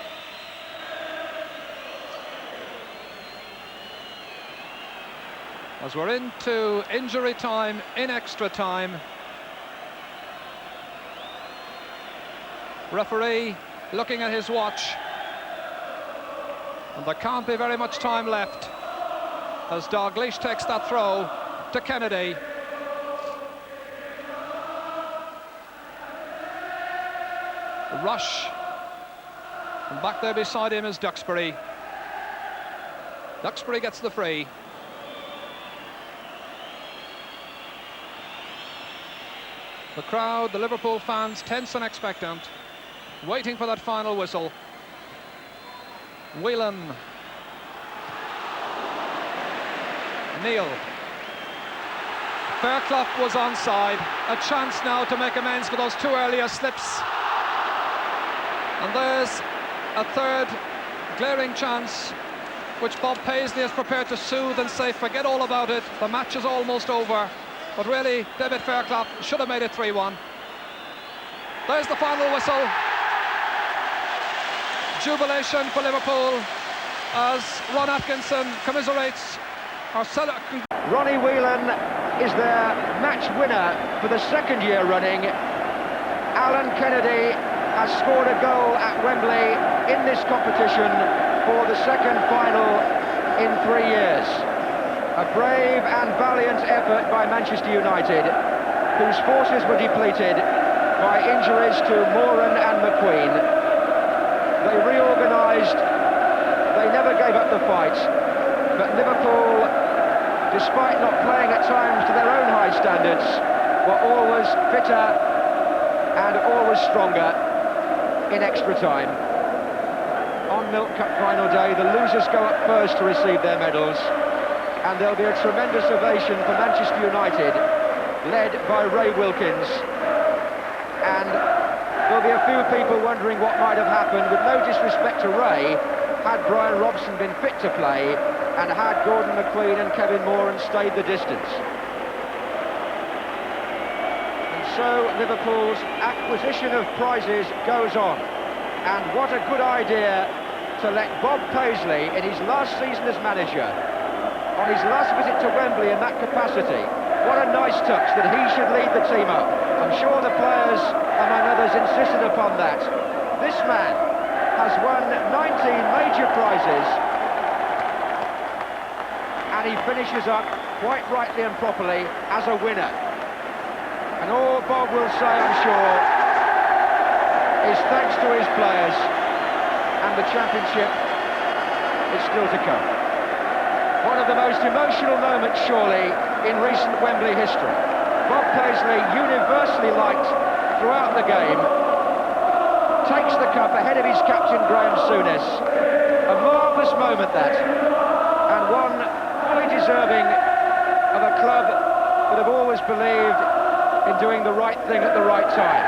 As we're into injury time in extra time. Referee looking at his watch. And there can't be very much time left as Dalglish takes that throw to Kennedy. Rush. And back there beside him is Duxbury. Duxbury gets the free. The crowd, the Liverpool fans, tense and expectant, waiting for that final whistle. Whelan. Neil. Fairclough was onside. A chance now to make amends for those two earlier slips. And there's a third glaring chance, which Bob Paisley is prepared to soothe and say, forget all about it, the match is almost over. But really, David Fairclough should have made it 3-1. There's the final whistle. Jubilation for Liverpool as Ron Atkinson commiserates Ronnie Whelan is their match winner for the second year running. Alan Kennedy has scored a goal at Wembley in this competition for the second final in 3 years. A brave and valiant effort by Manchester United, whose forces were depleted by injuries to Moran and McQueen. They reorganised, they never gave up the fight, but Liverpool, despite not playing at times to their own high standards, were always fitter and always stronger in extra time. On Milk Cup final day, the losers go up first to receive their medals, and there'll be a tremendous ovation for Manchester United, led by Ray Wilkins. And there'll be a few people wondering what might have happened, with no disrespect to Ray, had Brian Robson been fit to play, and had Gordon McQueen and Kevin Moran stayed the distance. And so Liverpool's acquisition of prizes goes on. And what a good idea to let Bob Paisley, in his last season as manager, on his last visit to Wembley in that capacity, what a nice touch that he should lead the team up. I'm sure the players, among others, insisted upon that. This man has won 19 major prizes, and he finishes up, quite rightly and properly, as a winner. And all Bob will say, I'm sure, is thanks to his players, and the championship is still to come. One of the most emotional moments, surely, in recent Wembley history. Bob Paisley, universally liked throughout the game, takes the cup ahead of his captain, Graham Souness. A marvellous moment, that, and one fully deserving of a club that have always believed in doing the right thing at the right time.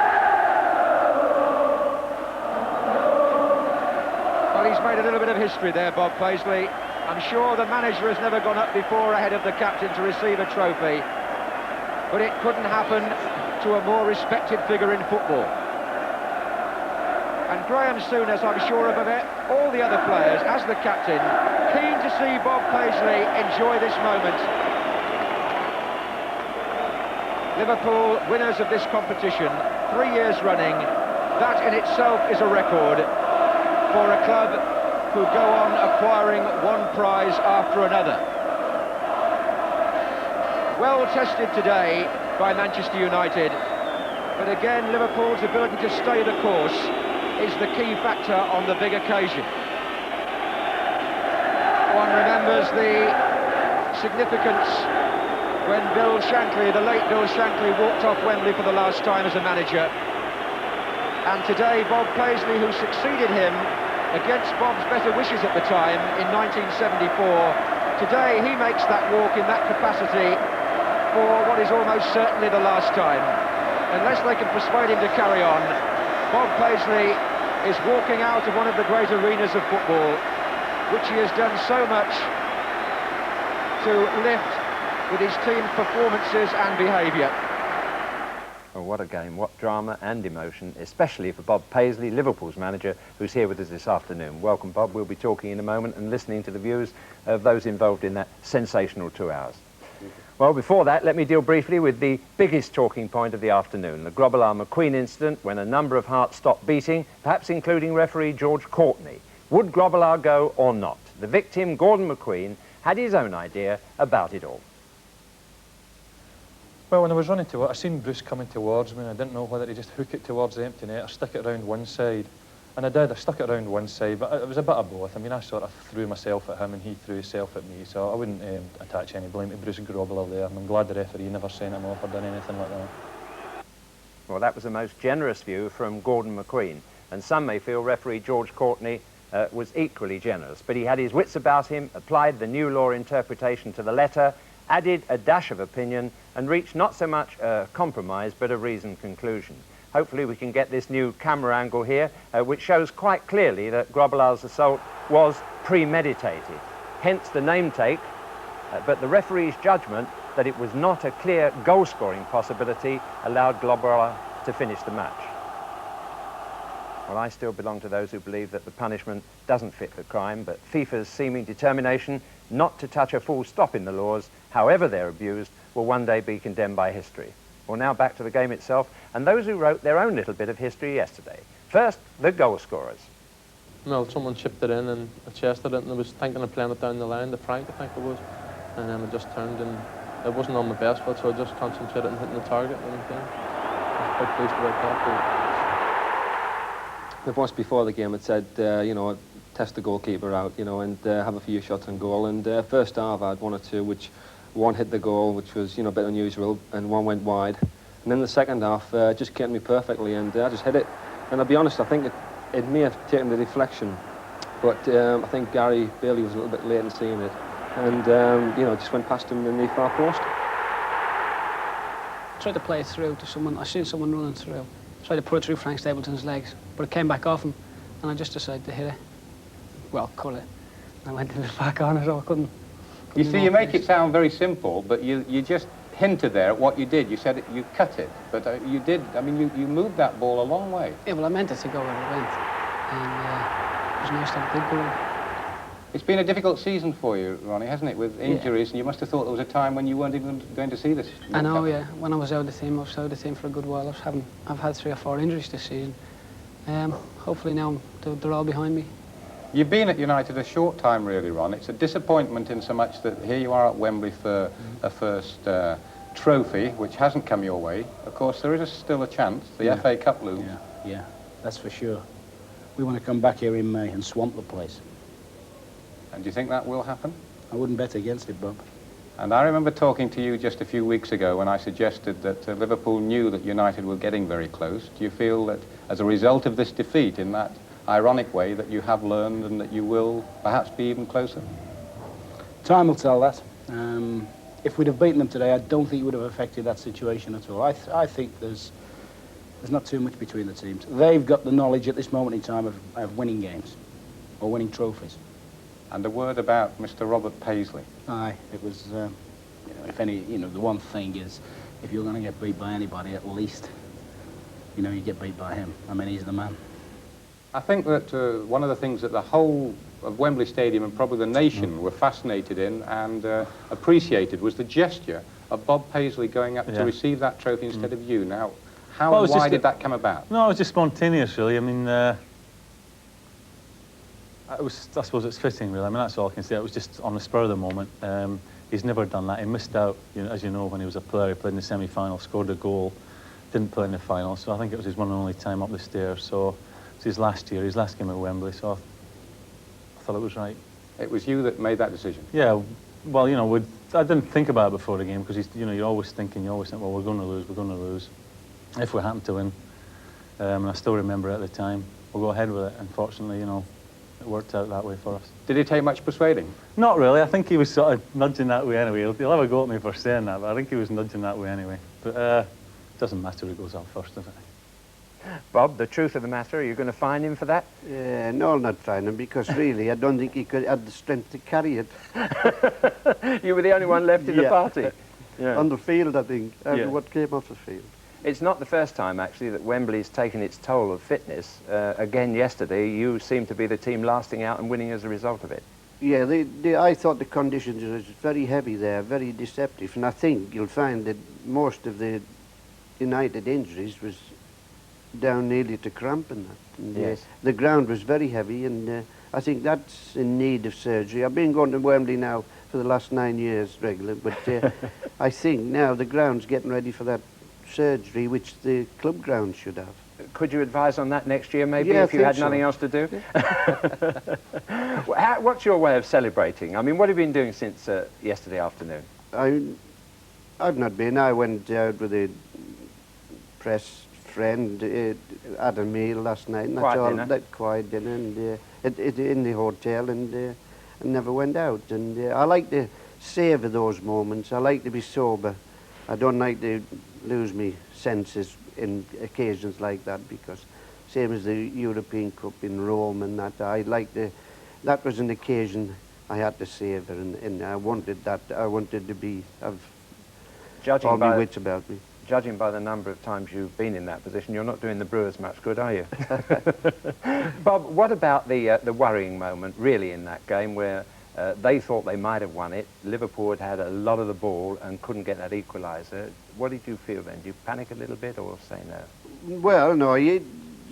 Well, he's made a little bit of history there, Bob Paisley. I'm sure the manager has never gone up before ahead of the captain to receive a trophy, but it couldn't happen to a more respected figure in football. And Graham Souness, I'm sure of it, all the other players, as the captain, keen to see Bob Paisley enjoy this moment. Liverpool, winners of this competition, 3 years running. That in itself is a record for a club who go on acquiring one prize after another. Well tested today by Manchester United, but again Liverpool's ability to stay the course is the key factor on the big occasion. One remembers the significance when Bill Shankly, the late Bill Shankly, walked off Wembley for the last time as a manager. And today Bob Paisley, who succeeded him against Bob's better wishes at the time in 1974, today he makes that walk in that capacity for what is almost certainly the last time. Unless they can persuade him to carry on, Bob Paisley is walking out of one of the great arenas of football, which he has done so much to lift with his team's performances and behaviour. Oh, what a game, what drama and emotion, especially for Bob Paisley, Liverpool's manager, who's here with us this afternoon. Welcome, Bob. We'll be talking in a moment and listening to the views of those involved in that sensational 2 hours. Well, before that, let me deal briefly with the biggest talking point of the afternoon, the Grobbelaar-McQueen incident, when a number of hearts stopped beating, perhaps including referee George Courtney. Would Grobbelaar go or not? The victim, Gordon McQueen, had his own idea about it all. Well, when I was running to it, I seen Bruce coming towards me, and I didn't know whether to just hook it towards the empty net or stick it around one side. And I did. I stuck it around one side, but it was a bit of both. I mean, I sort of threw myself at him, and he threw himself at me, so I wouldn't attach any blame to Bruce Grobbelaar there, and I'm glad the referee never sent him off or done anything like that. Well, that was the most generous view from Gordon McQueen, and some may feel referee George Courtney was equally generous, but he had his wits about him, applied the new law interpretation to the letter, added a dash of opinion, and reached not so much a compromise, but a reasoned conclusion. Hopefully we can get this new camera angle here, which shows quite clearly that Grobbelaar's assault was premeditated. Hence the name take, but the referee's judgment that it was not a clear goal-scoring possibility allowed Grobbelaar to finish the match. Well, I still belong to those who believe that the punishment doesn't fit the crime, but FIFA's seeming determination not to touch a full stop in the laws, however they're abused, will one day be condemned by history. Well, now back to the game itself, and those who wrote their own little bit of history yesterday. First, the goal scorers. Well, someone chipped it in and I chested it, and I was thinking of playing it down the line, the Frank, I think it was, and then I just turned, and it wasn't on my best foot, so I just concentrated on hitting the target, and I was quite pleased about that. The boss before the game had said, you know, test the goalkeeper out, you know, and have a few shots on goal, and first half I had one or two which one hit the goal, which was, you know, a bit unusual, and one went wide. And then the second half just came me perfectly, and I just hit it. And I'll be honest, I think it may have taken the deflection, but I think Gary Bailey was a little bit late in seeing it, and you know, just went past him in the far post. Tried to play it through to someone. I seen someone running through. Tried to put it through Frank Stapleton's legs, but it came back off him, and I just decided to hit it. Well, cut it. I went to the back on it, so I couldn't. You see, you make it sound very simple, but you just hinted there at what you did. You said you cut it, but you did. I mean, you moved that ball a long way. Yeah, well, I meant it to go where it went, and it was nice that it did go in. It's been a difficult season for you, Ronnie, hasn't it, with injuries, and you must have thought there was a time when you weren't even going to see this. I know, yeah. When I was out of the team, I was out of the team for a good while. I've had 3 or 4 injuries this season. Hopefully now they're all behind me. You've been at United a short time, really, Ron. It's a disappointment in so much that here you are at Wembley for a first trophy, which hasn't come your way. Of course, there is still a chance. The FA Cup looms. Yeah, that's for sure. We want to come back here in May and swamp the place. And do you think that will happen? I wouldn't bet against it, Bob. And I remember talking to you just a few weeks ago when I suggested that Liverpool knew that United were getting very close. Do you feel that as a result of this defeat, in that ironic way, that you have learned and that you will perhaps be even closer? Time will tell that. If we'd have beaten them today, I don't think it would have affected that situation at all. I think there's not too much between the teams. They've got the knowledge at this moment in time of winning games or winning trophies. And a word about Mr. Robert Paisley. Aye, it was, you know, if any, you know, the one thing is, if you're going to get beat by anybody, at least, you know, you get beat by him. I mean, he's the man. I think that one of the things that the whole of Wembley Stadium and probably the nation were fascinated in and appreciated was the gesture of Bob Paisley going up to receive that trophy instead of you. Now, how and why did that come about? No, it was just spontaneous, really. I mean, I suppose it's fitting, really. I mean, that's all I can say. It was just on the spur of the moment. He's never done that. He missed out, you know, as you know, when he was a player. He played in the semi-final, scored a goal, didn't play in the final. So I think it was his one and only time up the stairs. So it's his last year, his last game at Wembley. So I thought it was right. It was you that made that decision? Yeah. Well, you know, I didn't think about it before the game because, you know, you're always thinking, well, we're going to lose, we're going to lose. If we happen to win, and I still remember at the time, we'll go ahead with it. Unfortunately, you know, it worked out that way for us. Did it take much persuading? Not really. I think he was sort of nudging that way anyway. He'll have a go at me for saying that, but I think he was nudging that way anyway. But it doesn't matter who goes up first, does it? Bob, the truth of the matter, are you going to fine him for that? No, I'll not fine him, because really I don't think he could have the strength to carry it. You were the only one left in the party. Yeah. On the field, I think, what came off the field. It's not the first time, actually, that Wembley's taken its toll of fitness. Again, yesterday, you seemed to be the team lasting out and winning as a result of it. Yeah, I thought the conditions was very heavy there, very deceptive, and I think you'll find that most of the United injuries was down nearly to cramp and that. And, yes. The ground was very heavy, and I think that's in need of surgery. I've been going to Wembley now for the last 9 years regular, but I think now the ground's getting ready for that surgery, which the club ground should have. Could you advise on that next year, maybe, Yeah, if you had nothing else to do? What's your way of celebrating? I mean, what have you been doing since yesterday afternoon? I've not been. I went out with a press friend, had a meal last night, and that's all. That quiet dinner, and in the hotel, and never went out. And I like to savour those moments. I like to be sober. I don't like to lose my senses in occasions like that, because same as the European Cup in Rome and that, that was an occasion I had to savour, and I wanted that. I wanted to have all my wits about me. Judging by the number of times you've been in that position, you're not doing the Brewers much good, are you? Bob, what about the worrying moment, really, in that game where they thought they might have won it? Liverpool had a lot of the ball and couldn't get that equaliser. What did you feel then? Did you panic a little bit or say no? Well, no, you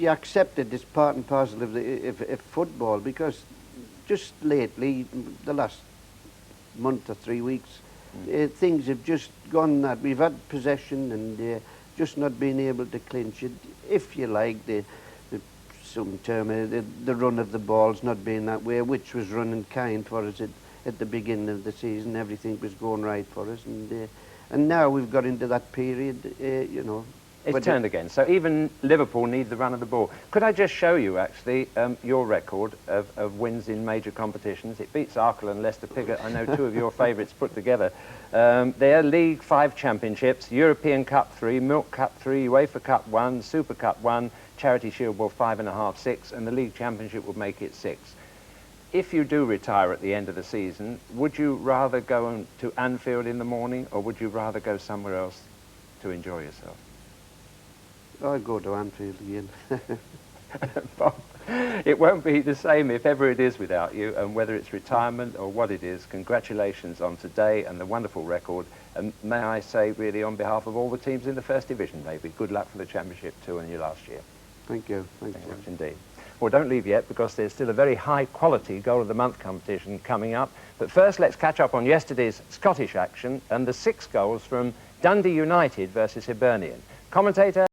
accepted this part and parcel of football, because just lately, the last month or 3 weeks, things have just gone that. We've had possession and just not been able to clinch it. If you like, some term, the run of the ball's not being that way, which was running kind for us at the beginning of the season. Everything was going right for us, and now we've got into that period, you know. It's turned again, so even Liverpool need the run of the ball. Could I just show you, actually, your record of wins in major competitions? It beats Arkle and Leicester Piggott. I know two of your favourites put together. They're League 5 championships, European Cup 3, Milk Cup 3, UEFA Cup 1, Super Cup 1, Charity Shield Ball 5.5, 6, and the League Championship will make it 6. If you do retire at the end of the season, would you rather go to Anfield in the morning, or would you rather go somewhere else to enjoy yourself? I'd go to Anfield again. Bob, it won't be the same if ever it is without you, and whether it's retirement or what it is, congratulations on today and the wonderful record. And may I say, really, on behalf of all the teams in the First Division, David, good luck for the Championship too in your last year. Thank you. Thank you much indeed. Well, don't leave yet, because there's still a very high-quality Goal of the Month competition coming up. But first, let's catch up on yesterday's Scottish action and the 6 goals from Dundee United versus Hibernian. Commentator